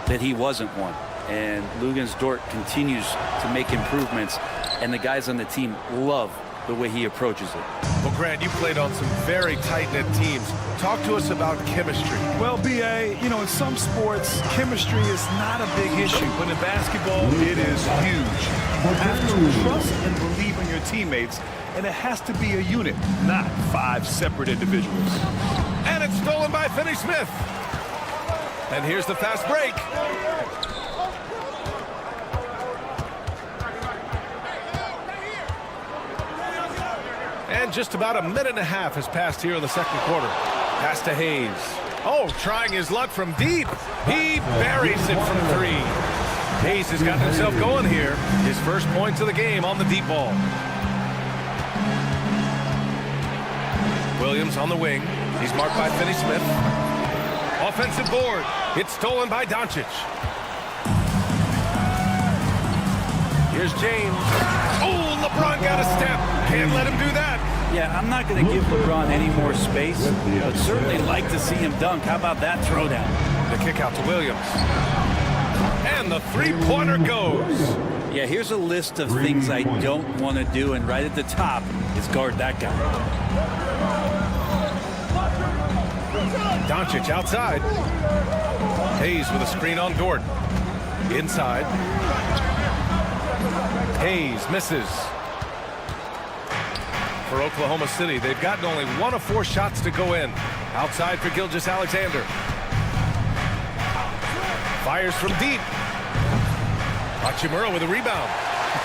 [SPEAKER 3] that he wasn't one. And Luguentz Dort continues to make improvements, and the guys on the team love the way he approaches it.
[SPEAKER 1] Well, Grant, you played on some very tight-knit teams. Talk to us about chemistry.
[SPEAKER 2] Well, B.A., you know, in some sports, chemistry is not a big issue. But in basketball, it is huge. You have to trust and believe in your teammates, and it has to be a unit, not 5 separate individuals.
[SPEAKER 1] And it's stolen by Finney Smith. And here's the fast break. And just about a minute and a half has passed here in the second quarter. Pass to Hayes. Oh, trying his luck from deep. He buries it from three. Hayes has gotten himself going here. His first points of the game on the deep ball. Williams on the wing. He's marked by Finney Smith. Offensive board. It's stolen by Doncic. Here's James. Oh, LeBron got a step. Can't let him do that.
[SPEAKER 3] Yeah, I'm not going to give LeBron any more space, but certainly like to see him dunk. How about that throwdown?
[SPEAKER 1] The kick out to Williams. And the three-pointer goes.
[SPEAKER 3] Yeah, here's a list of things I don't want to do, and right at the top is guard that guy.
[SPEAKER 1] Doncic outside. Hayes with a screen on Dort. Inside. Hayes misses. For Oklahoma City, they've gotten only 1 of 4 shots to go in. Outside for Gilgeous-Alexander. Fires from deep. Hachimura with a rebound.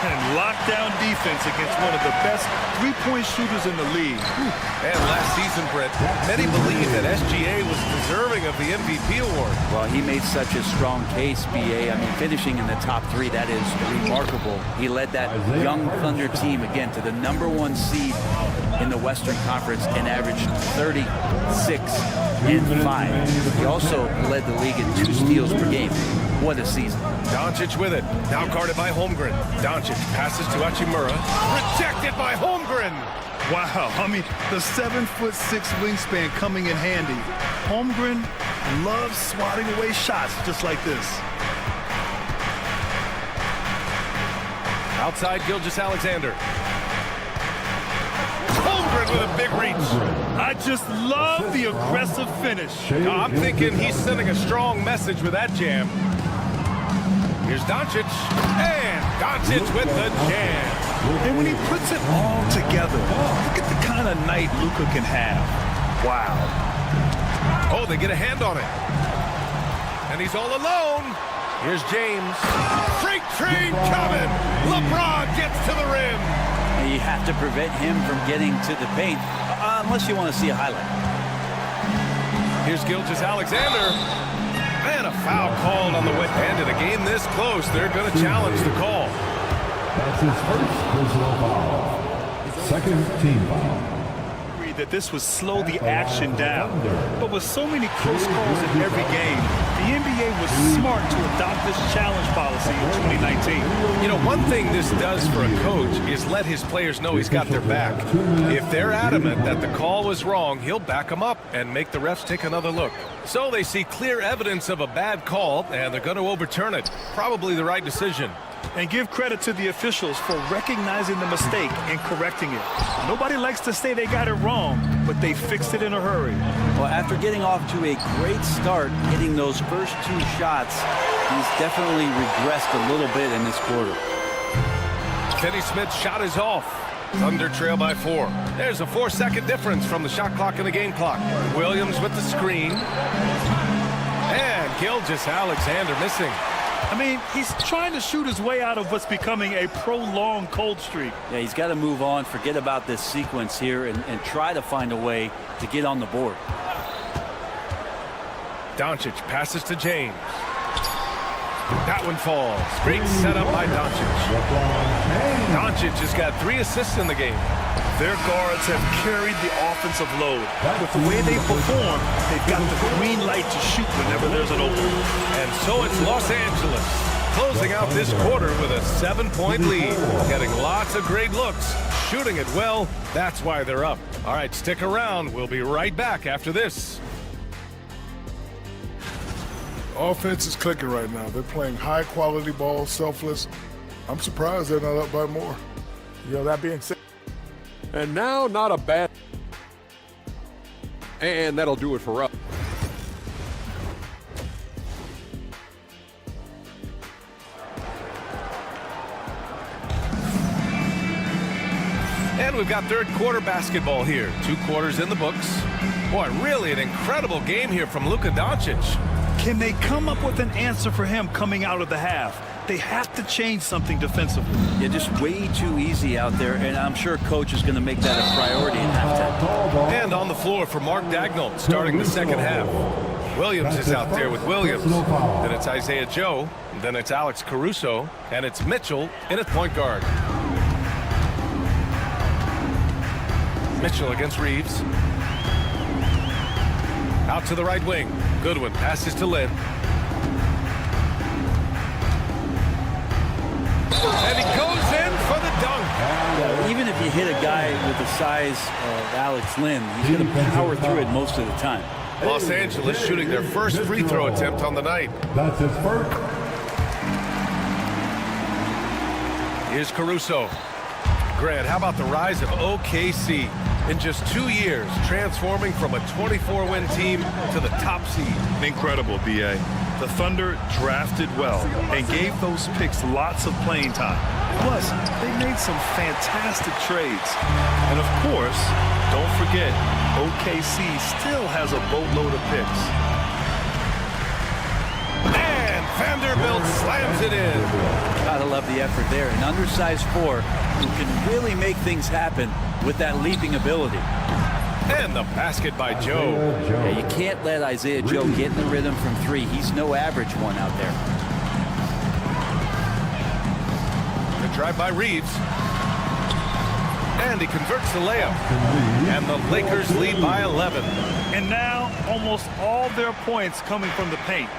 [SPEAKER 2] And lockdown defense against one of the best three-point shooters in the league.
[SPEAKER 1] And last season, Brett, many believe that SGA was deserving of the MVP award.
[SPEAKER 3] Well, he made such a strong case, B.A. I mean, finishing in the top 3, that is remarkable. He led that young Thunder team, again, to the #1 seed in the Western Conference and averaged 36 and 5. He also led the league in 2 steals per game. What a season.
[SPEAKER 1] Doncic with it. Now guarded by Holmgren. Doncic passes to Hachimura. Rejected by Holmgren.
[SPEAKER 2] Wow, I mean, the 7'6" wingspan coming in handy. Holmgren loves swatting away shots just like this.
[SPEAKER 1] Outside Gilgeous-Alexander. Holmgren with a big reach.
[SPEAKER 2] I just love the aggressive finish.
[SPEAKER 1] I'm thinking he's sending a strong message with that jam. Here's Doncic, and Doncic with the jam.
[SPEAKER 2] And when he puts it all together, look at the kind of night Luka can have. Wow.
[SPEAKER 1] Oh, they get a hand on it. And he's all alone. Here's James. Freight train coming. LeBron gets to the rim.
[SPEAKER 3] And you have to prevent him from getting to the paint, unless you want to see a highlight.
[SPEAKER 1] Here's Gilgeous-Alexander. And a foul called on the way. And in a game this close, they're going to challenge the call.
[SPEAKER 5] That's his first personal foul. Second team foul.
[SPEAKER 2] That this would slow the action down. But with so many close calls in every game, the NBA was smart to adopt this challenge policy in 2019.
[SPEAKER 1] You know, one thing this does for a coach is let his players know he's got their back. If they're adamant that the call was wrong, he'll back them up and make the refs take another look. So they see clear evidence of a bad call, and they're going to overturn it. Probably the right decision.
[SPEAKER 2] And give credit to the officials for recognizing the mistake and correcting it. Nobody likes to say they got it wrong, but they fixed it in a hurry.
[SPEAKER 3] Well, after getting off to a great start, hitting those first 2 shots, he's definitely regressed a little bit in this quarter.
[SPEAKER 1] Finney-Smith's shot is off. Thunder trail by 4. There's a 4-second difference from the shot clock and the game clock. Williams with the screen. And Gilgeous-Alexander missing.
[SPEAKER 2] I mean, he's trying to shoot his way out of what's becoming a prolonged cold streak.
[SPEAKER 3] Yeah, he's got to move on, forget about this sequence here, and try to find a way to get on the board.
[SPEAKER 1] Doncic passes to James. That one falls. Great setup by Doncic. Doncic has got 3 assists in the game.
[SPEAKER 2] Their guards have carried the offensive load. With the way they perform, they've got the green light to shoot whenever there's an opening.
[SPEAKER 1] And so it's Los Angeles closing out this quarter with a 7-point lead. Getting lots of great looks, shooting it well. That's why they're up. All right, stick around. We'll be right back after this.
[SPEAKER 6] Offense is clicking right now. They're playing high-quality ball, selfless. I'm surprised they're not up by more.
[SPEAKER 7] You know, that being said.
[SPEAKER 8] And now, not a bad. And that'll do it for us.
[SPEAKER 1] And we've got third quarter basketball here. 2 quarters in the books. Boy, really an incredible game here from Luka Doncic.
[SPEAKER 2] Can they come up with an answer for him coming out of the half? They have to change something defensively.
[SPEAKER 3] Yeah, just way too easy out there, and I'm sure coach is going to make that a priority in halftime.
[SPEAKER 1] And on the floor for Mark Daigneault starting the second half. Williams is out there with Williams. Then it's Isaiah Joe. Then it's Alex Caruso. And it's Mitchell in at point guard. Mitchell against Reeves. Out to the right wing. Goodwin passes to Lynn. And he goes in for the dunk.
[SPEAKER 3] Even if you hit a guy with the size of Alex Lynn, he's going to power through it most of the time.
[SPEAKER 1] Los Angeles shooting their first free throw attempt on the night.
[SPEAKER 5] That's his first.
[SPEAKER 1] Here's Caruso. Grant, how about the rise of OKC? In just 2 years, transforming from a 24-win team to the top seed.
[SPEAKER 2] Incredible, B.A. The Thunder drafted well and gave those picks lots of playing time. Plus, they made some fantastic trades. And of course, don't forget, OKC still has a boatload of picks.
[SPEAKER 1] And Vanderbilt slams it in.
[SPEAKER 3] Gotta love the effort there. An undersized 4 who can really make things happen with that leaping ability.
[SPEAKER 1] And the basket by Joe.
[SPEAKER 3] Yeah, you can't let Isaiah Joe get in the rhythm from 3. He's no average one out there.
[SPEAKER 1] The drive by Reeves. And he converts the layup. And the Lakers lead by 11.
[SPEAKER 2] And now, almost all their points coming from the paint.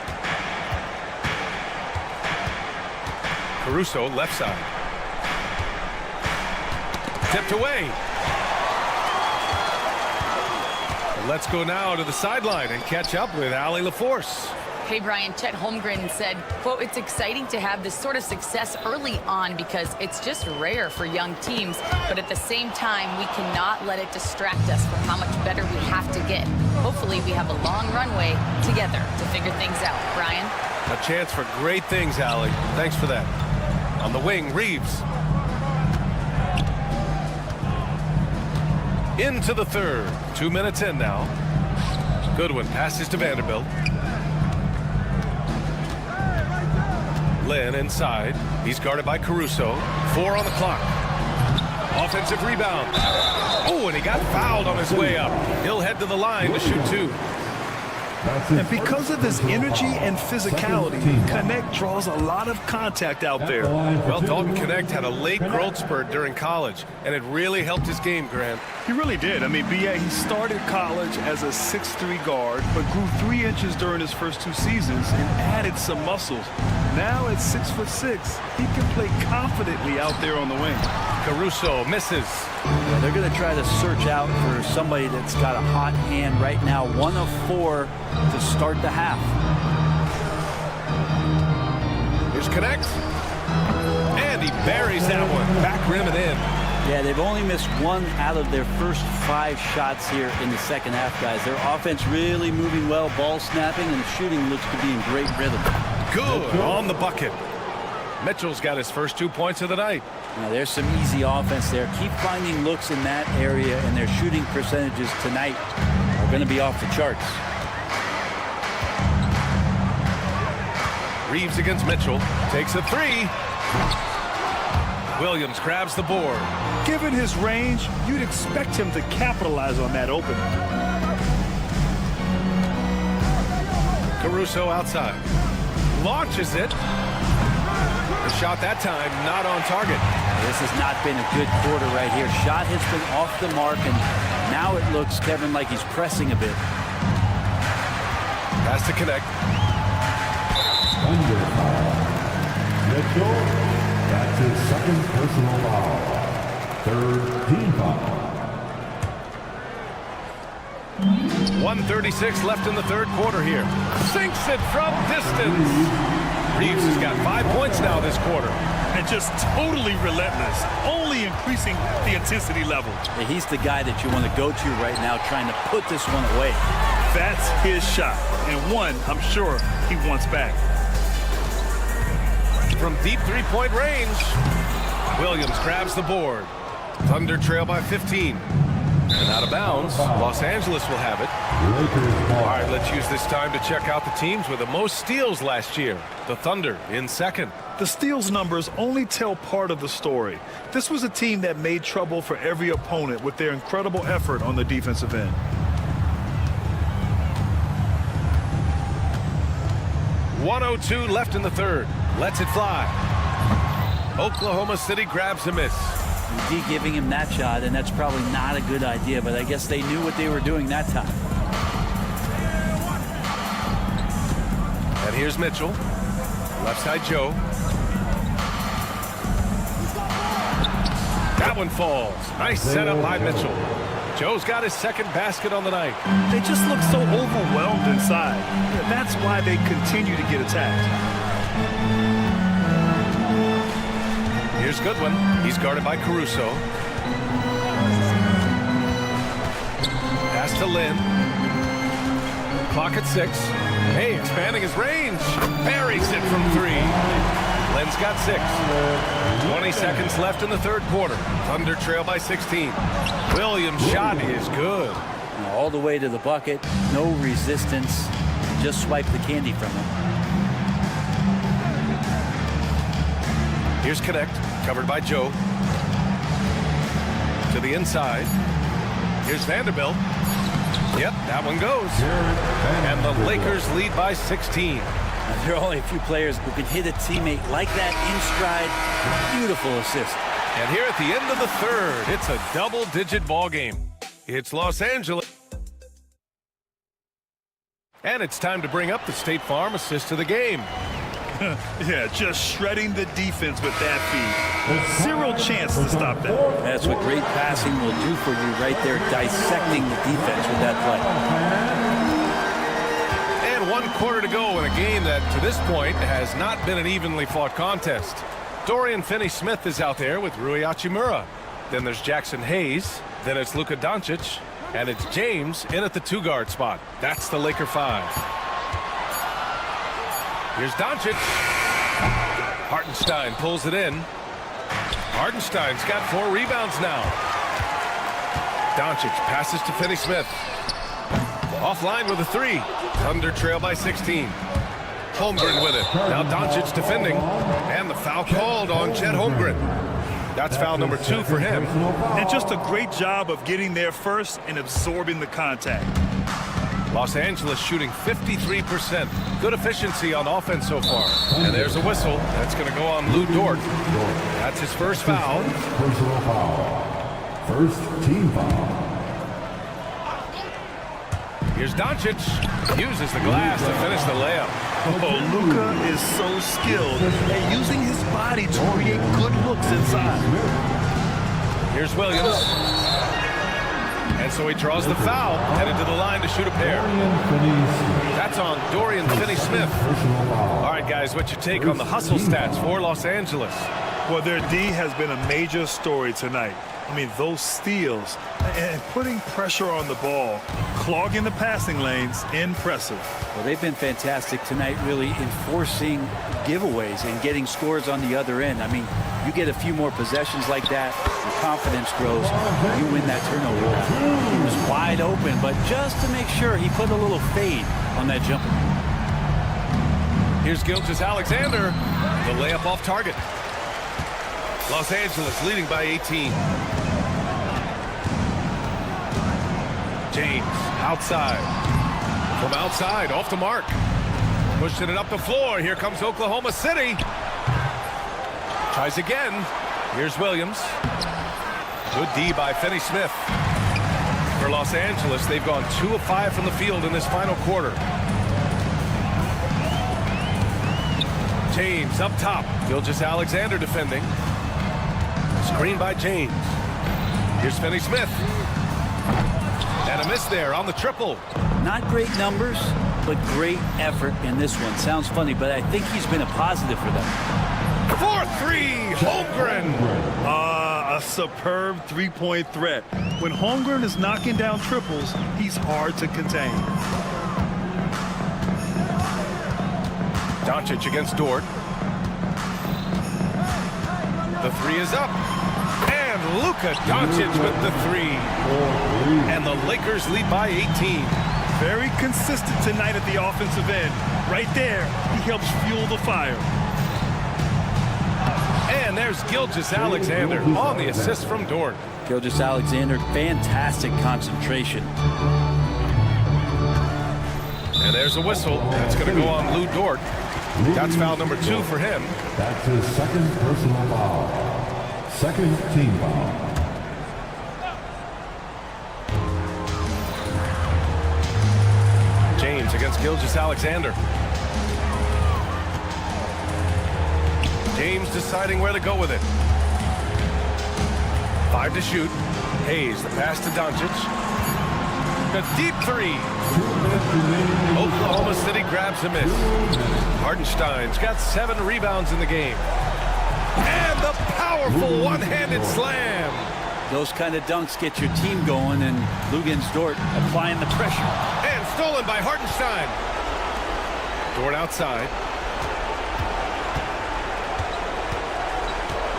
[SPEAKER 1] Caruso, left side. Tipped away. Let's go now to the sideline and catch up with Allie LaForce.
[SPEAKER 4] Hey, Brian, Chet Holmgren said, quote, "It's exciting to have this sort of success early on because it's just rare for young teams. But at the same time, we cannot let it distract us from how much better we have to get. Hopefully, we have a long runway together to figure things out." Brian?
[SPEAKER 1] A chance for great things, Allie. Thanks for that. On the wing, Reeves. Into the third. 2 minutes in now. Goodwin passes to Vanderbilt. Lynn inside. He's guarded by Caruso. 4 on the clock. Offensive rebound. Oh, and he got fouled on his way up. He'll head to the line to shoot 2.
[SPEAKER 2] And because of his energy and physicality, Connect draws a lot of contact out there.
[SPEAKER 1] Well, Dalton Connect had a late growth spurt during college, and it really helped his game, Grant.
[SPEAKER 2] He really did. I mean, B.A., he started college as a 6'3" guard, but grew 3 inches during his first 2 seasons and added some muscles. Now at 6'6", he can play confidently out there on the wing.
[SPEAKER 1] Caruso misses.
[SPEAKER 3] Yeah, they're going to try to search out for somebody that's got a hot hand right now. 1 of 4 to start the half.
[SPEAKER 1] Here's Connect. And he buries that one. Back rim and in.
[SPEAKER 3] Yeah, they've only missed 1 out of their first 5 shots here in the second half, guys. Their offense really moving well, ball snapping, and the shooting looks to be in great rhythm.
[SPEAKER 1] Good on the bucket. Mitchell's got his first 2 points of the night.
[SPEAKER 3] Now, there's some easy offense there. Keep finding looks in that area, and their shooting percentages tonight are going to be off the charts.
[SPEAKER 1] Reeves against Mitchell. Takes a 3. Williams grabs the board.
[SPEAKER 2] Given his range, you'd expect him to capitalize on that opening.
[SPEAKER 1] Caruso outside. Launches it. The shot that time not on target.
[SPEAKER 3] This has not been a good quarter right here. Shot has been off the mark, and now it looks, Kevin, like he's pressing a bit.
[SPEAKER 1] Has to Connect.
[SPEAKER 5] Under foul. Mitchell, that's his second personal foul. Third team foul.
[SPEAKER 1] 1:36 left in the third quarter here. Sinks it from distance. Reeves has got 5 points now this quarter.
[SPEAKER 2] And just totally relentless, only increasing the intensity level.
[SPEAKER 3] Yeah, he's the guy that you want to go to right now, trying to put this one away.
[SPEAKER 2] That's his shot, and one I'm sure he wants back.
[SPEAKER 1] From deep three-point range, Williams grabs the board. Thunder trail by 15. And out of bounds, Los Angeles will have it. All right, let's use this time to check out the teams with the most steals last year. The Thunder in second.
[SPEAKER 2] The steals numbers only tell part of the story. This was a team that made trouble for every opponent with their incredible effort on the defensive end.
[SPEAKER 1] .102 left in the third. Lets it fly. Oklahoma City grabs a miss.
[SPEAKER 3] D giving him that shot, and that's probably not a good idea, but I guess they knew what they were doing that time.
[SPEAKER 1] And here's Mitchell. Left side Joe. That one falls. Nice setup by Mitchell. Joe's got his second basket on the night.
[SPEAKER 2] They just look so overwhelmed inside. That's why they continue to get attacked.
[SPEAKER 1] Here's Goodwin. He's guarded by Caruso. Pass to Lynn. Clock at 6. Hey, expanding his range. Buries it from 3. Lynn's got 6. 20 seconds left in the third quarter. Thunder trail by 16. Williams' shot is good.
[SPEAKER 3] Now, all the way to the bucket. No resistance. Just swipe the candy from him.
[SPEAKER 1] Here's Connect, covered by Joe. To the inside. Here's Vanderbilt. Yep, that one goes. And the Lakers lead by 16.
[SPEAKER 3] Now, there are only a few players who can hit a teammate like that in stride. Beautiful assist.
[SPEAKER 1] And here at the end of the third, it's a double-digit ball game. It's Los Angeles. And it's time to bring up the State Farm assist of the game.
[SPEAKER 2] Yeah, just shredding the defense with that feed. 0 chance to stop that.
[SPEAKER 3] That's what great passing will do for you right there, dissecting the defense with that play.
[SPEAKER 1] And 1 quarter to go in a game that, to this point, has not been an evenly fought contest. Dorian Finney-Smith is out there with Rui Hachimura. Then there's Jackson Hayes. Then it's Luka Doncic. And it's James in at the 2-guard spot. That's the Laker 5. Here's Doncic. Hartenstein pulls it in. Hartenstein's got 4 rebounds now. Doncic passes to Finney-Smith. Offline with a 3. Thunder trail by 16. Holmgren with it. Now Doncic defending. And the foul called on Chet Holmgren. That's foul number 2 for him.
[SPEAKER 2] And just a great job of getting there first and absorbing the contact.
[SPEAKER 1] Los Angeles shooting 53%. Good efficiency on offense so far. And there's a whistle. That's going to go on Lou Dort. That's his first foul.
[SPEAKER 5] Personal foul. First team foul.
[SPEAKER 1] Here's Doncic. Uses the glass to finish the layup.
[SPEAKER 2] Oh, Luka is so skilled at using his body to create good looks inside.
[SPEAKER 1] Here's Williams. And so he draws the foul, headed to the line to shoot a pair. That's on Dorian Finney-Smith. All right, guys, what's your take on the hustle stats for Los Angeles?
[SPEAKER 2] Well, their D has been a major story tonight. I mean, those steals and putting pressure on the ball, clogging the passing lanes, impressive.
[SPEAKER 3] Well, they've been fantastic tonight, really enforcing giveaways and getting scores on the other end. I mean, you get a few more possessions like that, your confidence grows, you win that turnover. He was wide open, but just to make sure, he put a little fade on that jumper.
[SPEAKER 1] Here's Gilgeous-Alexander. The layup off target. Los Angeles leading by 18. James outside. From outside, off the mark. Pushing it up the floor. Here comes Oklahoma City. Tries again. Here's Williams. Good D by Finney-Smith. For Los Angeles, they've gone 2 of 5 from the field in this final quarter. James up top. Gilgeous-Alexander defending. Screen by James. Here's Finney-Smith. And a miss there on the triple.
[SPEAKER 3] Not great numbers, but great effort in this one. Sounds funny, but I think he's been a positive for them.
[SPEAKER 1] 4-3, Holmgren.
[SPEAKER 2] A superb three-point threat. When Holmgren is knocking down triples, he's hard to contain.
[SPEAKER 1] Doncic against Dort. The three is up. And Luka Doncic with the three. And the Lakers lead by 18.
[SPEAKER 2] Very consistent tonight at the offensive end. Right there, he helps fuel the fire.
[SPEAKER 1] And there's Gilgeous-Alexander on the assist from Dort.
[SPEAKER 3] Gilgeous-Alexander, fantastic concentration.
[SPEAKER 1] And there's a whistle. That's going to go on Lou Dort. That's foul number 2 for him.
[SPEAKER 5] That's his second personal foul. Second team foul.
[SPEAKER 1] James against Gilgeous-Alexander. James deciding where to go with it. 5 to shoot. Hayes, the pass to Doncic. A deep three. Oklahoma City grabs a miss. Hartenstein's got 7 rebounds in the game. And the powerful one-handed slam.
[SPEAKER 3] Those kind of dunks get your team going, and Lugens Dort applying the pressure.
[SPEAKER 1] And stolen by Hartenstein. Dort outside.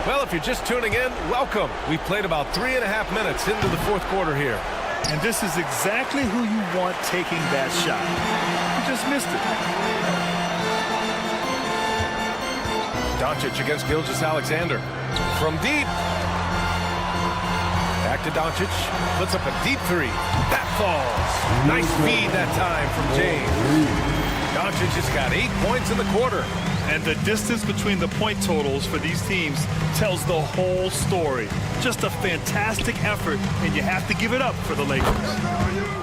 [SPEAKER 1] Well, if you're just tuning in, welcome. We've played about 3.5 minutes into the fourth quarter here.
[SPEAKER 2] And this is exactly who you want taking that shot. You just missed it.
[SPEAKER 1] Doncic against Gilgeous-Alexander. From deep. Back to Doncic. Puts up a deep three. That falls. Nice feed that time from James. Doncic has got 8 points in the quarter.
[SPEAKER 2] And the distance between the point totals for these teams tells the whole story. Just a fantastic effort, and you have to give it up for the Lakers.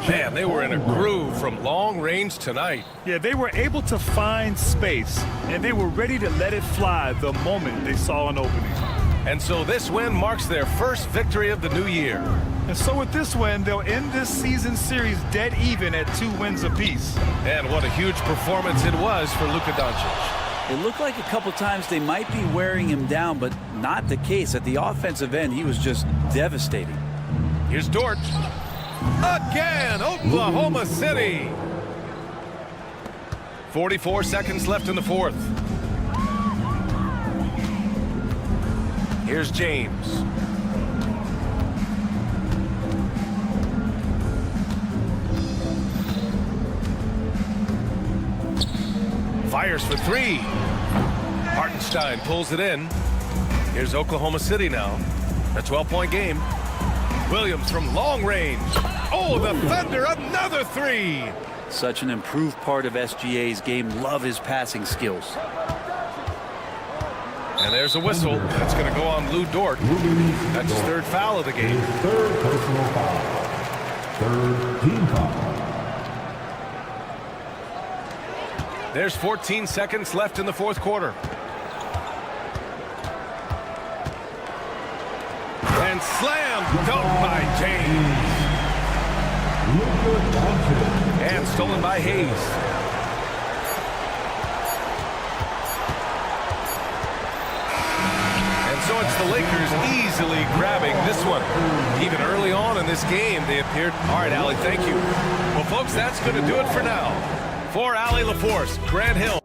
[SPEAKER 1] Man, they were in a groove from long range tonight.
[SPEAKER 2] Yeah, they were able to find space, and they were ready to let it fly the moment they saw an opening.
[SPEAKER 1] And so this win marks their first victory of the new year.
[SPEAKER 2] And so with this win, they'll end this season series dead even at 2 wins apiece.
[SPEAKER 1] And what a huge performance it was for Luka Doncic.
[SPEAKER 3] It looked like a couple times they might be wearing him down, but not the case. At the offensive end, he was just devastating.
[SPEAKER 1] Here's Dort. Again, Oklahoma City. 44 seconds left in the fourth. Here's James. Fires for 3. Hartenstein pulls it in. Here's Oklahoma City now. A 12-point game. Williams from long range. Oh, the Thunder, another 3.
[SPEAKER 3] Such an improved part of SGA's game. Love his passing skills.
[SPEAKER 1] And there's a whistle. That's going to go on Lou Dort. That's his third foul of the game.
[SPEAKER 5] Third personal foul. Third team foul.
[SPEAKER 1] There's 14 seconds left in the fourth quarter. And slam dunk by James. And stolen by Hayes. And so it's the Lakers easily grabbing this one. Even early on in this game, they appeared. All right, Allie, thank you. Well, folks, that's going to do it for now. For Allie LaForce, Grant Hill.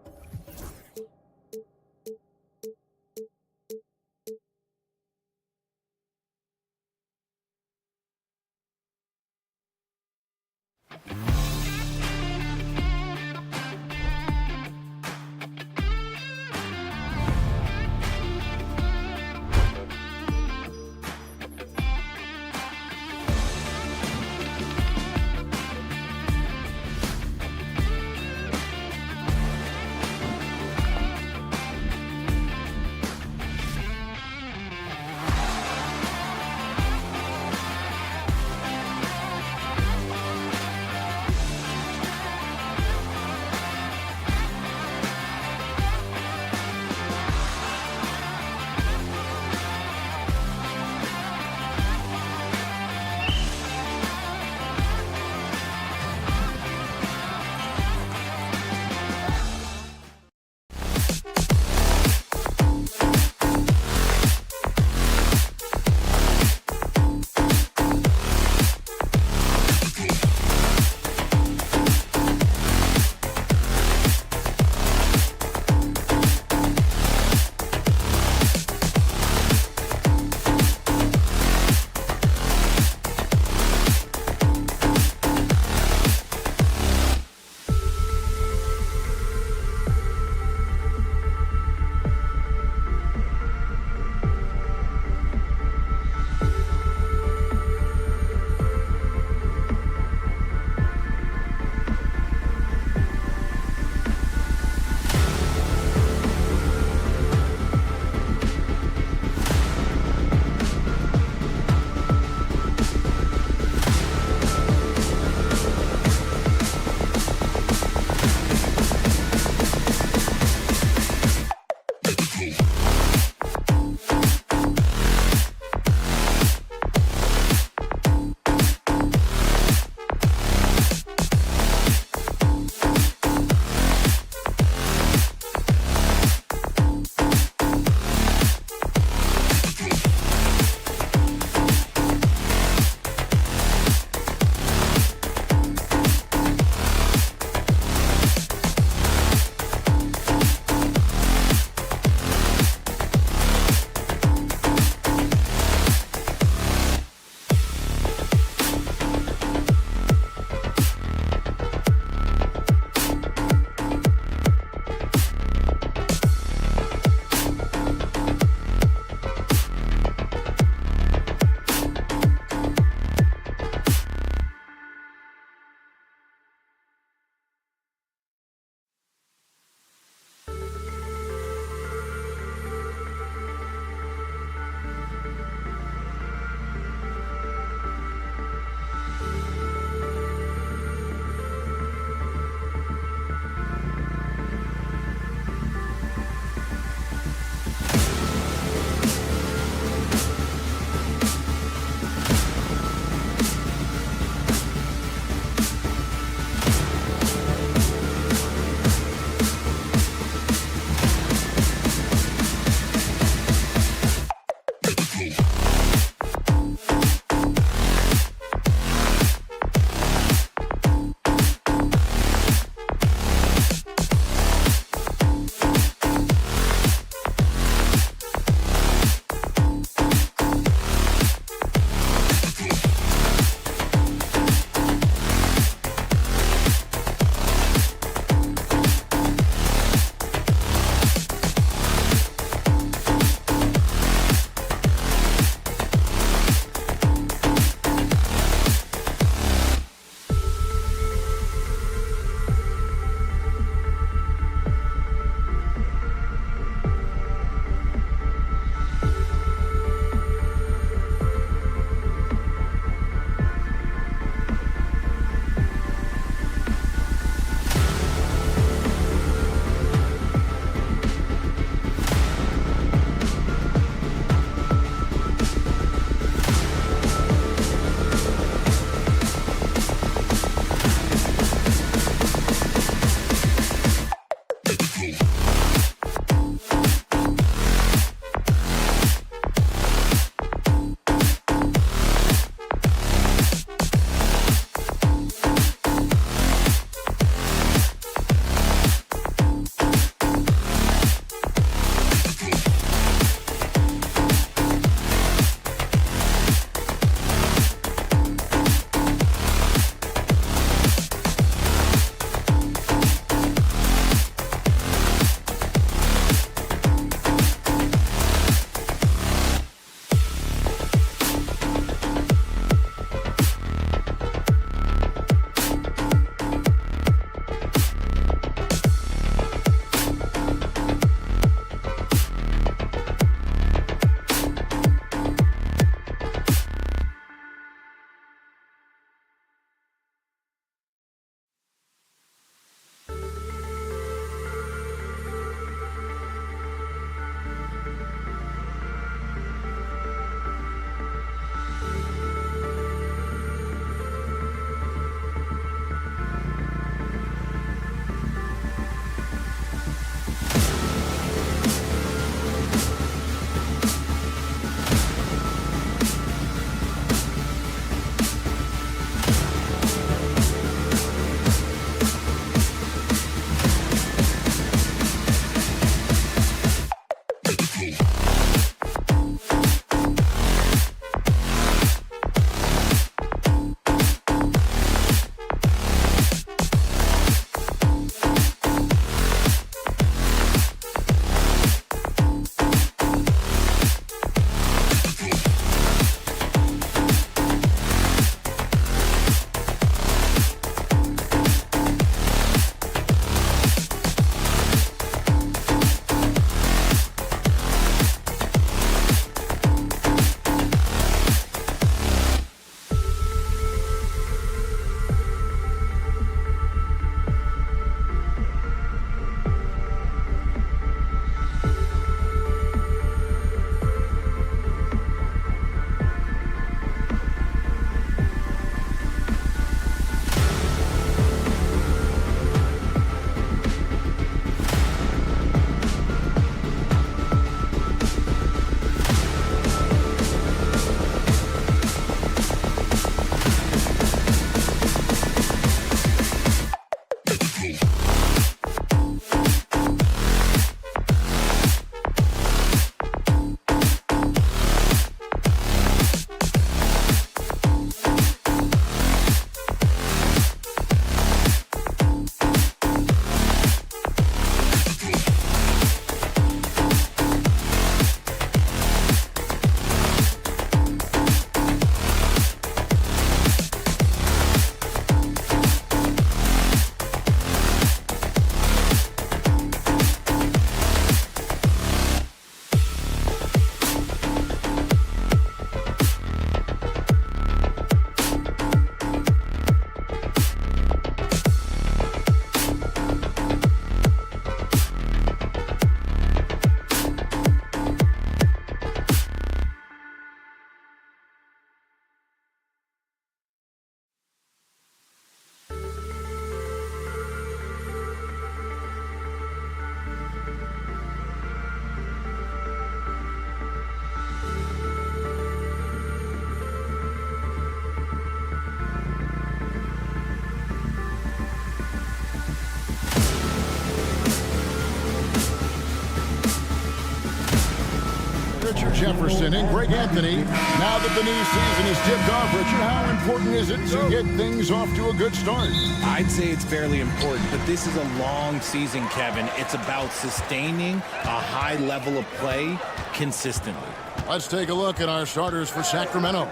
[SPEAKER 9] Jefferson and Greg Anthony. Now that the new season is tipped off, Richard, how important is it to get things off to a good start?
[SPEAKER 10] I'd say it's fairly important, but this is a long season, Kevin. It's about sustaining a high level of play consistently.
[SPEAKER 9] Let's take a look at our starters for Sacramento.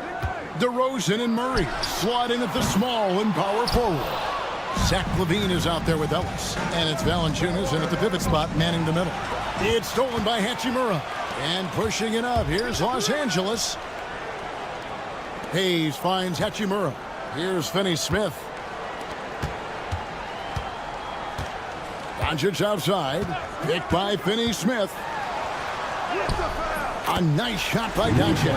[SPEAKER 9] DeRozan and Murray slot in at the small and power forward. Zach LaVine is out there with Ellis, and it's Valanciunas in at the pivot spot, manning the middle. It's stolen by Hachimura, and pushing it up. Here's Los Angeles. Hayes finds Hachimura. Here's Finney-Smith. Doncic outside, picked by Finney-Smith. A nice shot by Doncic.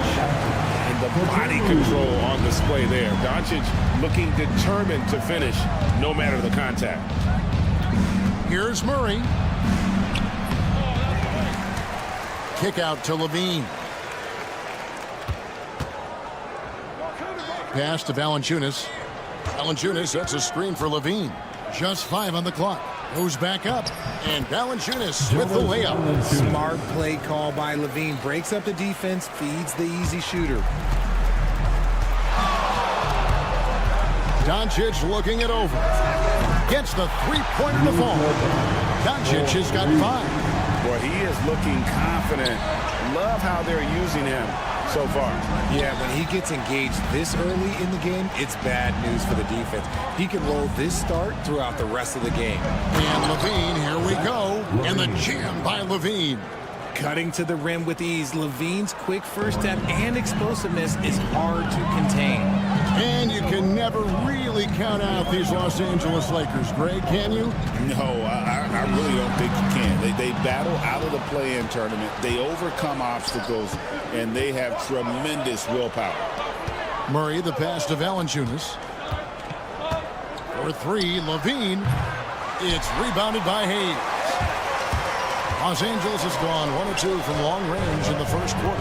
[SPEAKER 13] And the body control on display there. Doncic looking determined to finish no matter the contact.
[SPEAKER 9] Here's Murray. Kick out to LaVine. Pass to Valanciunas. Valanciunas sets a screen for LaVine. Just 5 on the clock. Goes back up. And Valanciunas with the layup.
[SPEAKER 10] Smart play call by LaVine. Breaks up the defense, feeds the easy shooter.
[SPEAKER 9] Doncic looking it over. Gets the three-pointer to fall. Doncic has got 5.
[SPEAKER 13] Boy, he is looking confident. Love how they're using him so far.
[SPEAKER 10] Yeah, when he gets engaged this early in the game, it's bad news for the defense. He can roll this start throughout the rest of the game.
[SPEAKER 9] And LaVine, here we go. And the jam by LaVine.
[SPEAKER 10] Cutting to the rim with ease. LaVine's quick first step and explosiveness is hard to contain.
[SPEAKER 9] And you can never really count out these Los Angeles Lakers, Greg, can you?
[SPEAKER 13] No, I really don't think you can. They battle out of the play-in tournament. They overcome obstacles, and they have tremendous willpower.
[SPEAKER 9] Murray, the pass to Valanciunas. For 3, LaVine. It's rebounded by Hayes. Los Angeles has gone 1 of 2 from long range in the first quarter.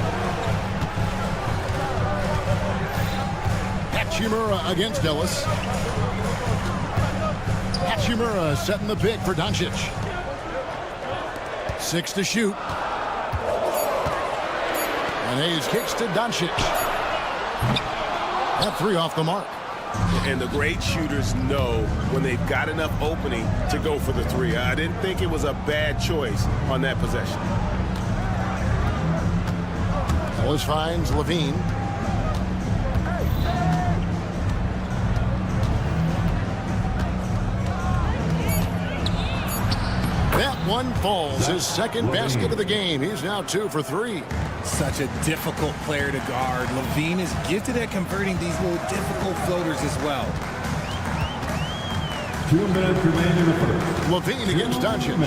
[SPEAKER 9] Hachimura against Ellis. Hachimura setting the pick for Doncic. 6 to shoot. And Hayes kicks to Doncic. That 3 off the mark.
[SPEAKER 13] And the great shooters know when they've got enough opening to go for the 3. I didn't think it was a bad choice on that possession.
[SPEAKER 9] Ellis finds LaVine. That one falls. His second basket of the game. He's now 2 for 3.
[SPEAKER 10] Such a difficult player to guard. LaVine is gifted at converting these little difficult floaters as well.
[SPEAKER 5] 2 minutes remaining in the first.
[SPEAKER 9] LaVine against Doncic.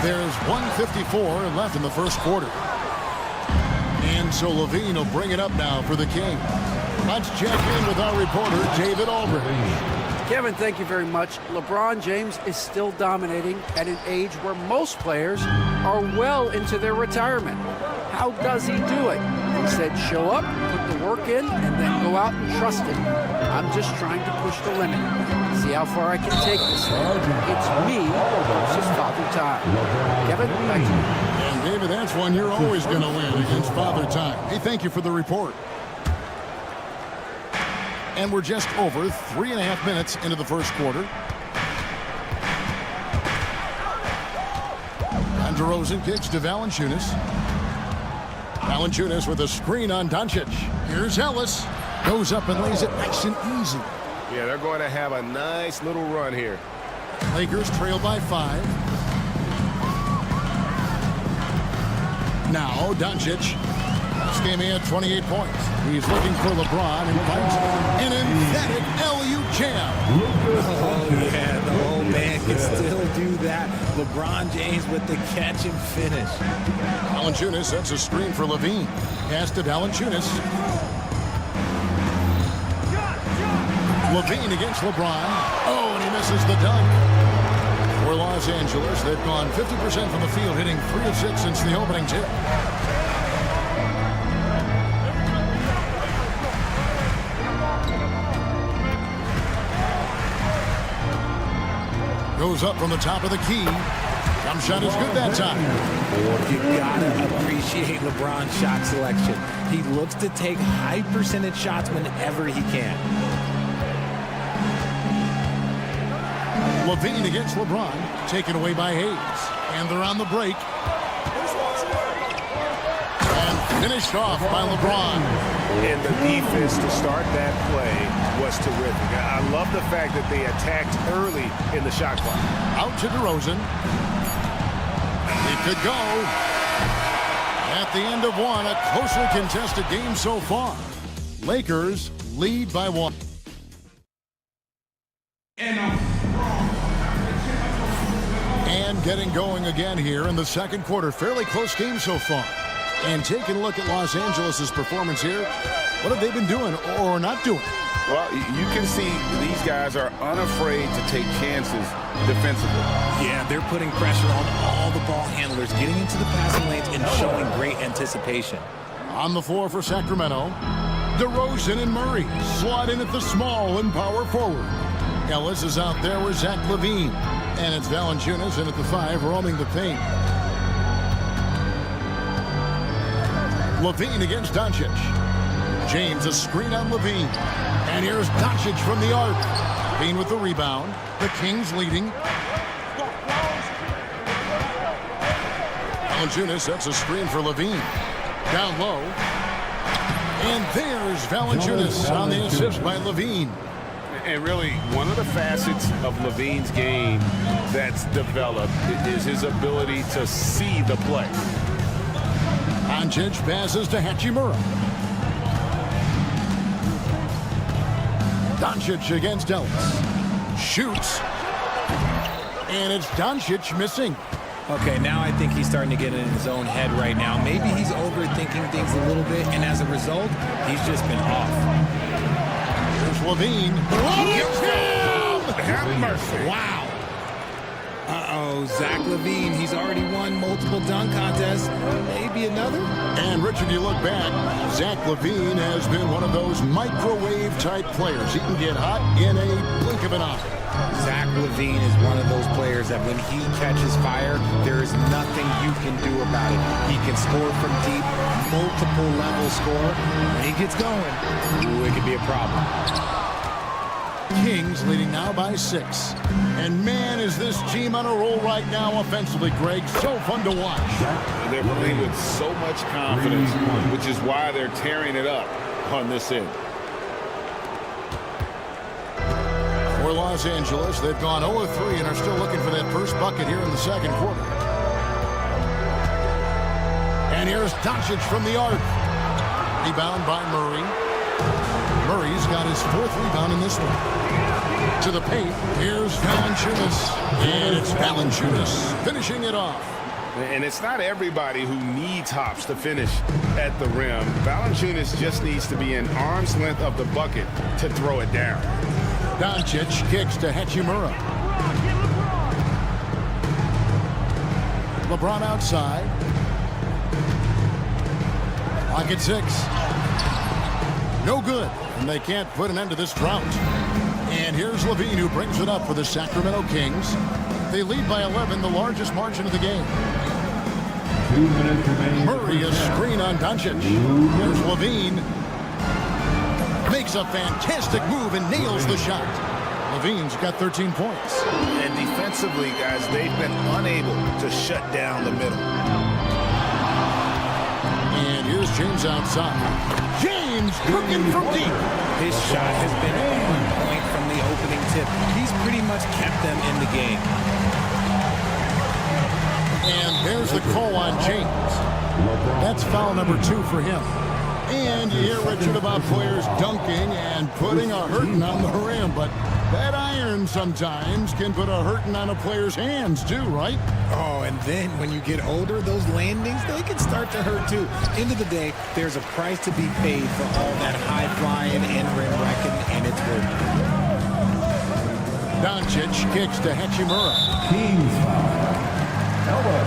[SPEAKER 9] There's 1:54 left in the first quarter. And so LaVine will bring it up now for the King. Let's check in with our reporter, David Albrecht.
[SPEAKER 11] Kevin, thank you very much. LeBron James is still dominating at an age where most players are well into their retirement. How does he do it? He said show up, put the work in, and then go out and trust it. I'm just trying to push the limit. See how far I can take this thing. It's me versus Father Time. Kevin, back to you.
[SPEAKER 9] And David, that's one you're always going to win against Father Time. Hey, thank you for the report. And we're just over 3.5 minutes into the first quarter. And DeRozan kicks to Valanciunas. Valanciunas with a screen on Doncic. Here's Ellis. Goes up and lays it nice and easy.
[SPEAKER 13] Yeah, they're going to have a nice little run here.
[SPEAKER 9] Lakers trail by 5. Now Doncic. This game he had 28 points. He's looking for LeBron and finds an emphatic LU jam.
[SPEAKER 10] Oh, yeah, the old man can still do that. LeBron James with the catch and finish.
[SPEAKER 9] Valanciunas sets a screen for LaVine. Pass to Valanciunas. LaVine against LeBron. Oh, and he misses the dunk. For Los Angeles, they've gone 50% from the field, hitting 3 of 6 since the opening tip. Goes up from the top of the key. Jump shot is good that time.
[SPEAKER 10] You gotta appreciate LeBron's shot selection. He looks to take high percentage shots whenever he can.
[SPEAKER 9] Levine against LeBron, taken away by Hayes. And they're on the break. And finished off by LeBron.
[SPEAKER 14] And the defense to start that play was terrific. I love the fact that they attacked early in the shot clock.
[SPEAKER 9] Out to DeRozan. It could go. At the end of one, a closely contested game so far. Lakers lead by 1. And getting going again here in the second quarter. Fairly close game so far. And taking a look at Los Angeles' performance here. What have they been doing or not doing?
[SPEAKER 12] Well, you can see these guys are unafraid to take chances defensively.
[SPEAKER 10] Yeah, they're putting pressure on all the ball handlers, getting into the passing lanes and showing great anticipation.
[SPEAKER 9] On the floor for Sacramento, DeRozan and Murray slot in at the small and power forward. Ellis is out there with Zach LaVine. And it's Valanciunas in at the 5, roaming the paint. LaVine against Doncic. James a screen on LaVine. And here's Doncic from the arc. LaVine with the rebound. The Kings leading. Valanciunas sets a screen for LaVine. Down low. And there's Valanciunas on the assist by LaVine.
[SPEAKER 12] And really, one of the facets of LaVine's game that's developed is his ability to see the play.
[SPEAKER 9] Doncic passes to Hachimura. Doncic against Ellis. Shoots. And it's Doncic missing.
[SPEAKER 10] Okay, now I think he's starting to get in his own head right now. Maybe he's overthinking things a little bit, and as a result, he's just been off.
[SPEAKER 9] Here's LaVine.
[SPEAKER 12] Have mercy.
[SPEAKER 10] Wow. Uh-oh, Zach LaVine, he's already won multiple dunk contests. Maybe another?
[SPEAKER 9] And Richard, you look back, Zach LaVine has been one of those microwave-type players. He can get hot in a blink of an eye.
[SPEAKER 10] Zach LaVine is one of those players that when he catches fire, there is nothing you can do about it. He can score from deep, multiple level score. When he gets going, ooh, it could be a problem.
[SPEAKER 9] Kings leading now by 6. And man, is this team on a roll right now offensively, Greg. So fun to watch.
[SPEAKER 12] They're playing with so much confidence, which is why they're tearing it up on this end.
[SPEAKER 9] For Los Angeles, they've gone 0-3 and are still looking for that first bucket here in the second quarter. And here's Doncic from the arc. Rebound by Murray. Murray's got his 4th rebound in this one. To the paint, here's Valanciunas. And it's Valanciunas finishing it off.
[SPEAKER 12] And it's not everybody who needs hops to finish at the rim. Valanciunas just needs to be an arm's length of the bucket to throw it down.
[SPEAKER 9] Doncic kicks to Hachimura. LeBron outside. Pocket 6. No good. And they can't put an end to this drought. And here's LaVine who brings it up for the Sacramento Kings. They lead by 11, the largest margin of the game.
[SPEAKER 5] 2 minutes remaining.
[SPEAKER 9] Murray a screen on Doncic. Here's LaVine. Makes a fantastic move and nails the shot. LaVine's got 13 points.
[SPEAKER 13] And defensively, guys, they've been unable to shut down the middle.
[SPEAKER 9] And here's James outside. James cooking from deep.
[SPEAKER 10] His shot has been on point from the opening tip. He's pretty much kept them in the game.
[SPEAKER 9] And there's the call on James. That's foul number 2 for him. And you hear, Richard, about players dunking and putting a hurting on the rim, but that iron sometimes can put a hurting on a player's hands too, right?
[SPEAKER 10] Oh, and then when you get older, those landings, they can start to hurt too. End of the day, there's a price to be paid for all that high flying and rim wrecking, and it's worth it.
[SPEAKER 9] Doncic kicks to Hachimura.
[SPEAKER 5] Kings foul. Elbow.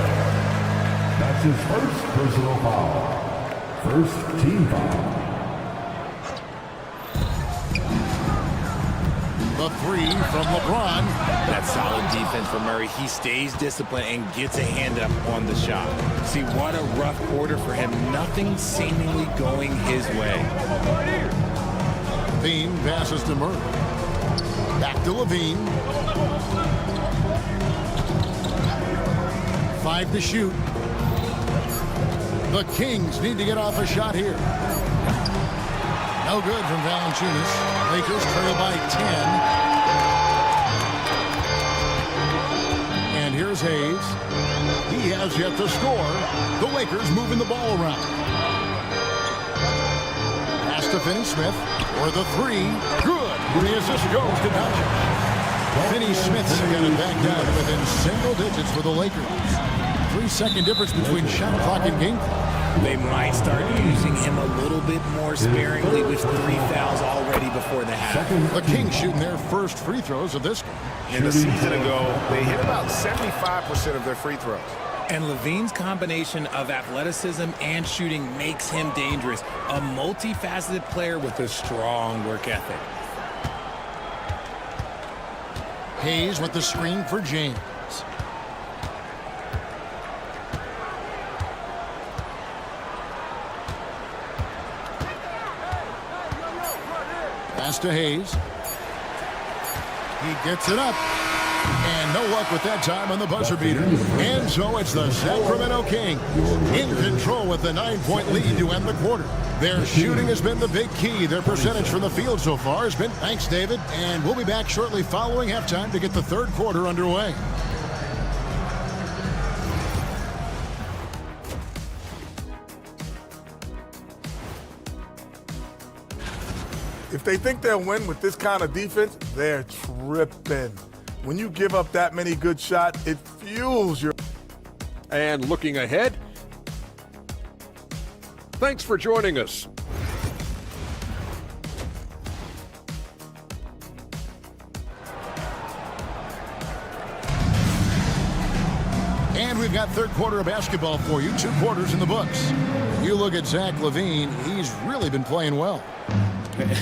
[SPEAKER 5] That's his first personal foul. First team foul.
[SPEAKER 9] The three from LeBron.
[SPEAKER 10] That's solid defense for Murray. He stays disciplined and gets a hand up on the shot. See, what a rough quarter for him. Nothing seemingly going his way.
[SPEAKER 9] Levine passes to Murray. Back to Levine. 5 to shoot. The Kings need to get off a shot here. No good from Valanciunas. Lakers trail by 10. And here's Hayes. He has yet to score. The Lakers moving the ball around. Pass to Finney-Smith. Or the three. Good. The assist goes to Doncic. Finney-Smith's got it back down within single digits for the Lakers. 3-second difference between shot clock and game clock.
[SPEAKER 10] They might start using him a little bit more sparingly with 3 fouls already before the half.
[SPEAKER 9] The Kings shooting their first free throws of this game.
[SPEAKER 14] In the season ago, they hit about 75% of their free throws.
[SPEAKER 10] And Levine's combination of athleticism and shooting makes him dangerous. A multifaceted player with a strong work ethic.
[SPEAKER 9] Hayes with the screen for James. Pass to Hayes. He gets it up. And no luck with that time on the buzzer beater. And so it's the Sacramento Kings in control with the 9-point lead to end the quarter. Their shooting has been the big key. Their percentage from the field so far has been. Thanks, David. And we'll be back shortly following halftime to get the third quarter underway.
[SPEAKER 7] If they think they'll win with this kind of defense, they're tripping. When you give up that many good shots, it fuels your...
[SPEAKER 8] And looking ahead, thanks for joining us.
[SPEAKER 9] And we've got third quarter of basketball for you. 2 quarters in the books. You look at Zach LaVine, he's really been playing well.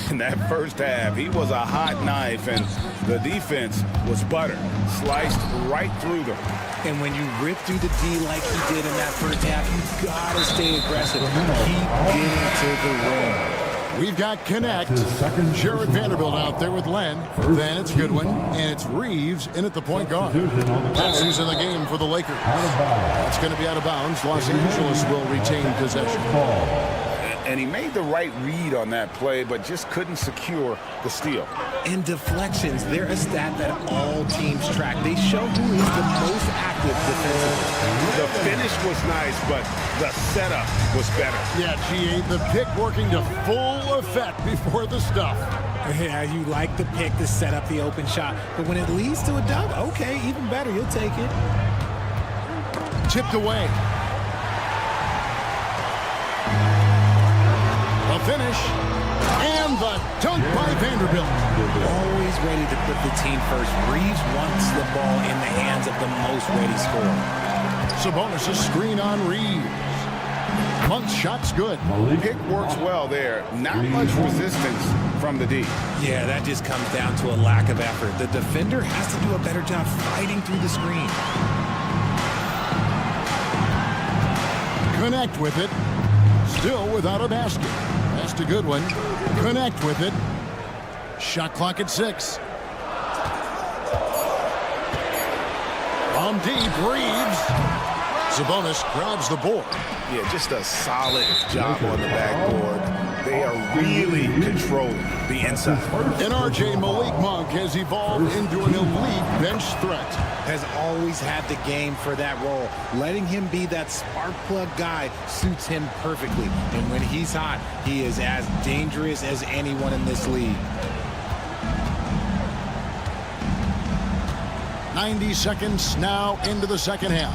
[SPEAKER 13] In that first half, he was a hot knife, and the defense was butter. Sliced right through them.
[SPEAKER 10] And when you rip through the D like he did in that first half, you've got to stay aggressive. Keep getting to the rim.
[SPEAKER 9] We've got Connect. Jared Vanderbilt out there with Len. Then it's Goodwin, and it's Reeves in at the point guard. That's who's in the game for the Lakers. That's going to be out of bounds. Los Angeles will retain possession.
[SPEAKER 13] And he made the right read on that play, but just couldn't secure the steal.
[SPEAKER 10] And deflections, they're a stat that all teams track. They show who is the most active defensively.
[SPEAKER 14] The finish was nice, but the setup was better.
[SPEAKER 9] Yeah, G.A., the pick working to full effect before the stuff.
[SPEAKER 10] Yeah, you like the pick to set up the open shot, but when it leads to a dunk, okay, even better, you'll take it.
[SPEAKER 9] Tipped away. The finish. And the dunk by Vanderbilt.
[SPEAKER 10] Always ready to put the team first. Reeves wants the ball in the hands of the most ready scorer.
[SPEAKER 9] Sabonis' screen on Reeves. Monk's shot's good.
[SPEAKER 13] Pick works well there. Not much resistance from the D.
[SPEAKER 10] Yeah, that just comes down to a lack of effort. The defender has to do a better job fighting through the screen.
[SPEAKER 9] Connect with it. Still without a basket. That's a good one. Connect with it. Shot clock at 6. From deep, Reeves. Sabonis grabs the board.
[SPEAKER 14] Yeah, just a solid job on the backboard. They are really controlling the inside.
[SPEAKER 9] And R.J. Malik Monk has evolved into an elite bench threat.
[SPEAKER 10] Has always had the game for that role. Letting him be that spark plug guy suits him perfectly. And when he's hot, he is as dangerous as anyone in this league.
[SPEAKER 9] 90 seconds now into the second half.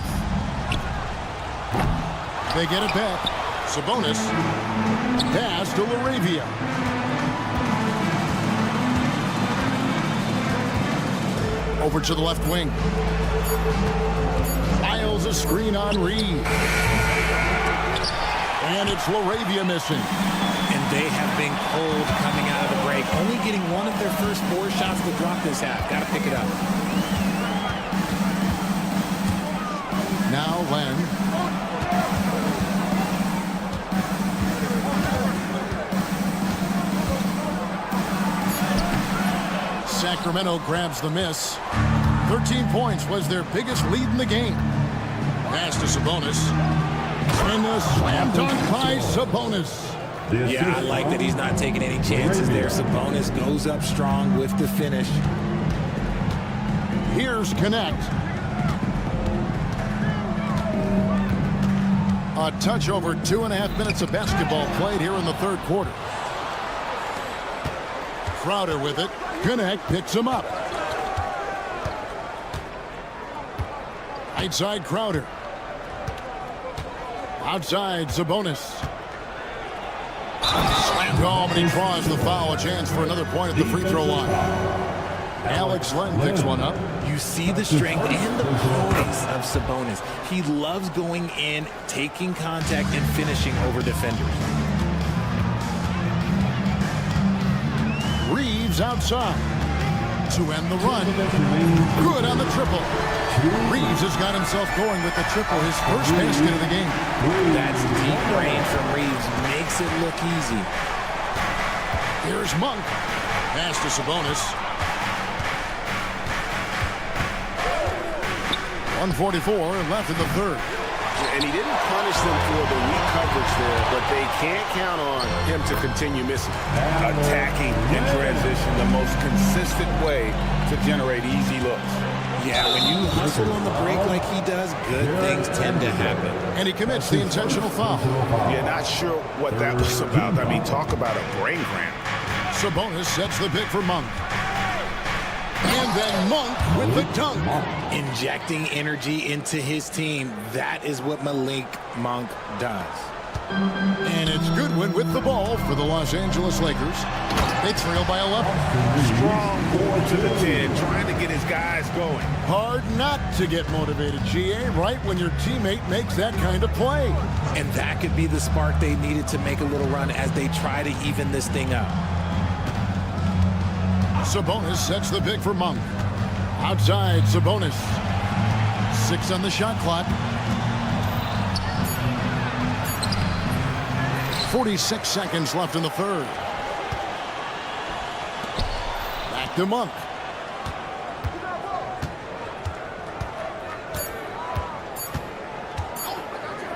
[SPEAKER 9] They get it back. Sabonis. Pass to LaRavia. Over to the left wing. Miles a screen on Reed. And it's LaRavia missing.
[SPEAKER 10] And They have been cold coming out of the break, only getting one of their first 4 shots to drop this half. Got to pick it up.
[SPEAKER 9] Now Len. Sacramento grabs the miss. 13 points was their biggest lead in the game. Pass to Sabonis. And a slam dunk by Sabonis.
[SPEAKER 10] Yeah, I like that he's not taking any chances there. Sabonis goes up strong with the finish.
[SPEAKER 9] Here's Connect. A touch over 2.5 minutes of basketball played here in the third quarter. Crowder with it. Connect picks him up. Right side Crowder. Outside Sabonis. Slammed home, and he draws the foul. A chance for another point at the free throw line. Alex Len picks one up.
[SPEAKER 10] You see the strength and the poise of Sabonis. He loves going in, taking contact, and finishing over defenders.
[SPEAKER 9] Reeves outside to end the run. Good on the triple. Reeves has got himself going with the triple, his first basket of the game.
[SPEAKER 10] That's deep range from Reeves. Makes it look easy.
[SPEAKER 9] Here's Monk. Pass to Sabonis. 1:44 left in the third.
[SPEAKER 14] And he didn't punish them for the weak coverage there, but they can't count on him to continue missing.
[SPEAKER 13] Attacking in transition, the most consistent way to generate easy looks.
[SPEAKER 10] Yeah, when you hustle on the break like he does, good things tend to happen.
[SPEAKER 9] And he commits the intentional foul.
[SPEAKER 13] Yeah, not sure what that was about. I mean, talk about a brain cramp.
[SPEAKER 9] Sabonis sets the pick for Monk. And then Monk with the dunk.
[SPEAKER 10] Injecting energy into his team. That is what Malik Monk does.
[SPEAKER 9] And it's Goodwin with the ball for the Los Angeles Lakers. They trail by 11.
[SPEAKER 13] Strong forward to the 10, trying to get his guys going.
[SPEAKER 9] Hard not to get motivated, GA, right when your teammate makes that kind of play.
[SPEAKER 10] And that could be the spark they needed to make a little run as they try to even this thing up.
[SPEAKER 9] Sabonis sets the pick for Monk. Outside, Sabonis. 6 on the shot clock. 46 seconds left in the third. Back to Monk.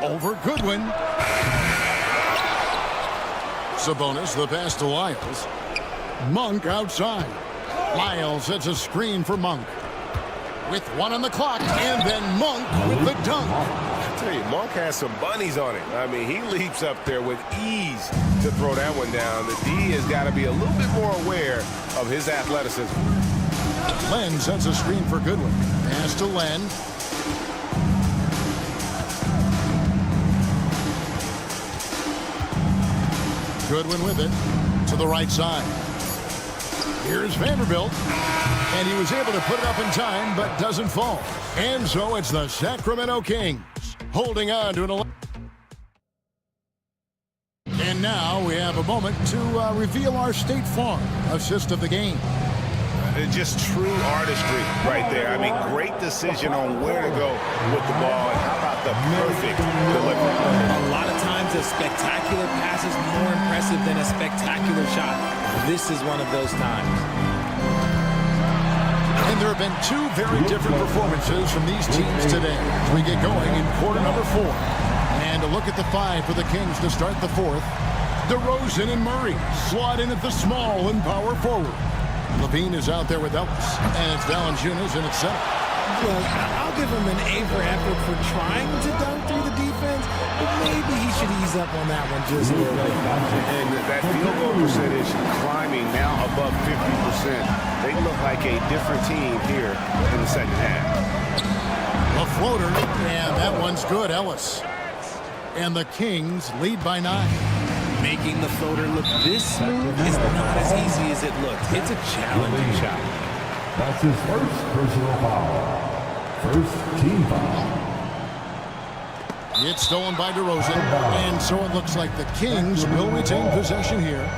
[SPEAKER 9] Over Goodwin. Sabonis, the pass to Lyles. Monk outside. Lyles sets a screen for Monk. With 1 on the clock, and then Monk with the dunk.
[SPEAKER 13] I tell you, Monk has some bunnies on him. I mean, he leaps up there with ease to throw that one down. The D has got to be a little bit more aware of his athleticism.
[SPEAKER 9] Len sets a screen for Goodwin. Pass to Len. Goodwin with it to the right side. Here's Vanderbilt. And he was able to put it up in time, but doesn't fall. And so it's the Sacramento Kings holding on to an 11. And now we have a moment to reveal our State Farm assist of the game.
[SPEAKER 13] Just true artistry right there. I mean, great decision on where to go with the ball. And how about the perfect delivery?
[SPEAKER 10] A lot of times a spectacular pass is more impressive than a spectacular shot. This is one of those times.
[SPEAKER 9] And there have been 2 very different performances from these teams today as we get going in quarter number 4. And a look at the 5 for the Kings to start the 4th. DeRozan and Murray slot in at the small and power forward. Levine is out there with Ellis, and it's Valanciunas in its center.
[SPEAKER 10] Look, I'll give him an A for effort for trying to dunk through the defense, but maybe he should ease up on that one just a little bit.
[SPEAKER 13] And that field goal percentage climbing now above 50%. They look like a different team here in the second half.
[SPEAKER 9] A floater, and that one's good, Ellis. And the Kings lead by 9.
[SPEAKER 10] Making the floater look this smooth is not as easy as it looks. It's a challenging shot.
[SPEAKER 5] That's his first personal foul. First team foul.
[SPEAKER 9] It's stolen by DeRozan, and so it looks like the Kings will retain possession here.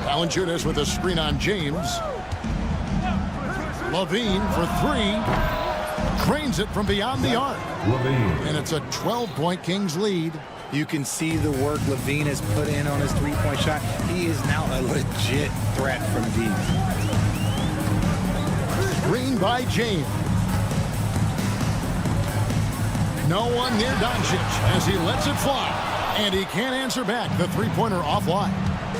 [SPEAKER 9] Valanciunas with a screen on James. Levine for three. Drains it from beyond the arc. And it's a 12-point Kings lead.
[SPEAKER 10] You can see the work Levine has put in on his three-point shot. He is now a legit threat from deep.
[SPEAKER 9] Screen by James. No one near Doncic as he lets it fly. And he can't answer back. The three-pointer offline.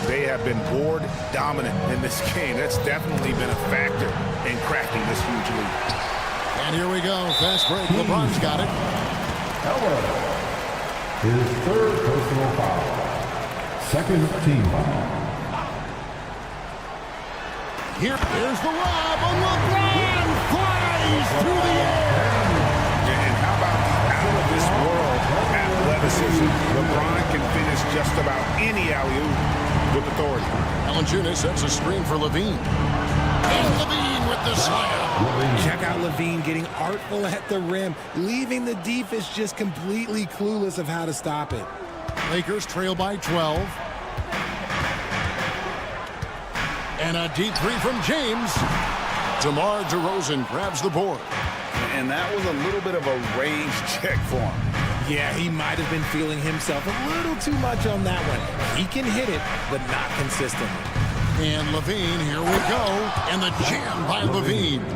[SPEAKER 14] They have been board dominant in this game. That's definitely been a factor in cracking this huge lead.
[SPEAKER 9] And here we go. Fast break. LeBron's got it.
[SPEAKER 5] His third personal foul. Second team foul.
[SPEAKER 9] Here's the lob, and LeBron flies through the air.
[SPEAKER 14] And how about the out-of-this-world athleticism? LeBron can finish just about any alley-oop with authority.
[SPEAKER 9] Valanciunas sets a screen for Levine. And Levine with the slam.
[SPEAKER 10] Check out Levine getting artful at the rim, leaving the defense just completely clueless of how to stop it.
[SPEAKER 9] Lakers trail by 12. And a deep three from James. DeMar DeRozan grabs the board.
[SPEAKER 12] And that was a little bit of a range check for him.
[SPEAKER 10] Yeah, he might have been feeling himself a little too much on that one. He can hit it, but not consistently.
[SPEAKER 9] And Levine, here we go. And the jam by Levine.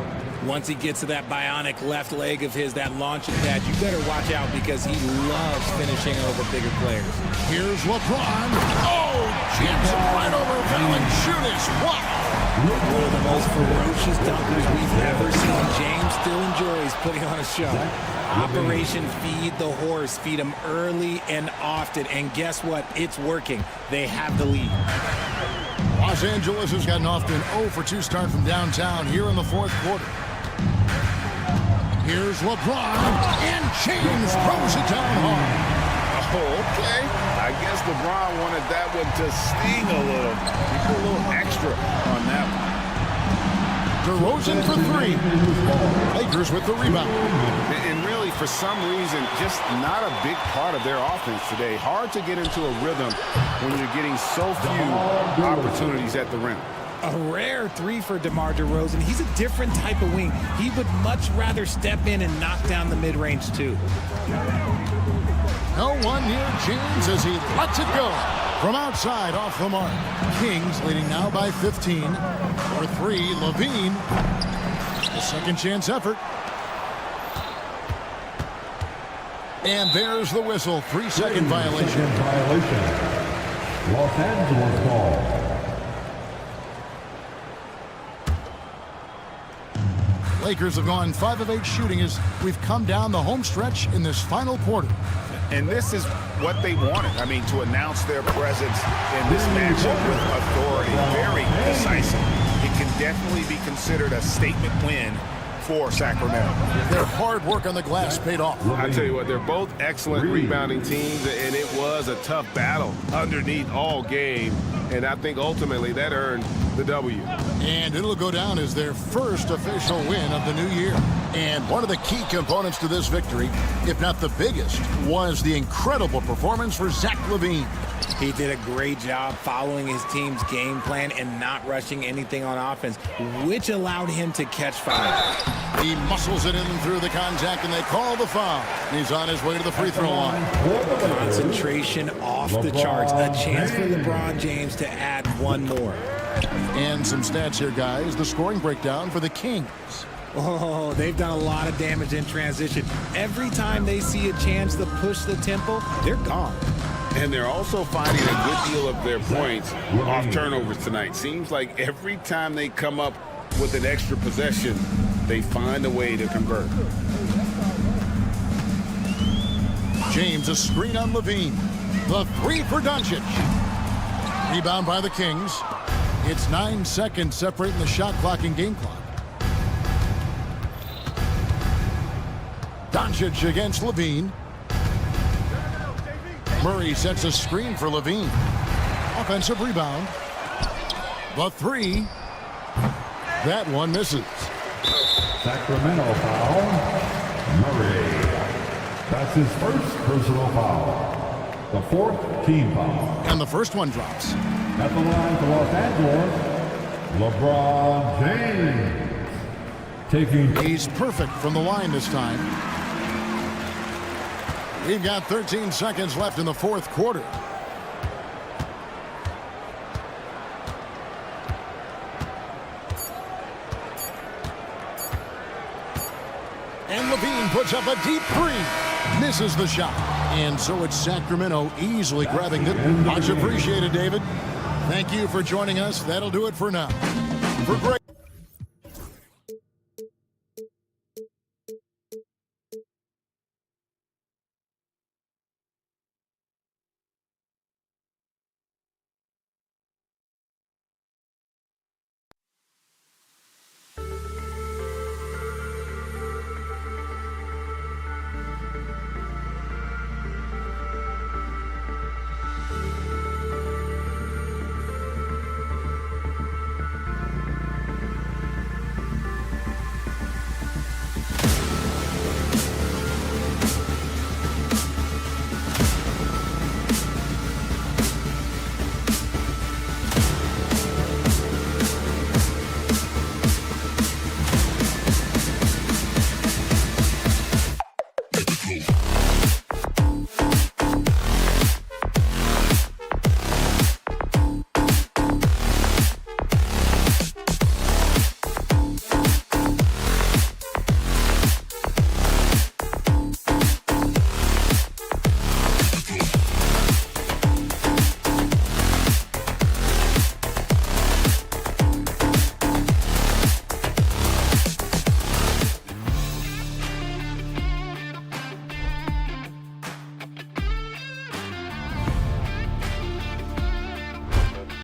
[SPEAKER 10] Once he gets to that bionic left leg of his, that launching pad, you better watch out because he loves finishing over bigger players.
[SPEAKER 9] Here's LeBron. Oh, jams him right over Valanciunas. Wow.
[SPEAKER 10] One of the most ferocious dunkers we've ever seen. James still enjoys putting on a show. Operation Feed the Horse. Feed him early and often. And guess what? It's working. They have the lead.
[SPEAKER 9] Los Angeles has gotten off to an 0-for-2 start from downtown here in the fourth quarter. Here's LeBron, and James throws it down hard.
[SPEAKER 12] Oh, okay. I guess LeBron wanted that one to sting a little. He put a little extra on that one.
[SPEAKER 9] DeRozan for three. Lakers with the rebound.
[SPEAKER 14] And really, for some reason, just not a big part of their offense today. Hard to get into a rhythm when you're getting so few opportunities at the rim.
[SPEAKER 10] A rare three for DeMar DeRozan. He's a different type of wing. He would much rather step in and knock down the mid-range, too.
[SPEAKER 9] No one near James as he lets it go. From outside, off the mark. Kings leading now by 15. For three, Levine. The second chance effort. And there's the whistle. 3-second violation.
[SPEAKER 5] Los Angeles ball.
[SPEAKER 9] Lakers have gone 5 of 8 shooting as we've come down the home stretch in this final quarter.
[SPEAKER 14] And this is what they wanted. I mean, to announce their presence in this matchup with authority. Very decisive. It can definitely be considered a statement win for Sacramento.
[SPEAKER 9] Their hard work on the glass paid off.
[SPEAKER 14] I tell you what, they're both excellent rebounding teams, and it was a tough battle underneath all game. And I think ultimately that earned the W.
[SPEAKER 9] And it'll go down as their first official win of the new year. And one of the key components to this victory, if not the biggest, was the incredible performance for Zach LaVine.
[SPEAKER 10] He did a great job following his team's game plan and not rushing anything on offense, which allowed him to catch fire.
[SPEAKER 9] He muscles it in through the contact, and they call the foul. He's on his way to the free throw line.
[SPEAKER 10] Concentration off the charts. A chance for LeBron James to add one more.
[SPEAKER 9] And some stats here, guys. The scoring breakdown for the Kings.
[SPEAKER 10] Oh, they've done a lot of damage in transition. Every time they see a chance to push the tempo, they're gone.
[SPEAKER 12] And they're also finding a good deal of their points off turnovers tonight. Seems like every time they come up with an extra possession, they find a way to convert.
[SPEAKER 9] James, a screen on Levine. The three for Doncic. Rebound by the Kings. It's 9 seconds separating the shot clock and game clock. Doncic against Levine. Murray sets a screen for Levine. offensive rebound. The three. That one misses.
[SPEAKER 5] Sacramento foul. Murray. That's his first personal foul. The fourth team foul.
[SPEAKER 9] And the first one drops.
[SPEAKER 5] At the line for Los Angeles, LeBron James.
[SPEAKER 9] He's perfect from the line this time. We've got 13 seconds left in the fourth quarter. And Levine puts up a deep three. Misses the shot. And so it's Sacramento easily grabbing it. Much appreciated, David. Thank you for joining us. That'll do it for now. For Greg